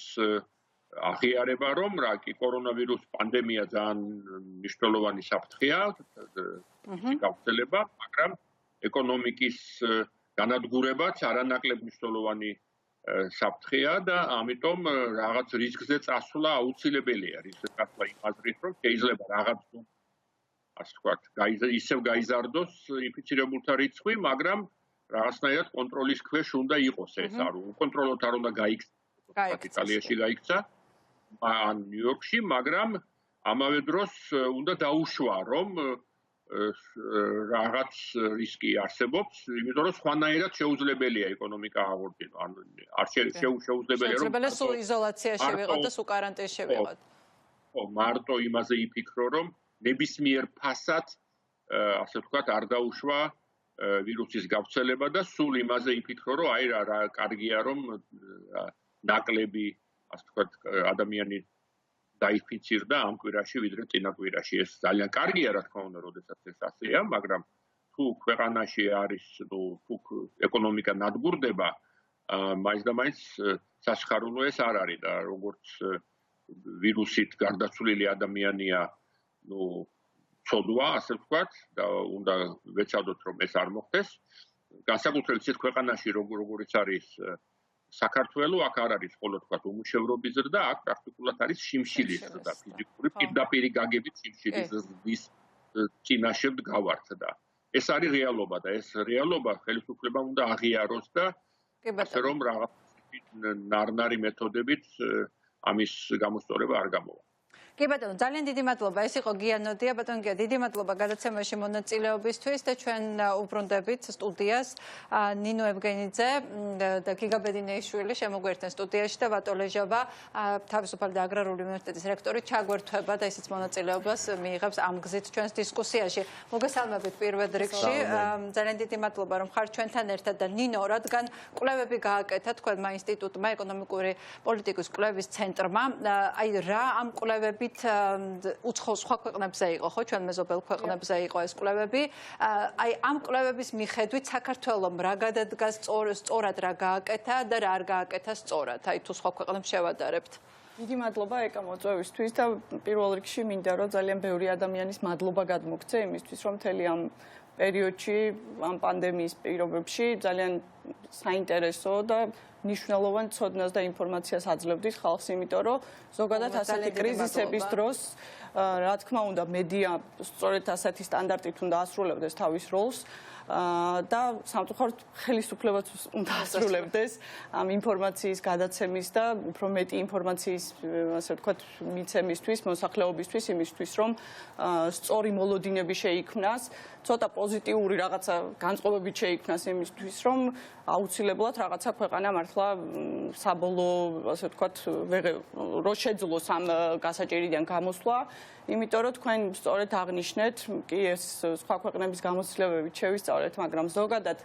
აღიარება, რომ რა კი კორონავირუს პანდემია ძალიან მნიშვნელოვანი საფრთხეა, გავრცელება, მაგრამ ეკონომიკის განადგურებაც არანაკლებ მნიშვნელოვანი საფრთხეა და ამიტომ რაღაც რისკზე წასვლა აუცილებელია. რისკზე წასვლა იმ აზრით, რომ შეიძლება რაღაც ასე ვთქვათ, ისევ გაიზარდოს ინფიცირებულთა რიცხვი, მაგრამ რაღაცნაირად კონტროლის ქვეშ უნდა იყოს ეს, არ უკონტროლოდ არ უნდა გაიქცეს, იტალიაში გაიქცა, ან ნიუ-იორკში, მაგრამ ამავე დროს უნდა დაუშვა, რომ რაღაც რისკი არსებობს, იმიტომ რომ სხვანაირად შეუძლებელია ეკონომიკა აღორძინო, ან არ შეუძლებელია რომ სულ იზოლაციაში ვიყოთ და სულ კარანტინში ვიყოთ. ხო, მარტო იმაზე იფიქრო, რომ ნებისმიერ ფასად, ასე ვთქვათ, არ დაუშვა ვირუსის გავრცელება და სულ იმაზე იფიქრო, რომ აი რა კარგია, რომ ნაკლები, ასე ვთქვათ, ადამიანი დაიფიცირდა ამ კვირაში ვიდრე წინა კვირაში. ეს ძალიან კარგია, რა თქმა უნდა, როდესაც ეს ასეა, მაგრამ თუ ქვეყანაში არის, თუ ეკონომიკა ნადგურდება, მაინც და მაინც სასიხარულო ეს არ არის და როგორც ვირუსით გარდაცვლილი ადამიანია, ცოდვა, ასე ვთქვათ, და უნდა ვეცადოთ, რომ ეს არ მოხდეს. განსაკუთრებით ის ქვეყანაში, როგორიც არის საქართველო, აქ არ არის ხოლო თქვათ უმუშევრობის ზრდა, აქ პრაქტიკულად არის შიმშილის ზრდა, ფიზიკური პირდაპირი გაგებით შიმშილის ზრდის წინაშე გავართ და ეს არის რეალობა და ეს რეალობა ხელისუფლებამ უნდა აღიაროს და ასე რომ რაღაც ნარნარი მეთოდებით ამის გამოსწორება არ გამოვა. კი ბატონო, ძალიან დიდი მადლობა. ეს იყო გიანოდია, ბატონო გია, დიდი მადლობა გადაცემაში მონაწილეობისთვის და ჩვენ უბრუნდებით სტუდიას ნინო ევგენიძე და გიგა ბედინეიშვილი შემოგვერთენ სტუდიაში და ვატო ლეჟავა, თავისუფალი და აგრარული უნივერსიტეტის რექტორი ჩაგვერთვება და ისიც მონაწილეობას მიიღებს ამ გზით ჩვენს დისკუსიაში. მოგესალმებით პირველ რიგში. ძალიან დიდი მადლობა, რომ ხართ ჩვენთან ერთად და ნინო, რადგან კვლევები გააკეთა თქვენმა ინსტიტუტმა, ეკონომიკური პოლიტიკის კვლევის ცენტრმა, აი რა ამ კვლევებით უცხო სხვა ქვეყნებზე იყო, ხო, ჩვენ მეზობელ ქვეყნებზე იყო ეს კვლევები. აი ამ კვლევების მიხედვით საქართველომ რა გადადგა სწორად რა გააკეთა და რა არ გააკეთა სწორად. აი თუ სხვა ქვეყნებს შევადარებთ. დიდი მადლობა ეკა მოწვევისთვის და პირველ რიგში მინდა რომ ძალიან ბევრი ადამიანის მადლობა გადმოგცე იმისთვის, რომ მთელი ამ პერიოდში, ამ პანდემიის პირობებში ძალიან საინტერესო და ნიშნულოვან ცოდნას და ინფორმაციას აძლევდით ხალხს, იმიტომ რომ ზოგადად ასეთი კრიზისების დროს, რა თქმა უნდა, მედია სწორედ ასეთი სტანდარტით უნდა ასრულებდეს თავის როლს და სამწუხაროდ ხელისუფლებაც უნდა ასრულებდეს ამ ინფორმაციის გადაცემის და უფრო მეტი ინფორმაციის, ასე ვთქვათ, მიცემისთვის, მოსახლეობისთვის, იმისთვის, რომ სწორი მოლოდინები შეიქმნას, ცოტა პოზიტიური რაღაცა განწყობებით შეიქმნას იმისთვის, რომ აუცილებლად რაღაცა ქვეყანა მართლა საბოლოო, ასე ვთქვათ, რო შეძლოს ამ გასაჭირიდან გამოსვლა, იმიტომ რომ თქვენ სწორედ აღნიშნეთ, კი ეს სხვა ქვეყნების გამოცდილებებით შევისწავლეთ, მაგრამ ზოგადად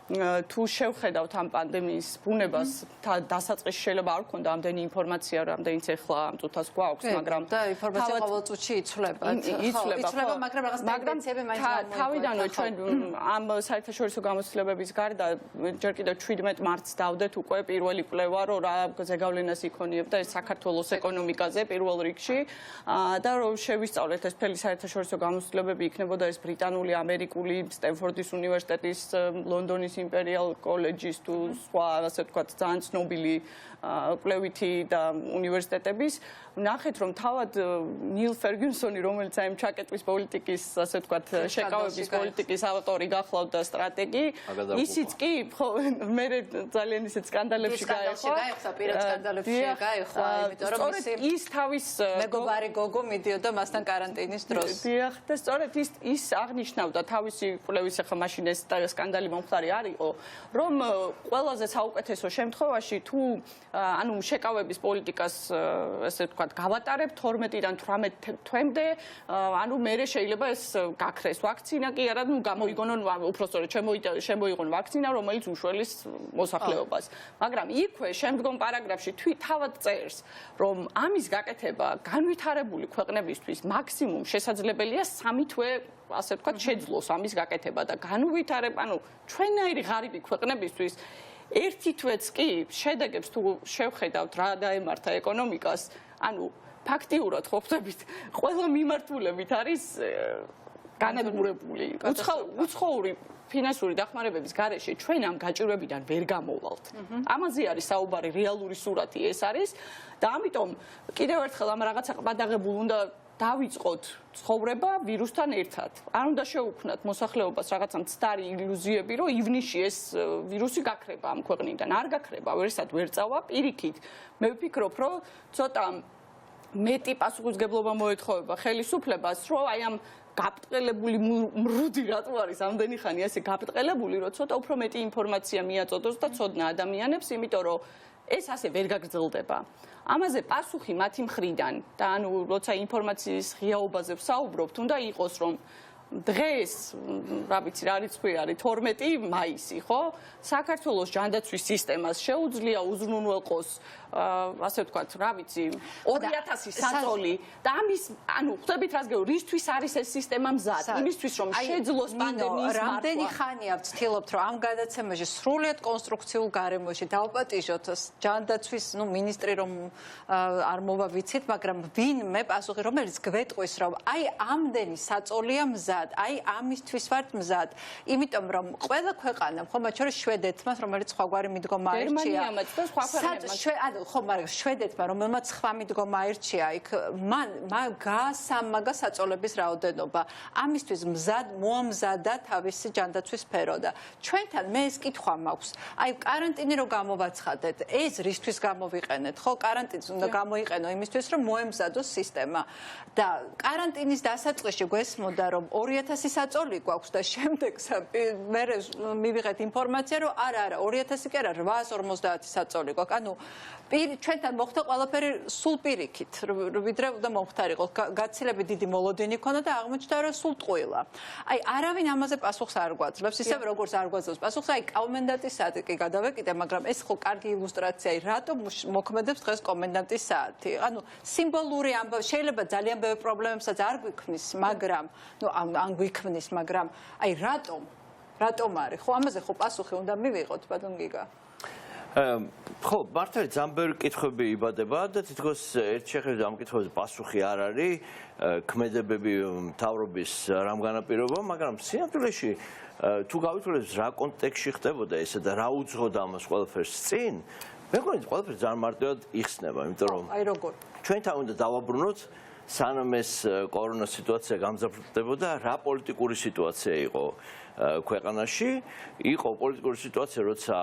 თუ შევხედავთ ამ პანდემიის ბუნებას, დასაწყისში შეიძლება არ გქონდა ამდენი ინფორმაცია, რამდენიც ახლა ამ წუთას გვაქვს, მაგრამ და ინფორმაცია ყოველ წუთში იცვლება, მაგრამ რაღაც ტენდენციები მაინც თავიდანვე ჩვენ ამ საერთაშორისო გამოცდილებების გარდა ჯერ კიდევ 17 მარტს დავდეთ უკვე პირველი კვლევა, რომ რა ზეგავლენას იქონიებდა ეს საქართველოს ეკონომიკაზე პირველ რიგში და რომ შევისწავლეთ ეს მთელი საერთაშორისო გამოცდილებები იქნებოდა ეს ბრიტანული, ამერიკული, სტენფორდის უნივერსიტეტის, ლონდონის იმპერიალ კოლეჯის თუ სხვა, ასე ვთქვათ, ძალიან ცნობილი კვლევითი და უნივერსიტეტების ნახეთ, რომ თავად ნილ ფერგიუსონი, რომელიც აი ჩაკეტვის პოლიტიკის, ასე ვთქვათ, შეკავების პოლიტიკის ავტორი გახლავდა სტრატეგი, ისიც კი, ხო, მე ძალიან ისეთ სკანდალებში გაეხო. გაეხსა, პირად სკანდალებში გაეხო, იმიტომ რომ ის ის თავის მეგობარი გოგო მიდიოდა მასთან კარანტინის დროს. დიახ, და სწორედ ის აღნიშნავდა თავისი კვლევის ახლა მაშინ ეს სკანდალი მომხდარი არ იყო, რომ ყველაზე საუკეთესო შემთხვევაში თუ ანუ შეკავების პოლიტიკას ესე ვთქვათ გავატარებ 12-დან 18 თვემდე, ანუ მერე შეიძლება ეს გაქრეს ვაქცინა კი არა, ნუ გამოიგონონ უпростоრე შემოიღონ ვაქცინა, რომელიც უშველის მოსახლეობას. მაგრამ იქვე შემდგომ პარაგრაფში თავად წერს, რომ ამის გაკეთება განვითარებული ქვეყნებისთვის მაქსიმუმ შესაძლებელია 3 თვე, ასე ვთქვათ, შეძლოს ამის გაკეთება და ანუ ჩვენნაირი ღარიბი ქვეყნებისთვის 1 თვეც კი შედეგებს თუ შევხედავთ რა დაემართა ეკონომიკას, ანუ ფაქტიურად ხო ხდებით, ყველა მიმართულებით არის განადგურებული. უცხოური ფინანსური დახმარებების გარეშე ჩვენ ამ გაჭირვებიდან ვერ გამოვალთ. ამაზე არის საუბარი, რეალური სურათი ეს არის და ამიტომ კიდევ ერთხელ ამ რაღაცა ყბადაღებულ უნდა დავიწყოთ ცხოვრება ვირუსთან ერთად. არ უნდა შევუქმნათ მოსახლეობას რაღაცა მცდარი ილუზიები, რომ ივნისში ეს ვირუსი გაქრება ამ ქვეყნიდან. არ გაქრება, ვერსად ვერ წავა, პირიქით. მე ვფიქრობ, რომ ცოტა მეტი პასუხისმგებლობა მოეთხოვება ხელისუფლებას, რომ აი ამ გაბტყელებული მრუდი რატო არის ამდენი ხანი ასე გაბტყელებული, რომ ცოტა უფრო მეტი ინფორმაცია მიაწოდოს და ცოდნა ადამიანებს, იმიტომ რომ ეს ასე ვერ გაგრძელდება. ამაზე პასუხი მათი მხრიდან და ანუ როცა ინფორმაციის ღიაობაზე ვსაუბრობთ, უნდა იყოს რომ დღეს, რა ვიცი, რა რიცხვი არის 12 მაისი, ხო? საქართველოს ჯანდაცვის სისტემას შეუძლია უზრუნველყოს, ასე ვთქვათ, რა ვიცი, 2000 საწოლი და ამის, ანუ ხვდებით რას გეუბნები, რისთვის არის ეს სისტემა მზად? იმისთვის რომ შეძლოს პანდემიის მართვა. რამდენი ხანია ვცდილობთ, რომ ამ გადაცემაში სრულიად კონსტრუქციულ გარემოში დავაპატიჟოთ ჯანდაცვის, მინისტრი რომ არ მოვა ვიცით, მაგრამ ვინმე პასუხი, რომელიც გვეტყვის, რომ აი ამდენი საწოლია მზად, აი ამისთვის ვართ მზად, იმიტომ რომ ყველა ქვეყანამ, ხო, მათ შორის შვედეთმა, რომელიც სხვაგვარი მიდგომა აირჩია. გერმანიამაც და სხვა ქვეყნებმაც. ხო, მაგრამ შვედეთმა, რომელმაც სხვა მიდგომა აირჩია, იქ მან გაასამაგა საწოლების რაოდენობა. ამისთვის მზად მოამზადა თავისი ჯანდაცვის სფერო და ჩვენთან მე ეს კითხვა მაქვს. აი კარანტინი რო გამოვაცხადეთ, ეს რისთვის გამოვიყენეთ? ხო, კარანტინს უნდა გამოიყენო იმისთვის, რომ მოემზადოს სისტემა. და კარანტინის დასაწყისში გვესმოდა, რომ 2000 საწოლი გვაქვს და შემდეგ მე მივიღეთ ინფორმაცია, რომ არა, 2000 კი არა, 850 საწოლი გვაქვს. ანუ ჩვენთან მოხდა ყველაფერი სულ პირიქით, ვიდრე უნდა მომხდარიყო. გაცილებით დიდი მოლოდინი ქონდა და აღმოჩნდა, რომ სულ ტყუილა. აი, არავინ ამაზე პასუხს არ გვაძლევს, ისევ როგორც არ გვაძლევს პასუხს, აი, კომენდანტის საათი კი გადავეკიდე, მაგრამ ეს ხო კარგი ილუსტრაციაა, რატომ მოქმედებს დღეს კომენდანტის საათი. ანუ სიმბოლური ამბავი, შეიძლება ძალიან ბევრ პრობლემებსაც არ გვიქმნის, მაგრამ, ან გვიქმნის, მაგრამ აი, რატომ არის? ხო, ამაზე ხო პასუხი უნდა მივიღოთ, ბატონ გიგა. ხო, მართალია ძალიან ბევრი კითხვები იბადება და თითქოს ერთ შეხედვით ამ კითხვებზე პასუხი არ არის, ქმედებები მთავრობის რამ განაპირობა, მაგრამ სინამდვილეში თუ გავითვალისწინებთ რა კონტექსტში ხდებოდა ესა და რა უძღოდა ამას ყველაფერს წინ, მე მგონი ყველაფერი ძალიან მარტივად იხსნება, იმიტომ რომ აი როგორ ჩვენთან უნდა დავაბრუნოთ სანამ ეს კორონა სიტუაცია გამძაფრდებოდა, რა პოლიტიკური სიტუაცია იყო ქვეყანაში, იყო პოლიტიკური სიტუაცია, როცა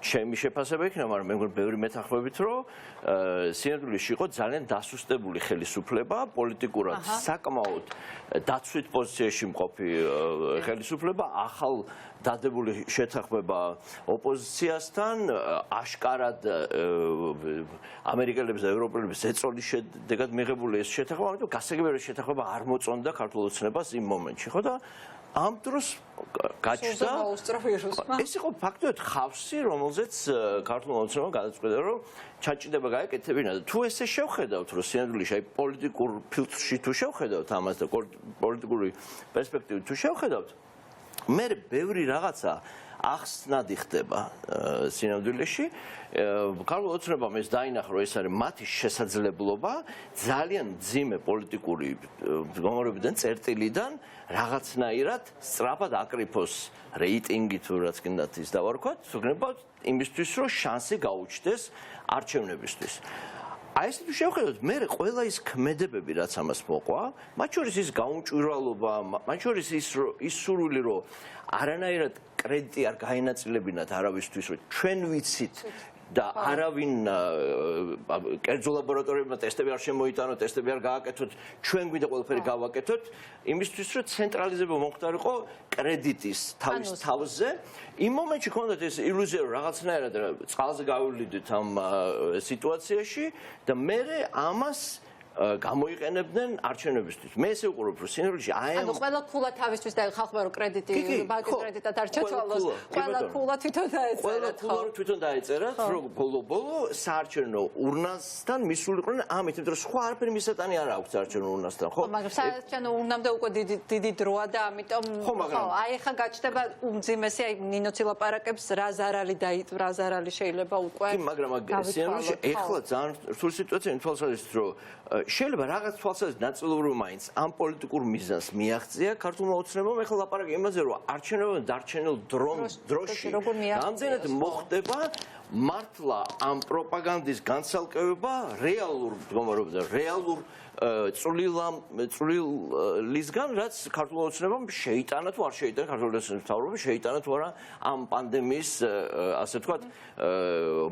ჩემი შეფასება იქნება, მაგრამ მე მგონი ბევრი მეთანხმებით, რომ სინამდვილეში იყო ძალიან დასუსტებული ხელისუფლება, პოლიტიკურად საკმაოდ დაცვით პოზიციაში მყოფი ხელისუფლება, ახალ დადებული შეთანხმება ოპოზიციასთან, აშკარად ამერიკელების და ევროპელების ეწოლის შედეგად მიღებული ეს შეთანხმება, ამიტომ გასაგებია შეთანხმება არ მოწონდა ქართულ ოცნებას იმ მომენტში, ხო და ამ დროს გაჩნდა ეს იყო ფაქტობრივად ხავსი, რომელზეც ქართულმა ოცნებამ გადაწყვიტა, რომ ჩაჭიდება გაეკეთებინა და თუ ესე შევხედავთ, რომ სინამდვილეში აი პოლიტიკურ ფილტრში თუ შევხედავთ ამას და პოლიტიკური პერსპექტივით თუ შევხედავთ, მე ბევრი რაღაცა ახსნადი ხდება სინამდვილეში. ქართულ ოცნებამ ეს დაინახა, რომ ეს არის მათი შესაძლებლობა ძალიან მძიმე პოლიტიკური მდგომარეობიდან, წერტილიდან რაღაცნაირად სწრაფად აკრიფოს რეიტინგი თუ რაც კიდათ ის დავარქვათ, ზოგადად იმისთვის, რომ შანსი გაუჩნდეს არჩევნებისთვის. აი ეს თუ შევხედოთ, მე ყველა ის ქმედებები, რაც ამას მოყვა, მათ შორის ის გაუმჭვირვალობა, მათ შორის ის სურვილი, რომ არანაირად კრედიტი არ გაენაწილებინათ არავისთვის, რომ ჩვენ ვიცით და არავინ კერძო ლაბორატორიებმა ტესტები არ შემოიტანოთ, ტესტები არ გააკეთოთ, ჩვენ გვინდა ყველაფერი გავაკეთოთ, იმისთვის რომ ცენტრალიზება მომხდარიყო კრედიტის თავის თავზე. იმ მომენტში ქონდათ ეს ილუზია რომ რაღაცნაირად წყალზე გავივლიდით ამ სიტუაციაში და მე ამას გამოიყენებდნენ არჩევნებისთვის. მე ესე ვუყურებ, რომ სინამდვილეში ანუ ყველა ქულა თავისთვის და ხალხმა რომ კრედიტი ბანკის კრედიტად არ ჩათვალოს, ყველა ქულა თვითონ დაეწერათ. ყველა ქულა თვითონ დაეწერათ, რომ ბოლო საარჩევნო ურნასთან მისულიყვნენ ამით, იმიტომ რომ სხვა არაფერი მისატანი არ აქვს საარჩევნო урნასთან, ხო? მაგრამ საარჩევნო урნამდე უკვე დიდი დროა და ამიტომ ხო, აი ახლა გაჩნდება უმძიმესი, აი ნინოც ილაპარაკებს რა ზარალი შეიძლება უკვე. კი, მაგრამ სინამდვილეში ახლა ძალიან რთული სიტუაცია თვალსაზრისით, რომ შეიძლება რაღაც თვალსაზრისით ნაწილობრივ მაინც ამ პოლიტიკურ მიზანს მიაღწია ქართულმა ოცნებამ ახლა ლაპარაკი იმაზე რომ არჩევნებიდან დარჩენილ დროში რამდენად მოხდება მართლა ამ პროპაგანდის განცალკევება რეალურ მდგომარეობაზე რეალურ წვლილისგან რაც ქართულ ოცნებამ შეიტანა თუ არ შეიტანა ქართულ ოცნების მთავრობამ შეიტანა თუ არა ამ პანდემიის ასე ვთქვათ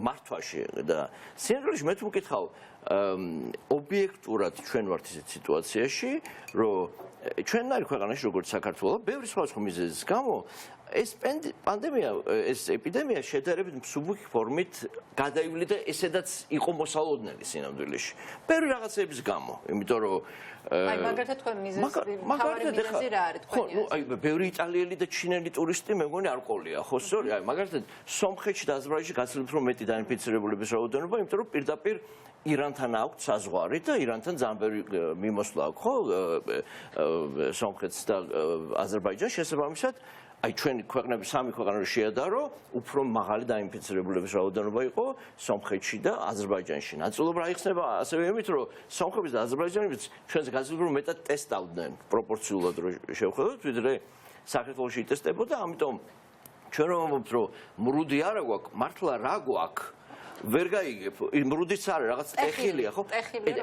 მართვაში და სინამდვილეში მე თუ მკითხავ ობიექტურად ჩვენ ვართ ისეთ სიტუაციაში, რომ ჩვენნაირ ქვეყანაში როგორც საქართველო, ბევრი სხვადასხვა მიზეზის გამო ეს პანდემია, ეს ეპიდემია შედარებით მსუბუქი ფორმით გადაივლიდა ესედაც იყო მოსალოდნელი სინამდვილეში. ბევრი რაღაცების გამო, იმიტომ რომ აი მაგალითად თქვენ მთავარი მიზეზი რა არის თქვენი? ხო, აი ბევრი იტალიელი და ჩინელი ტურისტი მე მგონი არ ყოლია, ხო, სწორი? აი მაგალითად სომხეთში და აზერბაიჯანში გაცილებით უფრო მეტი დაინფიცირებულების რაოდენობა, იმიტომ რომ პირდაპირ ირანთან აქვს საზღვარი და ირანთან ძალიან ბევრი მიმოსვლა აქვს, ხო? სომხეთს და აზერბაიჯანს შესაბამისად აი ჩვენი ქვეყნები სამი ქვეყანა რო შეადარო, უფრო მაღალი დაინფიცირებულების რაოდენობა იყო სომხეთში და აზერბაიჯანში. ნაწილობრივ აიხსნება ასევე იმით, რომ სომხების და აზერბაიჯანების ჩვენზე გაზრდილ მეტად ტესტავდნენ პროპორციულად რო შევხედოთ, ვიდრე საქართველოში იტესტებოდა, ამიტომ ჩვენ რომ ვამბობთ, რომ მრუდი არა გვაქვს, მართლა რა გვაქვს? ვერ გაიგებ, მრუდიც არის რაღაც ტეხილია, ხო?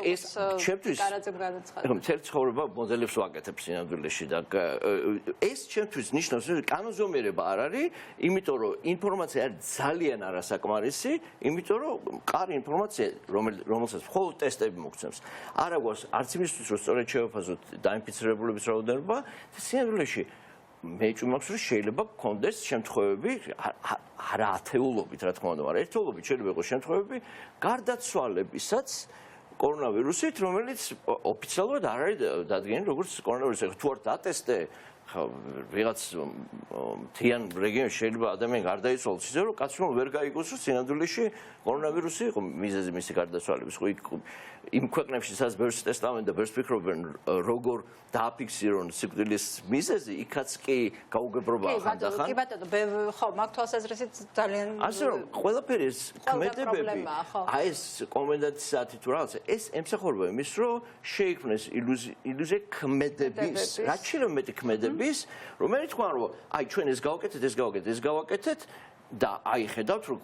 ეს ჩემთვის კარაძემ განაცხადა. მთელი ცხოვრება მოდელებს ვაკეთებ სინამდვილეში და ეს ჩემთვის ნიშნავს, რომ კანონზომიერება არ არის, იმიტომ რომ ინფორმაცია არის ძალიან არასაკმარისი, იმიტომ რომ მყარი ინფორმაცია, რომელსაც მხოლოდ ტესტები მოგცემს, არ აქვს არც იმისთვის, რომ სწორედ შევაფასოთ დაინფიცირებულების რაოდენობა, და სინამდვილეში მე ჭუმაქვს რომ შეიძლება გქონდეს შემთხვევები არა ათეულობით რა თქმა უნდა მაგრამ ერთეულობით შეიძლება იყოს შემთხვევები გარდაცვალებისაც კორონავირუსით რომელიც ოფიციალურად არ არის დადგენილი როგორც კორონავირუსი თუ არ დატესტე ვიღაც მთიან რეგიონში შეიძლება ადამიანი გარდაიცვალოს ისე რომ კაცმა ვერ გაიგოს რომ სინამდვილეში კორონავირუსი იყო მიზეზი მისი გარდაცვალების ხო იმ ქვეყნებში სადაც ბევრს ტესტავენ და ბევრს ფიქრობენ როგორ დააფიქსირონ სიკვდილის მიზეზი იქაც კი გაუგებრობა ახანდახან კი ბატონო ხო მაგ თვალსაზრისით ძალიან ასე რომ ყველაფერი ეს ქმედებები აი ეს კომენდანტის საათი თუ რაღაცა ეს ემსახურება იმის რომ შეიქმნეს ილუზია ქმედების რაც შეიძლება მეტი ქმედების რომელიც თქვა რომ აი ჩვენ ეს გავაკეთეთ და აი ხედავთ რომ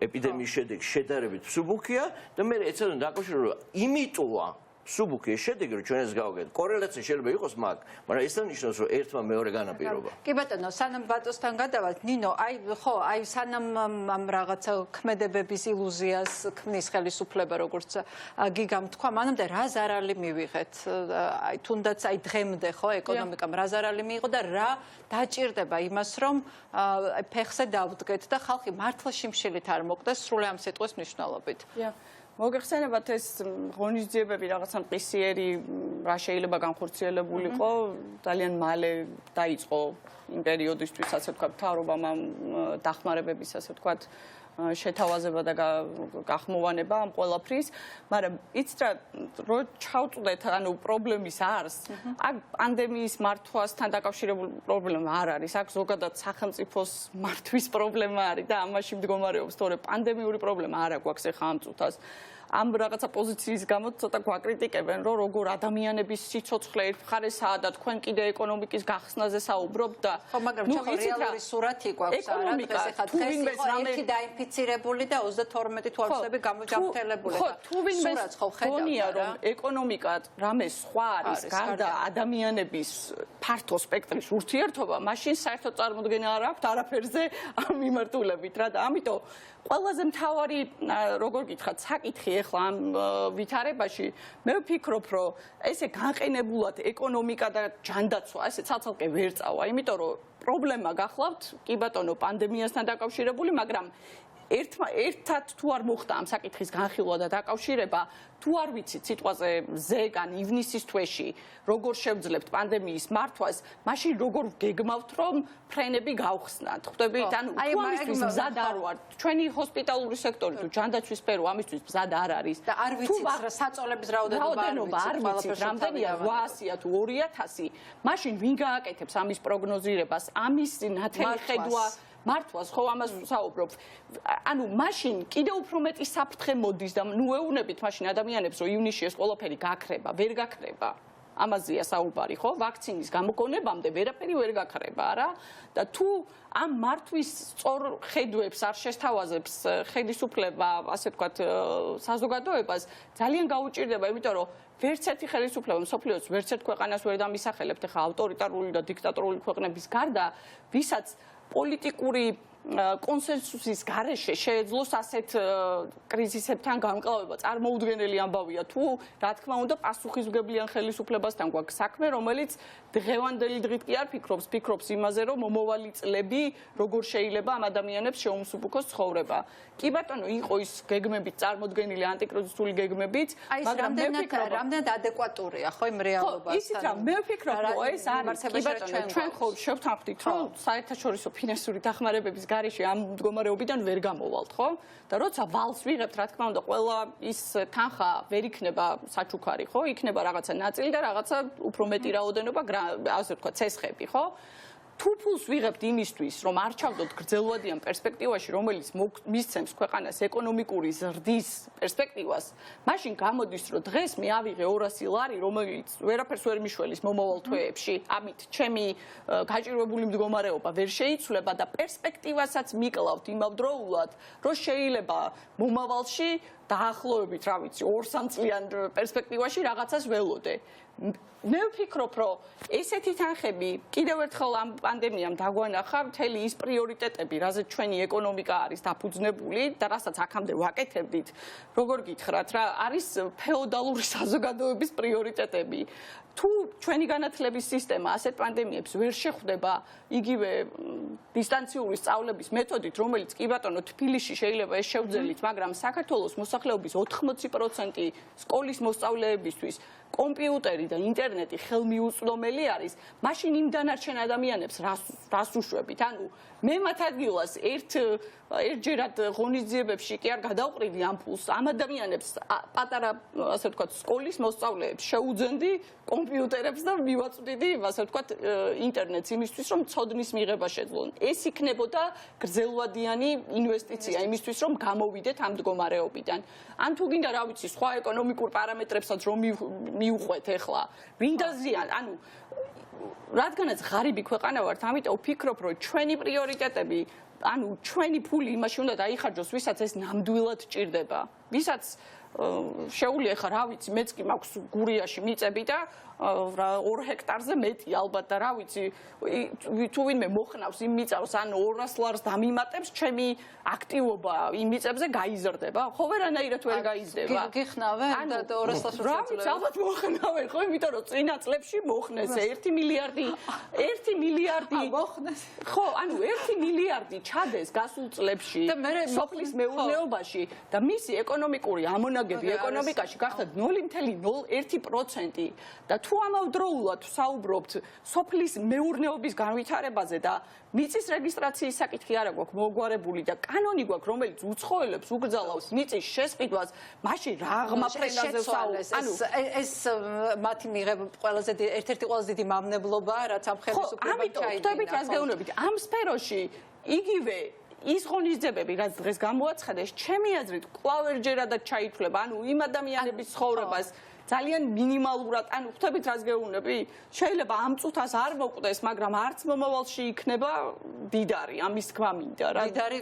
ეპიდემიის შედეგი შედარებით მსუბუქია და მე ეცადონ დაკავშირო რომ იმიტოა მსუბუქი შედეგი რომ ჩვენ ეს გავაკეთეთ კორელაცია შეიძლება იყოს მაგრამ ეს არ ნიშნავს რომ ერთმა მეორე განაპირობა კი ბატონო სანამ ბატონთან გადავალთ ნინო აი ხო აი სანამ ამ რაღაცა ქმედებების ილუზიას ქმნის ხელისუფლება როგორც გიგამ თქვა მანამდე რა ზარალი მივიღეთ აი თუნდაც აი დღემდე ხო ეკონომიკამ რა ზარალი მიიღო და რა დაჭირდება იმას რომ აი ფეხზე დავდგეთ და ხალხი მართლა შიმშილით არ მოკვდეს სრული ამ სიტყვის მნიშვნელობით მოგეხსენებათ ეს ღონისძიებები რაღაცა მყისიერი რა შეიძლება განხორციელებულიყო ძალიან მალე დაიწყო იმ პერიოდისთვის ასე ვთქვათ მთავრობამ ამ დახმარებების ასე ვთქვათ შეთავაზება და გახმოვანება ამ ყველაფრის მაგრამ იცით რა ჩავწვდეთ ანუ პრობლემის არს აქ პანდემიის მართვასთან დაკავშირებული პრობლემა არ არის აქ ზოგადად სახელმწიფოს მართვის პრობლემა არის და ამაში მდგომარეობს თორე პანდემიური პრობლემა არ აქვს ახლა ამ წუთას ამ რაღაცა პოზიციის გამო ცოტა გვაკრიტიკებენ, რომ როგორ ადამიანების სიცოცხლე ერთ მხარესაა და თქვენ კიდე ეკონომიკის გახსნაზე საუბრობთ და ხო, მაგრამ ხო რეალური სურათი გვაქვს არა დღეს ეხლა დღეს იყო ერთი დაინფიცირებული და 32 თვალსები გამოჯამრთელებული და თუ ვინმე გონია რომ ეკონომიკა რამე სხვა არის გარდა ადამიანების ფართო სპექტრის ურთიერთობა, მაშინ საერთოდ წარმოდგენა არ აქვს არაფერზე ამ მიმართულებით რა და ამიტომ ყველაზე მთავარი როგორ გითხრათ საკითხი ახლა ამ ვითარებაში მე ვფიქრობ რომ ესე განყენებულად ეკონომიკა და ჯანდაცვა ესე ცალ-ცალკე ვერ წავა იმიტომ რომ პრობლემა გახლავთ კი ბატონო პანდემიასთან დაკავშირებული მაგრამ ერთად თუ არ მოხდა ამ საკითხის განხილვა და დაკავშირება თუ არ ვიცით სიტყვაზე ზეგან ივნისის თვეში როგორ შევძლებთ პანდემიის მართვას მაშინ როგორ გეგმავთ რომ ფრენები გავხსნათ ხვდებით ანუ თუ ამისთვის მზად არ ვართ ჩვენი ჰოსპიტალური სექტორი თუ ჯანდაცვის სფერო ამისთვის მზად არ არის და არ ვიცით საწოლების რაოდენობა არ ვიცით რამდენია 800 თუ 2000 მაშინ ვინ გააკეთებს ამის პროგნოზირებას ამის ნათელი ხედვა მართვას ხო ამას საუბრობ. ანუ მაშინ კიდევ უფრო მეტი საფრთხე მოდის და ნუ ეუბნებით მაშინ ადამიანებს რომ ივნისში ეს ყველაფერი გაქრება, ვერ გაქრება. ამაზეა საუბარი, ხო? ვაქცინის გამოგონებამდე ვერაფერი ვერ გაქრება, არა? და თუ ამ მართვის სწორ ხედვებს არ შესთავაზებს ხელისუფლება, ასე ვთქვათ, საზოგადოებას, ძალიან გაუჭირდება, იმიტომ რომ ვერც ერთი ხელისუფლება მსოფლიოს ვერც ერთ ქვეყანას ვერ დამისახელებთ ხა ავტორიტარული და დიქტატორული ქვეყნების გარდა, ვისაც პოლიტიკური კონსენსუსის გარეშე შეეძლოს ასეთ კრიზისებთან გამკლავება. წარმოუდგენელი ამბავია თუ რა თქმა უნდა პასუხისმგებლიან ხელისუფლებასთან გვაქვს საქმე, რომელიც დღევანდელი დღით კი არ ფიქრობს იმაზე, რომ მომავალი წლები როგორ შეიძლება ამ ადამიანებს შეუმსუბუქოს ცხოვრება. კი ბატონო, იყო ის გეგმებით წარმოდგენილი ანტიკრიზისული გეგმებით, მაგრამ რამდენად ადეკვატურია ხო იმ რეალობასთან? ხო, ისიც რა, მე ვფიქრობ, რომ ეს არის კი ბატონო, ჩვენ ხო შევთანხმდით, რომ საერთაშორისო ფინანსური დახმარებების გარეშე ამ მდგომარეობიდან ვერ გამოვალთ, ხო? და როცა ვალს ვიღებთ, რა თქმა უნდა, ყველა ის თანხა ვერ იქნება საჩუქარი, ხო? იქნება რაღაცა ნაწილი და რაღაცა უფრო მეტი რაოდენობა, ასე ვთქვათ, ცესხები, ხო? თუ ფულს ვიღებთ იმისთვის, რომ არ ჩავდოთ გრძელვადიან პერსპექტივაში, რომელიც მისცემს ქვეყანას ეკონომიკური ზრდის პერსპექტივას, მაშინ გამოდის, რომ დღეს მე ავიღე 200 ლარი, რომელიც ვერაფერს ვერ მიშველის მომავალ თვეებში, ამით ჩემი გაჭირვებული მდგომარეობა ვერ შეიცვლება და პერსპექტივასაც მიკლავთ იმავდროულად, რომ შეიძლება მომავალში დაახლოებით, რა ვიცი, 2-3 წლიან პერსპექტივაში რაღაცას ველოდე. მე ვფიქრობ, რომ ესეთი თანხები კიდევ ერთხელ ამ პანდემიამ დაგვანახა მთელი ის პრიორიტეტები, რაზეც ჩვენი ეკონომიკა არის დაფუძნებული და რასაც აქამდე ვაკეთებდით, როგორ გითხრათ რა, არის ფეოდალური საზოგადოების პრიორიტეტები. თუ ჩვენი განათლების სისტემა ასეთ პანდემიებს ვერ შეხვდება იგივე დისტანციური სწავლების მეთოდით, რომელიც კი ბატონო თბილისში შეიძლება ეს შევძელით, მაგრამ საქართველოს მოსახლეობის 80% სკოლის მოსწავლეებისთვის კომპიუტერი და ინტერნეტი ხელმიუწვდომელი არის, მაშინ იმ დანარჩენ ადამიანებს რას უშვებით? ანუ მე მათ ადგილას ერთჯერად ღონისძიებებში კი არ გადავყრიდი ამ ფულს, ამ ადამიანებს პატარა, ასე ვთქვათ, სკოლის მოსწავლეებს შეუძენდი კომპიუტერებს და მივაწვდიდი, ასე ვთქვათ, ინტერნეტს იმისთვის, რომ ცოდნის მიღება შეძლონ. ეს იქნებოდა გრძელვადიანი ინვესტიცია იმისთვის, რომ გამოვიდეთ ამ მდგომარეობიდან. ან თუ გინდა, რა ვიცი, სხვა ეკონომიკურ პარამეტრებსაც რომ მიუყვეთ ახლა, ვინდა ზიან, ანუ რადგანაც ღარიბი ქვეყანა ვართ, ამიტომ ვფიქრობ, რომ ჩვენი პრიორიტეტები, ანუ ჩვენი ფული იმაში უნდა დაიხარჯოს, ვისაც ეს ნამდვილად ჭირდება. ვისაც შეუძლია ხა, რა ვიცი, მეც კი მაქვს გურიაში მიწები და 2 ჰექტარზე მეტი ალბათ და რა ვიცი, თუ ვინმე მოხნავს იმ მიწავს, ან 200 ლარს დამიმატებს, ჩემი აქტივობა იმ მიწებზე გაიზრდება. ხო, ვერანაირად ვერ გაიზრდება. გიხნავენ და 200 ლარს რა ვიცი, ალბათ მოხნავენ, ხო, იმიტომ რომ წინა წლებში მოხნეს 1 მილიარდი მოხნეს. ხო, ანუ 1 მილიარდი ჩადეს გასულ წლებში სოფლის მეურნეობაში და მისი ეკონომიკური ამონაგები ეკონომიკაში გახდა 0.01% და თუ ამავდროულად საუბრობთ სოფლის მეურნეობის განვითარებაზე და მიწის რეგისტრაციის საკითხი არა გვაქვს მოგვარებული და კანონი გვაქვს, რომელიც უცხოელებს უგრძალავს მიწის შესყიდვას, მაშინ რა აღმა ფრენაზე საუბრობთ? ანუ ეს მათი მიღება ერთ-ერთი ყველაზე დიდი მამნებლობაა, რაც ამ ხელისუფლებამ ჩაიდინა. ხო, ამიტომ ხვდებით რას გეუბნებით. ამ სფეროში იგივე ის ღონისძიებები, რაც დღეს გამოაცხადეს, ჩემი აზრით, კვლავ ერჯერადაც ჩაითვლება, ანუ იმ ადამიანების ცხოვრებას ძალიან მინიმალურად, ანუ ხვდებით რას გეუბნები? შეიძლება ამ წუთას არ მოკვდეს, მაგრამ არც მომავალში იქნება დიდარი, ამის თქვა მინდა რა. დიდარი,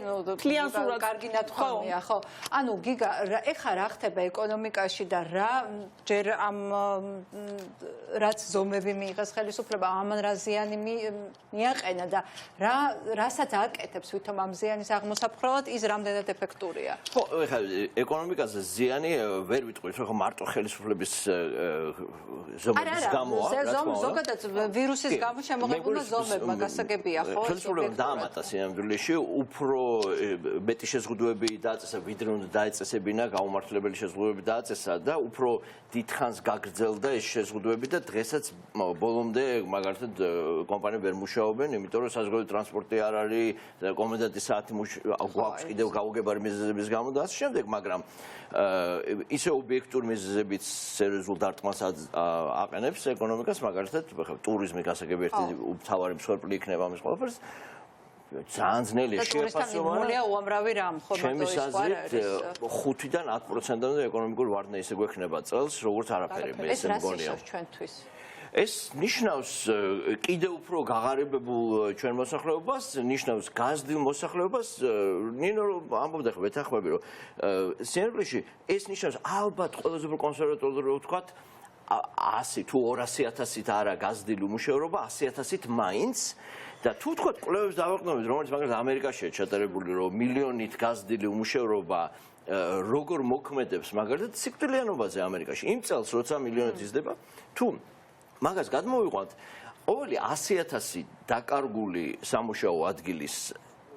კარგი ნათქვამია, ხო. ანუ გიგა, ეხა რა ხდება ეკონომიკაში და რა ჯერ ამ რაც ზომები მიიღეს ხელისუფლება, ამან რა ზიანი მიაყენა და რასაც აკეთებს ვითომ ამ ზიანის აღმოსაფხვრელად ის რამდენად ეფექტურია? ხო, ეხა ეკონომიკაზე ზიანი ვერ ვიტყვით, რომ მარტო ხელისუფლების ზომების გამოა, რა თქმა უნდა. ზოგადად ვირუსის გამო შემოღებულმა ზომებმა გასაგებია, ხო? ხელისუფლებამ დაამატა სინამდვილეში უფრო მეტი შეზღუდვები დააწესა, ვიდრე უნდა დაეწესებინა, გაუმართლებელი შეზღუდვები დააწესა და უფრო დიდხანს გაგრძელდა ეს შეზღუდვები და დღესაც ბოლომდე მაგალითად კომპანიები ვერ მუშაობენ, იმიტომ რომ საზღვაო ტრანსპორტი არ არის, კომენდანტის საათი გვაქვს კიდევ გაუგებარი მიზეზების გამო და ასე შემდეგ, მაგრამ ისე ობიექტური მიზეზებით სერიოზულ დარტყმას აყენებს ეკონომიკას, მაგალითად, ტურიზმი გასაგები ერთი მთავარი მსხვერპლი იქნება ამის ყველაფერს. ძალიან ძნელია შეფასება. უამრავი რამ, ხო, ჩემი აზრით 5-დან 10%-მდე ეკონომიკური ვარდნა ისე გვექნება წელს, როგორც არაფერი მე ეს რას ნიშნავს ჩვენთვის? ეს ნიშნავს კიდევ უფრო გაღარიბებულ ჩვენ მოსახლეობას, ნიშნავს გაზრდილ მოსახლეობას, ნინო ამბობდა ხო ეთახვები რომ სინამდვილეში ეს ნიშნავს ალბათ ყველაზე უფრო კონსერვატორული რო ვთქვათ 100 თუ 200.000-ით არა გაზრდილი უმუშევრობა, 100.000-ით მაინც და თუ ვთქვათ კვლევებს დავაყენოთ, რომელიც მაგალითად ამერიკაშია ჩატარებული, რომ მილიონით გაზრდილი უმუშევრობა როგორ მოქმედებს მაგალითად სიკვდილიანობაზე ამერიკაში. იმ წელს როცა მილიონით იზრდება, თუ მაგას გადმოვიყვანთ, ყოველი 100.000 დაკარგული სამუშაო ადგილის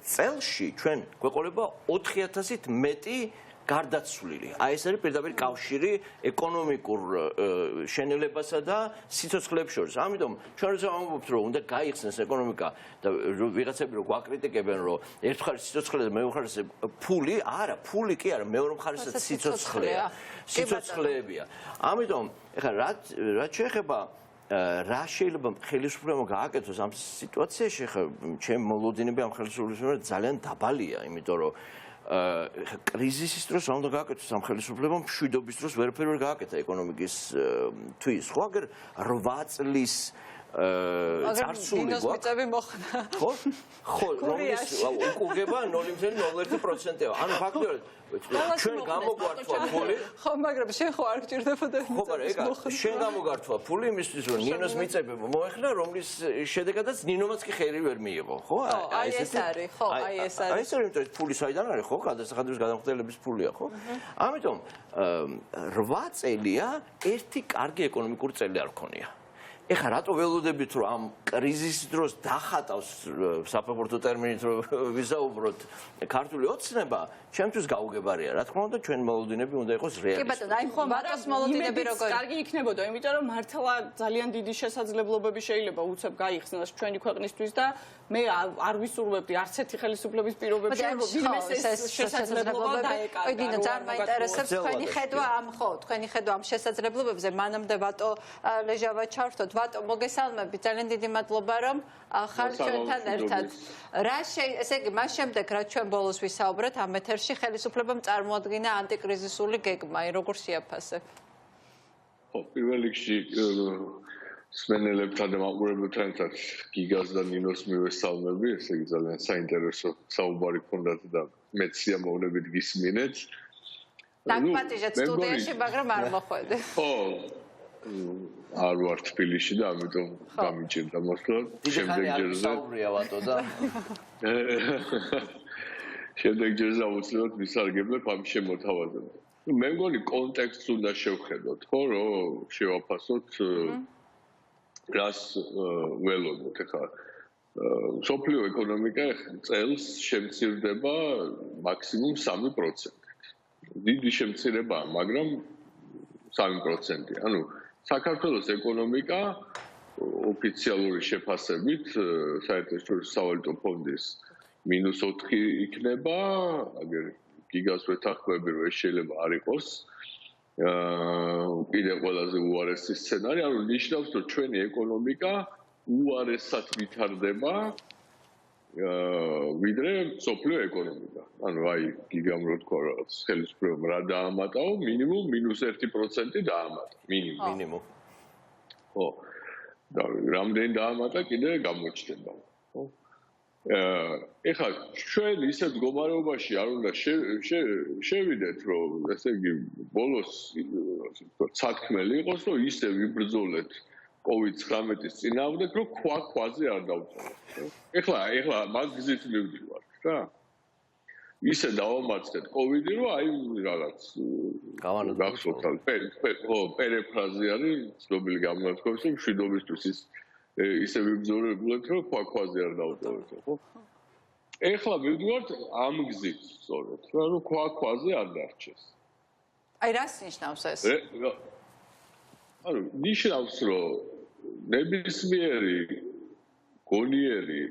წელში ჩვენ გვეყოლება 4.000-ით მეტი გარდაცვლილი. აი ეს არის პირდაპირ კავშირი ეკონომიკურ შენელებასა და სიცოცხლეებს შორის. ამიტომ ჩვენ როცა ვამბობთ, რომ უნდა გაიხსნეს ეკონომიკა და ვიღაცები რო გვაკრიტიკებენ, რომ ერთ მხარეს სიცოცხლე და მეორე მხარეს ფული, არა, ფული კი არა, მეორე მხარესაც სიცოცხლეა. სიცოცხლეებია. ამიტომ ეხლა რაც შეეხება რა შეიძლება ხელისუფლებამ გააკეთოს ამ სიტუაციაში, ხა ჩემი მოლოდინები ამ ხელისუფლებამ ძალიან დაბალია, იმიტომ რომ კრიზისის დროს რა უნდა გააკეთოს ამ ხელისუფლებამ, მშვიდობის დროს ვერაფერი ვერ გააკეთა ეკონომიკის თვის. ხო, აგერ 8 წლის წარსული გვაქვს. ხო? ხო, რომლის უკუღება 0.01%-ია. ანუ ფაქტობრივად ჩვენ გამოგვართვა ფული. ხო, მაგრამ შენ ხო არ გჭირდებოდა ხო, მაგრამ შენ გამოგართვა ფული იმისთვის, რომ ნინოს მიწები მოეხლა, რომლის შედეგადაც ნინომაც კი ხელი ვერ მიიღო, ხო? აი ეს არის, ხო, აი ეს არის. აი ეს არის, იმიტომ ფული საიდან არის, ხო? გადასახადების გადამხდელების ფულია, ხო? ამიტომ 8 წელია ერთი კარგი ეკონომიკური წელი არ ქონია. ეხლა რატო ველოდებით რომ ამ კრიზისის დროს დახატავს საფეხბურთო ტერმინით რომ ვიზაუბროთ ქართული ოცნება, ჩემთვის გაუგებარია. რა თქმა უნდა, ჩვენ მოლოდინები უნდა იყოს რეალისტური. კი ბატონო, აი ხო მაგას მოლოდინები როგორ? კარგი იქნებოდა, იმიტომ რომ მართლა ძალიან დიდი შესაძლებლობები შეიძლება უცებ გაიხსნას ჩვენი ქვეყნისთვის და მე არ ვისურვებდი არც ერთი ხელისუფლების პირობებში, რომ ვინმეს ეს შესაძლებლობა დაეკარგა. ოი, დინა, ძალიან მაინტერესებს თქვენი ხედვა ამ ხო, თქვენი ხედვა ამ შესაძლებლობებზე. მანამდე ვატო ლეჟავა ჩავთოთ, ვატო მოგესალმებით, ძალიან დიდი მადლობა რომ ხარ ჩვენთან ერთად. ესე იგი, მას შემდეგ რაც ჩვენ ბოლოს ვისაუბრეთ ამ ეთერში ხელისუფლებამ წარმოადგინა ანტიკრიზისული გეგმა, როგორ შეაფასებ? ხო, პირველ რიგში სმენელებთან და მაყურებელთან ერთად გიგას და ნინოს მივესალმები, ესე იგი ძალიან საინტერესო საუბარი გქონდათ და მეც სიამოვნებით გისმინეთ. დაგპატიჟეთ სტუდიაში, მაგრამ არ მოხვედი. ხო. არ ვარ თბილისში და ამიტომ გამიჭირდა მოსვლა. შემდეგ ჯერზე საუბრია ვატო და შემდეგ ჯერზე აუცილებლად ვისარგებლებ ამ შემოთავაზებას. მე მგონი კონტექსტს უნდა შევხედოთ, ხო, რომ შევაფასოთ რას ველოდოთ. ეხლა სოფლიო ეკონომიკა წელს შემცირდება მაქსიმუმ 3%. დიდი შემცირებაა, მაგრამ 3%. ანუ საქართველოს ეკონომიკა ოფიციალური შეფასებით საერთაშორისო სავალუტო ფონდის -4 იქნება, აგერ გიგას ვეთანხმები, რომ ეს შეიძლება არ იყოს. კიდე ყველაზე უარესი სცენარი, ანუ ნიშნავს, რომ ჩვენი ეკონომიკა უარესად ვითარდება ვიდრე სოფლიო ეკონომიკა. ანუ აი გიგამ რო თქვა რაღაც ხელისუფლებამ რა დაამატაო, მინიმუმ -1% დაამატა, მინიმუმ. ხო. და რამდენი დაამატა კიდე გამოჩნდება, ხო? ეხლა ჩვენ ისეთ მდგომარეობაში არ უნდა შევიდეთ, რომ ესე იგი ბოლოს ცათქმელი იყოს, რომ ისე ვიბრძოლეთ COVID-19-ის წინააღმდეგ, რომ ქვაზე არ დავწეროთ. ეხლა მაგ გზით მივდივართ, რა. ისე დავამარცხეთ COVID-ი, რომ აი რაღაც გახსოვთ, პერიფრაზი არის ცნობილი გამონათქვამის, რომ მშვიდობისთვის ისე ვიბრძოლებულეთ, რომ ქვაზე არ დავწეროთ, ხო? ეხლა მივდივართ ამ გზით, სწორედ, რომ ქვაზე არ დარჩეს. აი რას ნიშნავს ეს? ანუ ნიშნავს, რომ ნებისმიერი გონიერი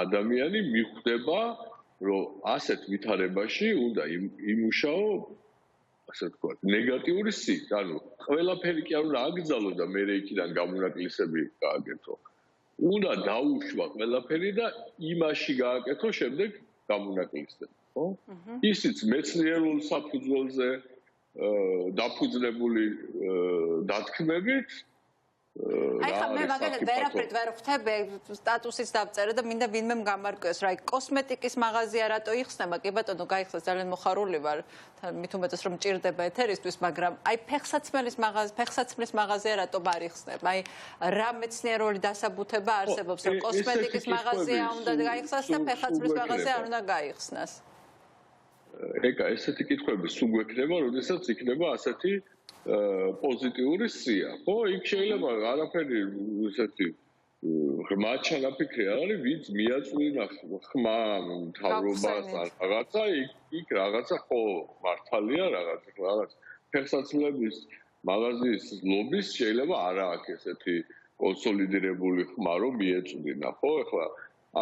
ადამიანი მიხვდება, რომ ასეთ ვითარებაში უნდა იმუშაო, ასე ვთქვათ, ნეგატიური სით, ანუ ყველაფერი კი არ უნდა აკრძალო და მე იქიდან გამონაკლისები გააკეთო. უნდა დაუშვა ყველაფერი და იმაში გააკეთო შემდეგ გამონაკლისები, ხო? ისიც მეცნიერულ საფუძველზე დაფუძნებული დათქმებით აი ხა მე მაგალითად ვერაფრით ვერ ხვდები სტატუსიც დავწერე და მინდა ვინმე გამარკვიოს რა კოსმეტიკის მაღაზია რატო იხსნება კი ბატონო გაიხსნას ძალიან მოხარული ვარ მით უმეტეს რომ მჭირდება ეთერისთვის მაგრამ აი ფეხსაცმლის მაღაზია რატო არ იხსნება აი რა მეცნიერული დასაბუთება არსებობს რომ კოსმეტიკის მაღაზია უნდა გაიხსნას და ფეხსაცმლის მაღაზია არ უნდა გაიხსნას ეკა ესეთი კითხვები სულ გვექნება როდესაც იქნება ასეთი პოზიტიური სია. ხო, იქ შეიძლება არაფერი ესეთი ღრმა ჩანაფიქრი არ არის, ვინც მიაწვინა ხმა მთავრობას რაღაცა, იქ რაღაცა ხო მართალია რაღაც ფეხსაცმლების მაღაზიის ლობის შეიძლება არ აქვს ესეთი კონსოლიდირებული ხმა რომ მიეწვინა, ხო, ეხლა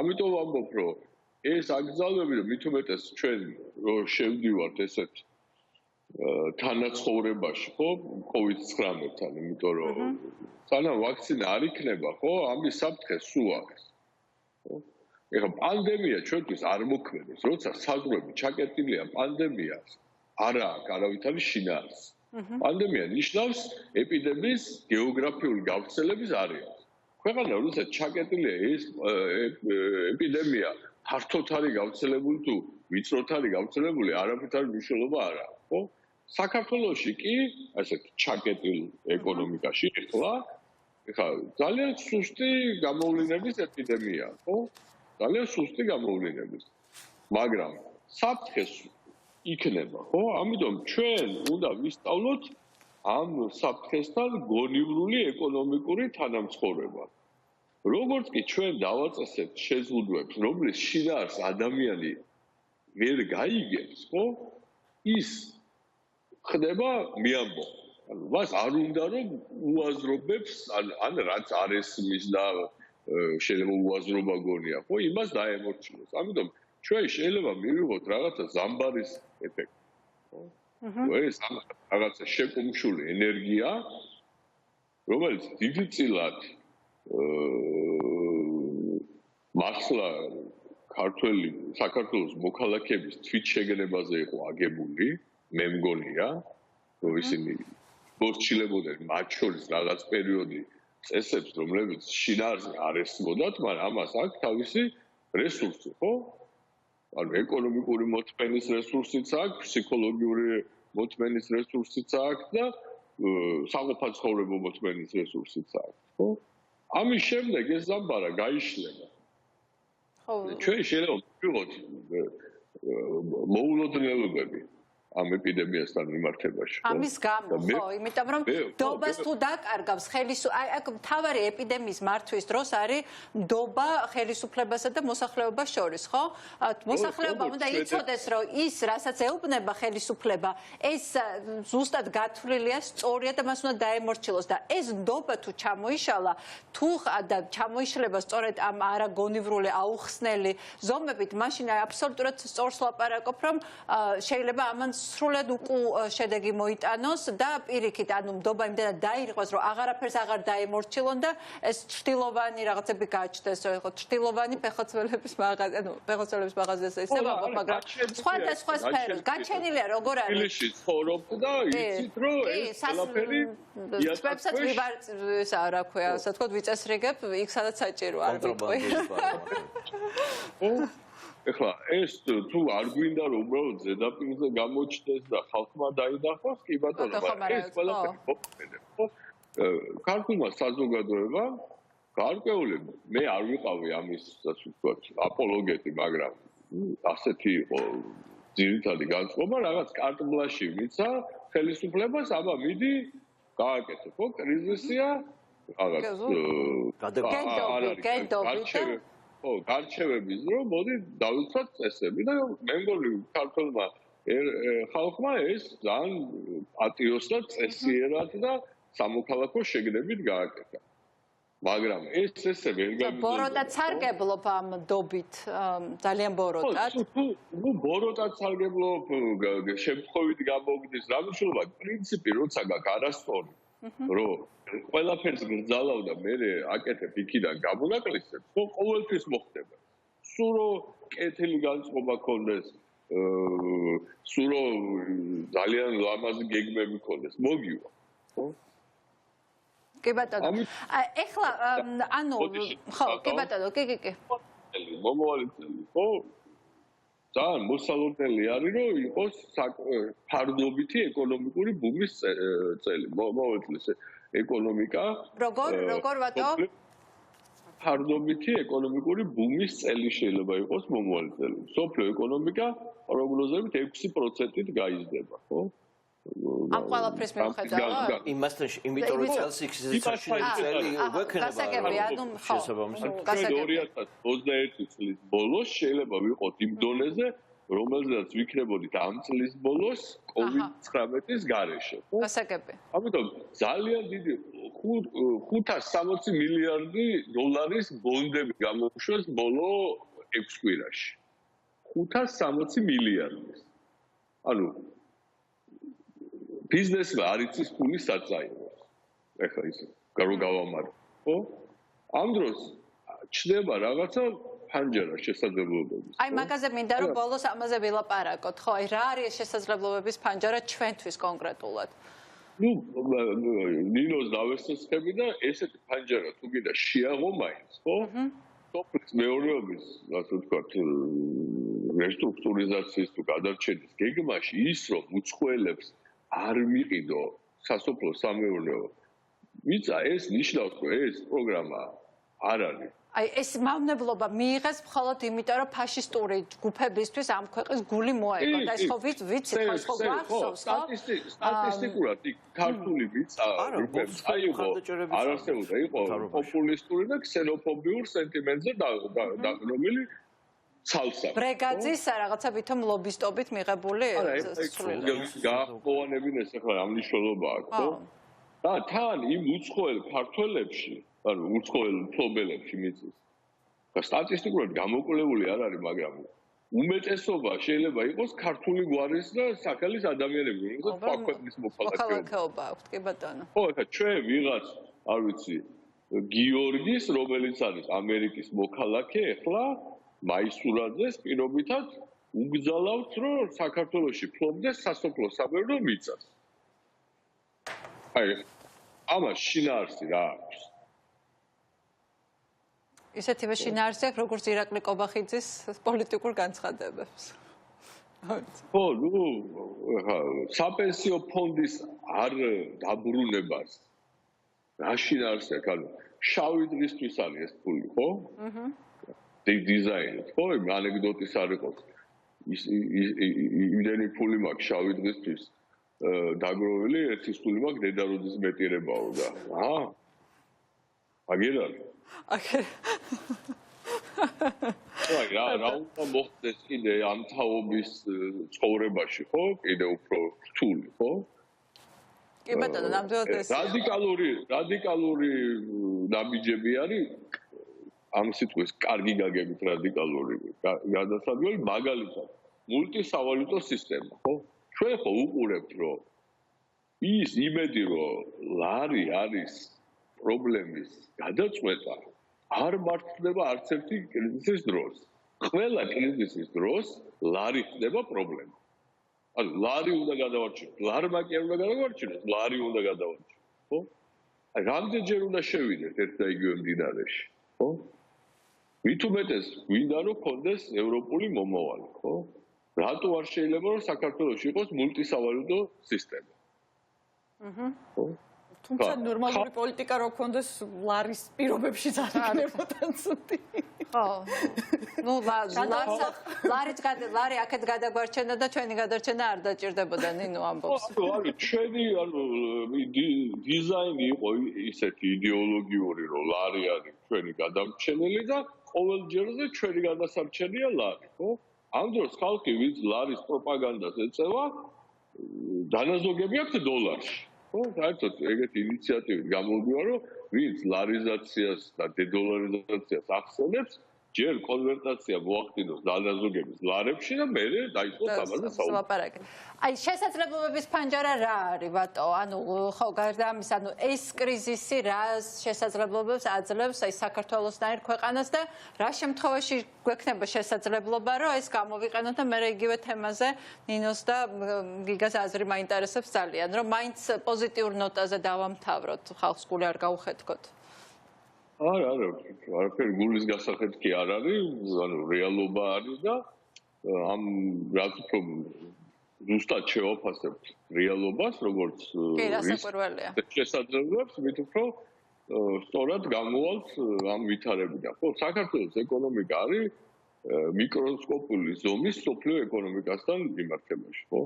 ამიტომ ვამბობ, რომ ეს აკრძალვები რომ მით უმეტეს ჩვენ რო შევდივართ ესეთ თანაცხოვრებაში, ხო, COVID-19-თან, იმიტომ რომ სანამ ვაქცინა არ იქნება, ხო, ამის საფრთხე სულ აქვს. ხო? ეხლა პანდემია ჩვენთვის არ მოქმედებს, როცა საზღვრები ჩაკეტილია პანდემიას, არა აქვს არავითარი შინაარსი. პანდემია ნიშნავს ეპიდემიის გეოგრაფიული გავრცელების არეალს. ქვეყანა როცა ჩაკეტილია ეს ეპიდემია ფართოდ არის გავრცელებული თუ ვიწროდ არის გავრცელებული, არაფერი მნიშვნელობა არ აქვს, ხო? საქართველოში კი ასეთ ჩაკეტილ ეკონომიკაში ეხლა ძალიან სუსტი გამოვლინების ეპიდემიაა, ხო? ძალიან სუსტი გამოვლინების. მაგრამ საფრთხეს იქნება, ხო? ამიტომ ჩვენ უნდა ვისწავლოთ ამ საფრთხესთან გონივრული ეკონომიკური თანამცხოვრება. როგორც კი ჩვენ დავაწესებთ შეზღუდვებს, რომლის შინაარს ადამიანი ვერ გაიგებს, ხო? ის ხდება მიამბო. ანუ მას არ უნდა რომ უაზრობებს ან რაც არ ესმის და შეიძლება უაზრობა გონია, ხო? იმას დაემორჩილოს. ამიტომ ჩვენ შეიძლება მივიღოთ რაღაცა ზამბარის ეფექტი, ხო? ეს რაღაცა შეკუმშული ენერგია, რომელიც დიდწილად მართლა საქართველოს მოქალაქეების თვითშეგნებაზე იყო აგებული, მე მგონია, რომ ისინი მორჩილებოდნენ მათ შორის რაღაც პერიოდი წესებს, რომლებიც შინაარსზე არ ესმოდათ, მაგრამ ამას აქვს თავისი რესურსი, ხო? ანუ ეკონომიკური მოთმენის რესურსიც აქვს, ფსიქოლოგიური მოთმენის რესურსიც აქვს და საყოფაცხოვრებო მოთმენის რესურსიც აქვს, ხო? ამის შემდეგ ეს ზამბარა გაიშლება. ხო. ჩვენ შეიძლება ვიღოთ მოულოდნელობები ამ ეპიდემიასთან მიმართებაში, ხო? ამის გამო, ხო, იმიტომ რომ დობას თუ დაკარგავს აი აქ მთავარი ეპიდემიის მართვის დროს არის დობა ხელისუფლებასა და მოსახლეობას შორის, ხო? მოსახლეობა უნდა იცოდეს, რომ ის, რასაც ეუბნება ხელისუფლება, ეს ზუსტად გათვლილია, სწორია და მას უნდა დაემორჩილოს და ეს დობა თუ ჩამოიშალა, თუ და ჩამოიშლება სწორედ ამ არაგონივრული აუხსნელი ზომებით, მაშინ აბსოლუტურად სწორს ლაპარაკობ, რომ შეიძლება ამან სრულად შედეგი მოიტანოს და პირიქით, ანუ მდობა იმდენად დაირღვეს, რომ აღარაფერს აღარ დაემორჩილონ და ეს ჭრილოვანი რაღაცები გაჩნდეს, რომ ჭრილოვანი ფეხმძიმების მაღაზია, ანუ ფეხმძიმების მაღაზიას ისევ ამბობ, მაგრამ სხვადასხვა სფეროს გაჩენილია როგორ არის. თბილისში ცხოვრობ და იცით რომ ეს ყველაფერი თვებსაც ვიბარწ რა ქვია, ასე თქო ვიწესრიგებ იქ სადაც საჭირო არ ვიტყვი. ეხლა ეს თუ არ გვინდა რომ უბრალოდ ზედაპირზე გამოჩნდეს და ხალხმა დაინახოს, კი ბატონო, მაგრამ ეს ყველაფერი მოხდება, ხო? ქართულმა საზოგადოებამ გარკვეული მე არ ვიყავი ამის, ასე ვთქვათ, აპოლოგეტი, მაგრამ ასეთი იყო ძირითადი განწყობა, რაღაც კარტბლანში მიცა ხელისუფლებას, აბა მიდი გააკეთე, ხო? კრიზისია, რაღაც გარჩევების დრო, მოდი დავიცვათ წესები და მე მგონი ქართულმა ხალხმა ეს ძალიან პატიოსდა წესიერად და სამოქალაქო შეგნებით გააკეთა. მაგრამ ეს ესე ვერ გამიძვირდა. ბოროტად სარგებლობ ამ დობით, ძალიან ბოროტად. ნუ ბოროტად სარგებლობ, შემთხვევით გამოგდის, რა მნიშვნელობა, პრინციპი როცა გაქვს არასწორი, რომ ყველაფერს გრძალავ და მე აკეთებ იქიდან გამონაკლისებს, ხო ყოველთვის მოხდება. სულ რომ კეთილი განწყობა ქონდეს, სულ რომ ძალიან ლამაზი გეგმები ქონდეს, მოგივა, ხო? კი ბატონო. ეხლა ანუ ხო, კი ბატონო, კი. მომავალი წელი, ხო? ძალიან მოსალოდნელი არის, რომ იყოს ფარდობითი ეკონომიკური ბუმის წელი. მომავალი წლის ეკონომიკა როგორ ბატონო? ფარდობითი ეკონომიკური ბუმის წელი შეიძლება იყოს მომავალი წელი. სოფლიო ეკონომიკა პროგნოზებით 6%-ით გაიზრდება, ხო? ამ ყველაფრის მიუხედავად? იმასთან, იმიტომ რომ წელს იქცეცაში წელი გვექნება. გასაგებია. 2021 წლის ბოლოს შეიძლება ვიყოთ იმ დონეზე, რომელზეც ვიქნებოდით ამ წლის ბოლოს COVID-19-ის გარეშე. გასაგებია. ამიტომ ძალიან დიდი 560 მილიარდი დოლარის ბონდები გამოუშვეს ბოლო 6 კვირაში. 560 მილიარდის. ანუ ბიზნესმა არ იცის ფულის საწაიოს. ეხლა ის გარო გავამარო, ხო? ამ დროს ჩნდება რაღაცა ფანჯარა შესაძლებლობების. აი მაგაზე მინდა რომ ბოლოს ამაზე ვილაპარაკოთ, ხო? აი რა არის შესაძლებლობების ფანჯარა ჩვენთვის კონკრეტულად? ნუ ნინოს დავესწრები და ესეთი ფანჯარა თუ გინდა შეაღომაინს, ხო? სოფლის მეურნეობის, ასე ვთქვათ, რესტრუქტურიზაციის თუ გადარჩენის გეგმაში ის რომ უცხოელებს არ მიყიდო სასოფლო სამეურნეო. ვიცა ეს ნიშნავს, რომ ეს პროგრამა არ არის. აი ეს მავნებლობა მიიღეს მხოლოდ იმიტომ, რომ ფაშისტური ჯგუფებისთვის ამ ქვეყნის გული მოეყო და ეს ხო ვიცით, ხო გვახსოვს, ხო? სტატისტიკურად იქ ქართული ვიცა არასწორია, იყო პოპულისტური და ქსენოფობიურ სენტიმენტზე დაყრდნობილი ცალსა. ბრეგაძის რაღაცა ვითომ ლობისტობით მიღებული გააყოვანებინეს ახლა რა მნიშვნელობა აქვს, ხო? და თან იმ უცხოელ ქართველებში, ანუ უცხოელ მფლობელებში მიწის. და სტატისტიკურად გამოკვლეული არ არის, მაგრამ უმეტესობა შეიძლება იყოს ქართული გვარის და საქალის ადამიანები, რომელსაც სხვა ქვეყნის მოქალაქეობა აქვს, კი ბატონო. ხო, ახლა ჩვენ ვიღაც, არ ვიცი, გიორგის, რომელიც არის ამერიკის მოქალაქე, ახლა მაისურაძეს პირობითად უგზავნავთ, რომ საქართველოში ფლობდეს სასოფლო სამეურნეო მიწას. აი, ამას შინაარსი რა აქვს? ისეთივე შინაარსი აქვს, როგორც ირაკლი კობახიძის პოლიტიკურ განცხადებებს. ხო, ნუ, საპენსიო ფონდის არ დაბრუნებას რა შინაარსი აქვს? ანუ შავი დღისთვის არის ეს ფული, ხო? დიზაინით, ხო? ანეკდოტის არ იყოს. იმდენი ფული მაქვს შავი დღისთვის დაგროვილი, ერთის ფული მაქვს დედაროდის მეტირებაო და აგერა. რა უნდა მოხდეს კიდე ამ თაობის ცხოვრებაში, ხო? კიდე უფრო რთული, ხო? კი ბატონო, ნამდვილად ეს რადიკალური ნაბიჯები არის ამ სიტყვის კარგი გაგებით რადიკალური გადასადგმელი, მაგალითად, მულტისავალუტო სისტემა, ხო? ჩვენ ხო უყურებთ, რომ ის იმედი, რომ ლარი არის პრობლემის გადაწყვეტა, არ მართლდება არც ერთი კრიზისის დროს. ყველა კრიზისის დროს ლარი ხდება პრობლემა. ანუ ლარი უნდა გადავარჩინოთ, ლარმა კი არ უნდა გადავარჩინოთ, ლარი უნდა გადავარჩინოთ, ხო? აი რამდენჯერ უნდა შევიდეთ ერთ და იგივე მდინარეში, ხო? მით უმეტეს გვინდა რომ კონდეს ევროპული მომავალი, ხო? რატო არ შეიძლება რომ საქართველოში იყოს მულტისავალუტო სისტემა? ხო? თუმცა ნორმალური პოლიტიკა რო კონდეს ლარის პირობებშიც არ იქნებოდა ცუდი. ხო. ნუ ლარი აქეთ გადაგვარჩენდა და ჩვენი გადარჩენა არ დაჭირდებოდა ნინო ამბობს. ანუ ჩვენი დიზაინი იყო ისეთი იდეოლოგიური რომ ლარი არის ჩვენი გადარჩენილი და ყოველ ჯერზე ჩვენი გადასარჩენია ლარი, ხო? ამ დროს ხალხი ვინც ლარის პროპაგანდას ეწევა, დანაზოგები აქვს დოლარში. ხო, საერთოდ ეგეთი ინიციატივით გამოვიდა, რომ ვინც ლარიზაციას და დედოლარიზაციას ახსენებს, ჯერ კონვერტაცია მოახდინოს დანაზოგების ლარებში და მერე დაიწყოს ამაზე ლაპარაკი. აი, შესაძლებლობების ფანჯარა რა არის, ბატო? ანუ ხო, გარდა ამის, ანუ ეს კრიზისი რა შესაძლებლობებს აძლევს აი საქართველოსნაირ ქვეყანას და რა შემთხვევაში გვექნება შესაძლებლობა, რომ ეს გამოვიყენოთ და მერე იგივე თემაზე ნინოს და გიგას აზრი მაინტერესებს ძალიან, რომ მაინც პოზიტიურ ნოტაზე დავამთავროთ, ხალხს გული არ გაუხეთქოთ. არა, არაფერი გულის გასახეთ კი არ არის, ანუ რეალობა არის და ამ რაც უფრო ზუსტად შევაფასებთ რეალობას, როგორც შესაძლებლობებს, მით უფრო სწორად გამოვალთ ამ ვითარებიდან. ხო, საქართველოს ეკონომიკა არის მიკროსკოპული ზომის სოფლიო ეკონომიკასთან მიმართებაში, ხო?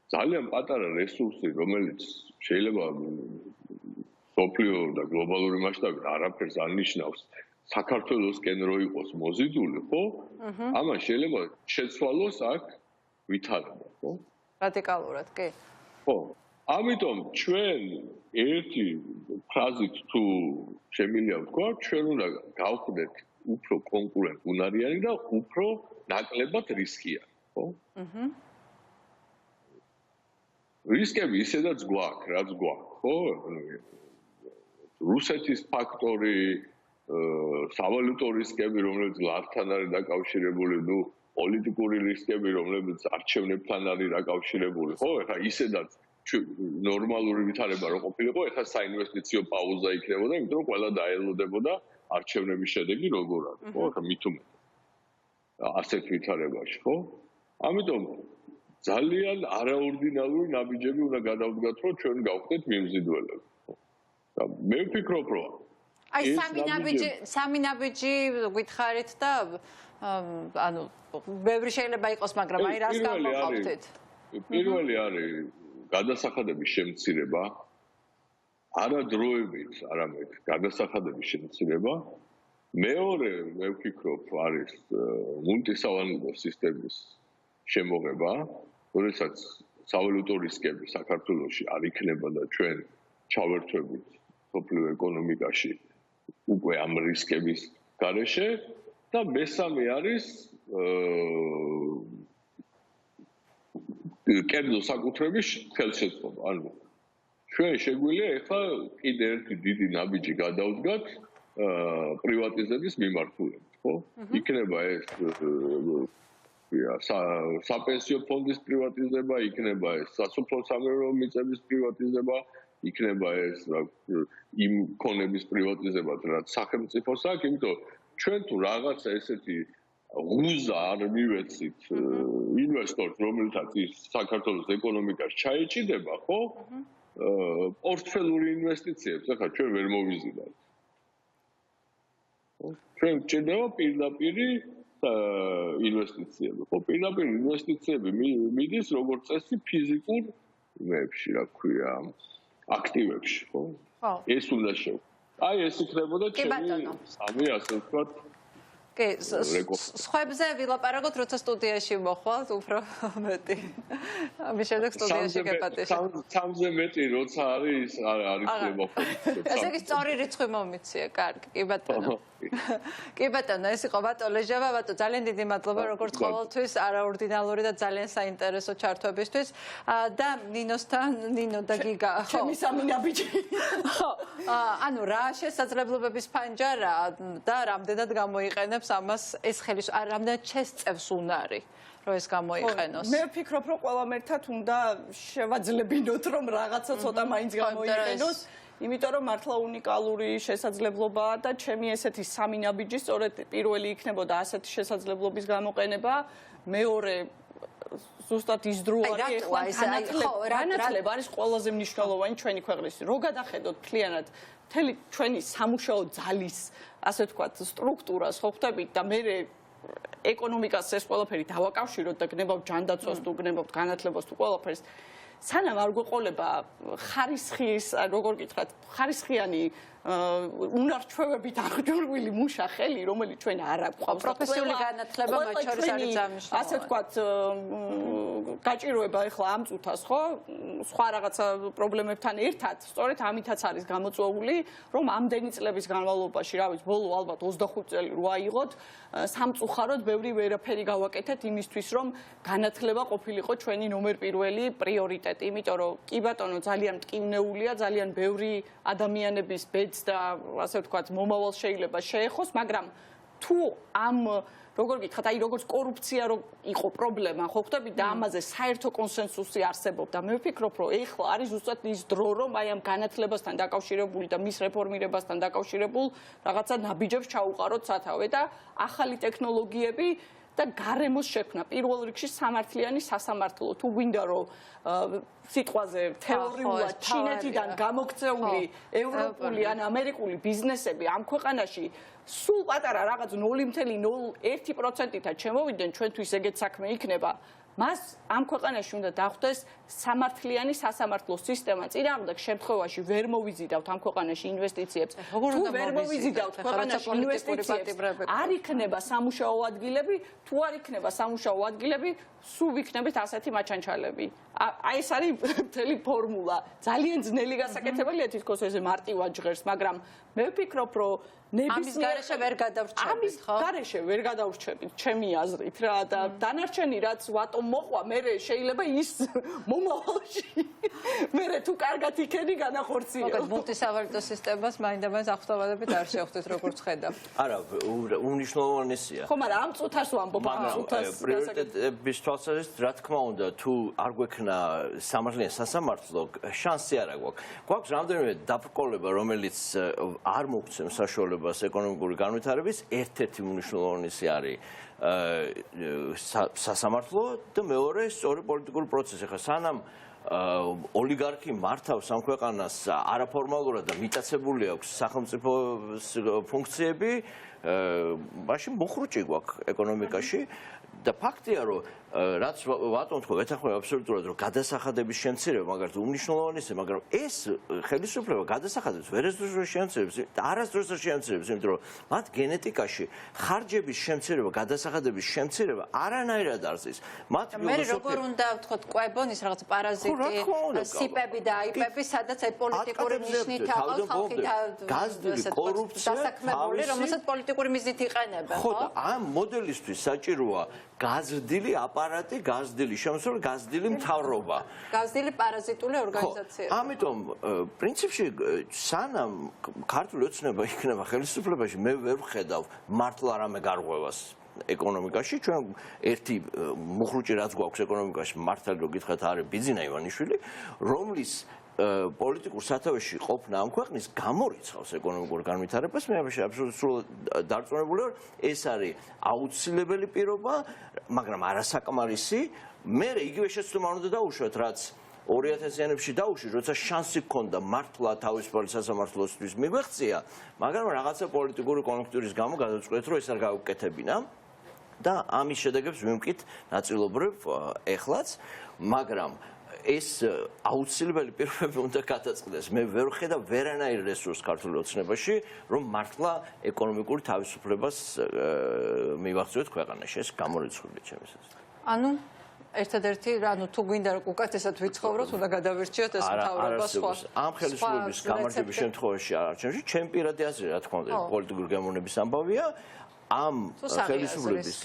ძალიან პატარა რესურსი, რომელიც შეიძლება სოფლიო და გლობალური მასშტაბით არაფერს არ ნიშნავს საქართველოსკენ რო იყოს მოზიდული, ხო? ამან შეიძლება შეცვალოს აქ ვითარება, ხო? რადიკალურად, კი. ხო. ამიტომ ჩვენ ერთი ფრაზით თუ შემიძლია ვთქვა, ჩვენ უნდა გავხდეთ უფრო კონკურენტუნარიანი და უფრო ნაკლებად რისკიანი, ხო? რისკები ისედაც გვაქვს, რაც გვაქვს, ხო? რუსეთის ფაქტორი, სავალუტო რისკები, რომელიც ლართან არის დაკავშირებული, ნუ პოლიტიკური რისკები, რომლებიც არჩევნებთან არის დაკავშირებული, ხო? ეხლა ისედაც ნორმალური ვითარება რო ყოფილიყო, ეხლა საინვესტიციო პაუზა იქნებოდა, იმიტომ რომ ყველა დაელოდებოდა არჩევნების შედეგი როგორ არის, ხო? ეხლა მით უმეტეს ასეთ ვითარებაში, ხო? ამიტომ ძალიან არაორდინალური ნაბიჯები უნდა გადავდგათ, რომ ჩვენ გავხდეთ მიმზიდველები. მე ვფიქრობ, რომ აი სამი ნაბიჯი გითხარით და ანუ ბევრი შეიძლება იყოს, მაგრამ აი რას გამოყოფთ? პირველი არის გადასახადების შემცირება, არა დროებით, არამედ გადასახადების შემცირება. მეორე, მე ვფიქრობ, არის მულტისავალუტო სისტემის შემოღება, როდესაც სავალუტო რისკები საქართველოში არ იქნება და ჩვენ ჩავერთვებით სოფლიო ეკონომიკაში უკვე ამ რისკების გარეშე და მესამე არის კერძო საკუთრების ხელშეწყობა. ანუ ჩვენ შეგვიძლია ახლა კიდე ერთი დიდი ნაბიჯი გადავდგათ პრივატიზების მიმართულებით, ხო? იქნება ეს საპენსიო ფონდის პრივატიზება, იქნება ეს სასოფლო-სამეურნეო მიწების პრივატიზება, იქნება ეს იმ ქონების პრივატიზება, რაც სახელმწიფოს აქვს, იმიტომ ჩვენ თუ რაღაცა ესეთი ღუზა არ მივეცით ინვესტორს, რომელთაც ის საქართველოს ეკონომიკას ჩაეჭიდება, ხო? პორტფელური ინვესტიციებს ახლა ჩვენ ვერ მოვიზიდავთ. ჩვენ გვჭირდება პირდაპირი ინვესტიციები, ხო? პირდაპირ ინვესტიციები მიდის როგორც წესი ფიზიკურ იმებში, რა ქვია, აქტივებში, ხო? ეს უნდა შევა. აი ეს იქნებოდა ჩემი სამი ასე ვთქვათ. კი, სხვებზე ვილაპარაკოთ, როცა სტუდიაში მოხვალთ, უფრო მეტი. ამის შემდეგ სტუდიაში გეპატიჟებთ. სამზე მეტი როცა არის, არ იქნება ხოლმე. ესე იგი სწორი რიცხვი მომიცია, კარგი, კი ბატონო. კი ბატონო, ეს იყო ბატონო ლეჟავა, ბატონო, ძალიან დიდი მადლობა როგორც ყოველთვის არაორდინალური და ძალიან საინტერესო ჩართვებისთვის და ნინო და გიგა, ხო. ჩემი სამინაბიჯი. ხო. ანუ რა შესაძლებლობების ფანჯარა და რამდენად გამოიყენებს ამას ეს რამდენად შესწევს უნარი. რომ ეს გამოიყენოს. მე ვფიქრობ, რომ ყველამ ერთად უნდა შევაძლებინოთ, რომ რაღაცა ცოტა მაინც გამოიყენოს. იმიტომ რომ მართლა უნიკალური შესაძლებლობაა და ჩემი ესეთი სამინაბიჯი სწორედ პირველი იქნებოდა ასეთი შესაძლებლობის გამოყენება, მეორე ზუსტად ის დრო არის ეხლა განათლება არის ყველაზე მნიშვნელოვანი ჩვენი ქვეყნისთვის. რო გადახედოთ მთლიანად მთელი ჩვენი სამუშაო ძალის, ასე ვთქვათ, სტრუქტურას ხო ხვდებით და მე ეკონომიკას ეს ყველაფერი დავაკავშიროთ და გნებავთ ჯანდაცვას თუ გნებავთ განათლებას თუ ყველაფერს სანამ არ გვეყოლება ხარისხის, როგორ გითხრათ, ხარისხიანი უნარჩვევებით აღჭურვილი მუშა ხელი, რომელიც ჩვენ არ აქვს. პროფესიული განათლება მათ შორის არის ძამნიშნული. ასე ვთქვათ, გაჭიროება ეხლა ამ წუთას, ხო? სხვა რაღაცა პრობლემებთან ერთად, სწორედ ამითაც არის გამოწვეული, რომ ამდენი წლების განმავლობაში, რა ვიცი, ბოლო ალბათ 25 წელი რო აიღოთ, სამწუხაროდ ბევრი ვერაფერი გავაკეთეთ იმისთვის, რომ განათლება ყოფილიყო ჩვენი ნომერ პირველი პრიორიტეტი, იმიტომ რომ კი ბატონო ძალიან მტკივნეულია, ძალიან ბევრი ადამიანების ბედს და ასე ვთქვათ, მომავალ შეიძლება შეეხოს, მაგრამ თუ ამ როგორ გითხრათ, აი როგორც კორუფცია რო იყო პრობლემა, ხო ხვდებით და ამაზე საერთო კონსენსუსი არსებობდა. მე ვფიქრობ, რომ ეხლა არის ზუსტად ის დრო, რომ აი ამ განათლებასთან დაკავშირებული და მის რეფორმირებასთან დაკავშირებულ რაღაცა ნაბიჯებს ჩაუყაროთ სათავე და ახალი ტექნოლოგიები და გარემოს შექმნა. პირველ რიგში სამართლიანი სასამართლო. თუ გვინდა რომ სიტყვაზე თეორიულად ჩინეთიდან გამოქცეული ევროპული ან ამერიკული ბიზნესები ამ ქვეყანაში სულ პატარა რაღაც 0.01%-ით შემოვიდნენ, ჩვენთვის ეგეთ საქმე იქნება. მას ამ ქვეყანაში უნდა დახვდეს სამართლიანი სასამართლო სისტემა. წინააღმდეგ შემთხვევაში ვერ მოვიზიდავთ ამ ქვეყანაში ინვესტიციებს. თუ ვერ მოვიზიდავთ ქვეყანაში ინვესტიციებს, არ იქნება სამუშაო ადგილები, თუ არ იქნება სამუშაო ადგილები, სულ ვიქნებით ასეთი მაჩანჩალები. აი ეს არის მთელი ფორმულა. ძალიან ძნელი გასაკეთებელია თითქოს ესე მარტივად ჟღერს, მაგრამ მე ვფიქრობ, რომ ამის გარეშე ვერ გადავრჩებით, ხო? ამის გარეშე ვერ გადავრჩებით, ჩემი აზრით რა და დანარჩენი რაც ვატომ მოყვა, მე შეიძლება ის მომავალში მე თუ კარგად იქენი განახორციელო. მოგეთ მულტისავალუტო სისტემას მაინდა-მაინც აღსავადებით არ შეხვდეთ, როგორც ხედავ. არა, უნიშნულოვანესია. ხო, მაგრამ ამ წუთას ვამბობ, ამ წუთას პრიორიტეტების თვალსაზრისით, რა თქმა უნდა, თუ არ გვექნა სამართლიანი სასამართლო, შანსი არ აქვს. გვაქვს რამდენიმე დაბრკოლება, რომელიც არ მოგცემს საშუალებას ეკონომიკური განვითარების, ერთ-ერთი მნიშვნელოვანი არის სასამართლო და მეორე სწორი პოლიტიკური პროცესი. ხა სანამ ოლიგარქი მართავს ამ ქვეყანას არაფორმალურად და მიტაცებული აქვს სახელმწიფო ფუნქციები, მაშინ მოხრუჭი გვაქვს ეკონომიკაში და ფაქტია, რომ რაც ვატომ თქვა, ეთახმება აბსოლუტურად, რომ გადასახადების შემცირება, მაგალითად, უმნიშვნელოვანესია, მაგრამ ეს ხელისუფლება გადასახადებს ვერასდროს ვერ შეამცირებს და არასდროს არ შეამცირებს, იმიტომ რომ მათ გენეტიკაში ხარჯების შემცირება, გადასახადების შემცირება არანაირად არ ზის. მათ მე როგორ უნდა ვთქვათ, კვებონ ის რაღაც პარაზიტი, სიპები და აიპები, სადაც აი პოლიტიკური ნიშნით აღავს ხალხი გაზრდილი კორუფცია, დასაქმებული, რომელსაც პოლიტიკური მიზნით იყენებენ, ხო? ხო, და ამ მოდელისთვის საჭიროა გაზრდილი აპარატი, გაზრდილი შემოსული, გაზრდილი მთავრობა. გაზრდილი პარაზიტული ორგანიზაცია. ამიტომ პრინციპში სანამ ქართული ოცნება იქნება ხელისუფლებაში, მე ვერ ვხედავ მართლა რამე გარღვევას ეკონომიკაში. ჩვენ ერთი მუხრუჭი რაც გვაქვს ეკონომიკაში, მართალი რო გითხრათ, არის ბიძინა ივანიშვილი, რომლის პოლიტიკურ სათავეში ყოფნა ამ ქვეყნის გამორიცხავს ეკონომიკურ განვითარებას. მე ამაში აბსოლუტურად დარწმუნებული ვარ, ეს არის აუცილებელი პირობა, მაგრამ არასაკმარისი. მე იგივე შეცდომა უნდა დაუშვათ, რაც 2000-იანებში დაუშვი, როცა შანსი ჰქონდა მართლა თავისუფალი სასამართლოსთვის მიგვეღწია, მაგრამ რაღაცა პოლიტიკური კონjunktურის გამო გადავწყვეტ, რომ ეს არ გავუკეთებინა და ამის შედეგებს ვიმკით ნაწილობრივ ეხლაც, მაგრამ ეს აუცილებელი პირობები უნდა გადაწყდეს. მე ვერ ვხედავ ვერანაირ რესურსს ქართული ოცნებაში, რომ მართლა ეკონომიკური თავისუფლებას მივახციოთ ქვეყანაში. ეს გამორიცხულია ჩემისას. ანუ ერთადერთი, ანუ თუ გვინდა რომ უკეთესად ვიცხოვროთ, უნდა გადავირჩიოთ ეს მთავრობა სხვა. ამ ხელისუფლების გამარჯვების შემთხვევაში არ არჩევში, ჩემი პირადი აზრი, რა თქმა უნდა, პოლიტიკური გემოვნების ამბავია. ამ ხელისუფლების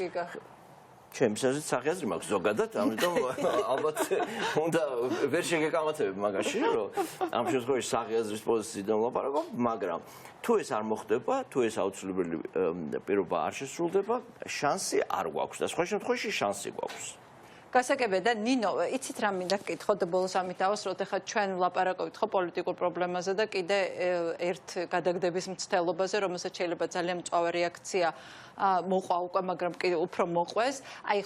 ჩემს აზრით სახეაზრი მაქვს ზოგადად, ამიტომ ალბათ უნდა ვერ შეგეკამათებებ მაგაში, რომ ამ შემთხვევაში სახეაზრის პოზიციიდან ვლაპარაკობ, მაგრამ თუ ეს არ მოხდება, თუ ეს აუცილებელი პირობა არ შესრულდება, შანსი არ გვაქვს და სხვა შემთხვევაში შანსი გვაქვს. გასაგებია და ნინო, იცით რა მინდა გკითხო და ბოლოს ამით ავასრულოთ, ეხლა ჩვენ ვლაპარაკობთ ხო პოლიტიკურ პრობლემაზე და კიდე ერთ გადაგდების მცდელობაზე, რომელსაც შეიძლება ძალიან მწვავე რეაქცია მოყვა უკვე, მაგრამ კიდე უფრო მოყვეს. აი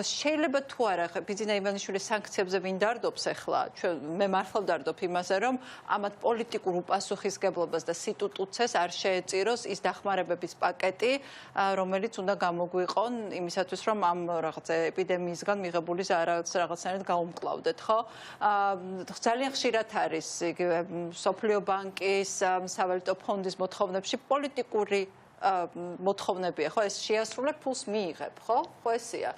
შეიძლება თუ არა, ბიძინა ივანიშვილის სანქციებზე ვინ დარდობს ეხლა? მე მართლა ვდარდობ იმაზე, რომ ამათ პოლიტიკურ უპასუხისგებლობას და სიტუტუცეს არ შეეწიროს ის დახმარებების პაკეტი, რომელიც უნდა გამოგვიყონ იმისათვის, რომ ამ რაღაცა ეპიდემიისგან მიღებული რაღაცნაირად გაუმკლავდეთ, ხო? ძალიან ხშირად არის იგივე სოფლიო ბანკის, სავალუტო ფონდის მოთხოვნებში პოლიტიკური მოთხოვნებია, ხო, ეს შეასრულებ ფულს მიიღებ, ხო? ხო ესეა.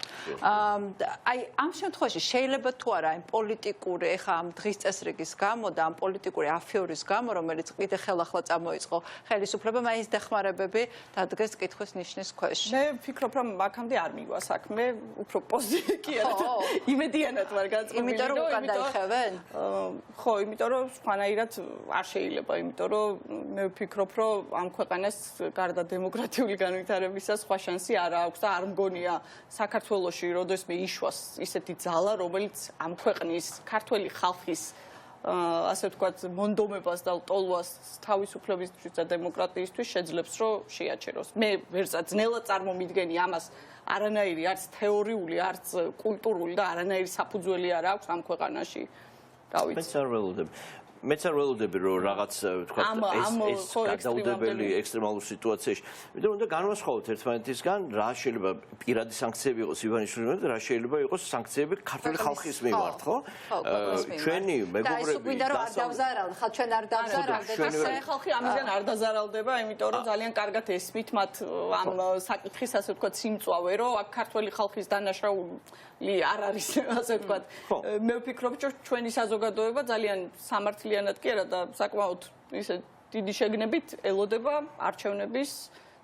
აი ამ შემთხვევაში შეიძლება თუ არა იმ პოლიტიკური, ეხა ამ დღის წესრიგის გამო და ამ პოლიტიკური აფიორის გამო, რომელიც კიდე ხელახლა წამოიწყო ხელისუფლებამ, აი ეს დახმარებები დადგეს კითხვის ნიშნის ქვეშ. მე ვფიქრობ, რომ აქამდე არ მივა საქმე, უფრო პოზიტიურად, იმედიანად ვარ განწყობილი. იმიტომ რომ უკან დაიხევენ? ხო, იმიტომ რომ სხვანაირად არ შეიძლება, იმიტომ რომ მე ვფიქრობ, რომ ამ ქვეყანას გარდა დემოკრატიული განვითარებისა სხვა შანსი არ აქვს და არ მგონია საქართველოში როდესმე იშვას ისეთი ძალა, რომელიც ამ ქვეყნის ქართველი ხალხის ასე ვთქვათ მონდომებას და ტოლვას თავისუფლებისთვის და დემოკრატიისთვის შეძლებს რომ შეაჩეროს. მე ვერცა ძნელად წარმომიდგენი ამას არანაირი არც თეორიული, არც კულტურული და არანაირი საფუძველი არ აქვს ამ ქვეყანაში. რა ვიცი. მეც არ ველოდები რომ რაღაც ვთქვათ ეს გადაუდებელი ექსტრემალურ სიტუაციაში. იმიტომ უნდა განვასხვაოთ ერთმანეთისგან რა შეიძლება პირადი სანქციები იყოს ივანიშვილის და რა შეიძლება იყოს სანქციები ქართული ხალხის მიმართ, ხო? ჩვენი მეგობრები და გვინდა რომ არ დავზარალ, ხა ჩვენ არ დავზარალდეთ. საქართველოს ხალხი ამიდან არ დაზარალდება, იმიტომ რომ ძალიან კარგად ესმით მათ ამ საკითხის ასე ვთქვათ სიმწვავე, რომ აქ ქართული ხალხის დანაშაული არ არის ასე ვთქვათ. მე ვფიქრობ, რომ ჩვენი საზოგადოება ძალიან სამართლიანად კი არა და საკმაოდ ისე დიდი შეგნებით ელოდება არჩევნების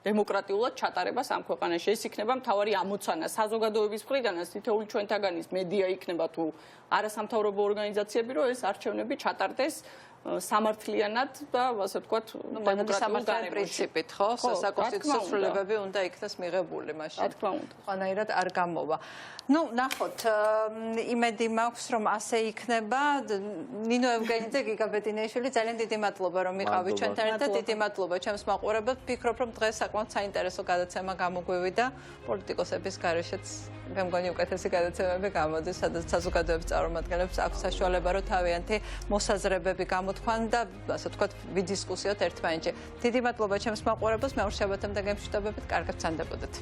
დემოკრატიულად ჩატარებას ამ ქვეყანაში. ეს იქნება მთავარი ამოცანა საზოგადოების მხრიდანაც, თითოეული ჩვენთაგანის მედია იქნება თუ არასამთავრობო ორგანიზაციები, რომ ეს არჩევნები ჩატარდეს სამართლიანად და ასე ვთქვათ დემოკრატიულ პრინციპით, ხო? საკონსტიტუციო ცვლილებები უნდა იქნას მიღებული მაშინ. რა თქმა უნდა. ყველანაირად არ გამოვა. ნუ ნახოთ, იმედი მაქვს რომ ასე იქნება. ნინო ევგენიძე, გიგა ბედინეიშვილი, ძალიან დიდი მადლობა რომ იყავით ჩვენთან ერთად. დიდი მადლობა ჩემს მაყურებელს. ვფიქრობ რომ დღეს საკმაოდ საინტერესო გადაცემა გამოგვივიდა პოლიტიკოსების გარეშეც. მე მგონი უკეთესი გადაცემები გამოდის, სადაც საზოგადოების წარმომადგენლებს აქვს საშუალება რომ თავიანთი მოსაზრებები გამოთქვან და ასე ვთქვათ ვიდისკუსიოთ ერთმანეთში. დიდი მადლობა ჩემს მაყურებელს. მე უშევათემ და გემშვიდობებით, კარგად სანდებოდეთ.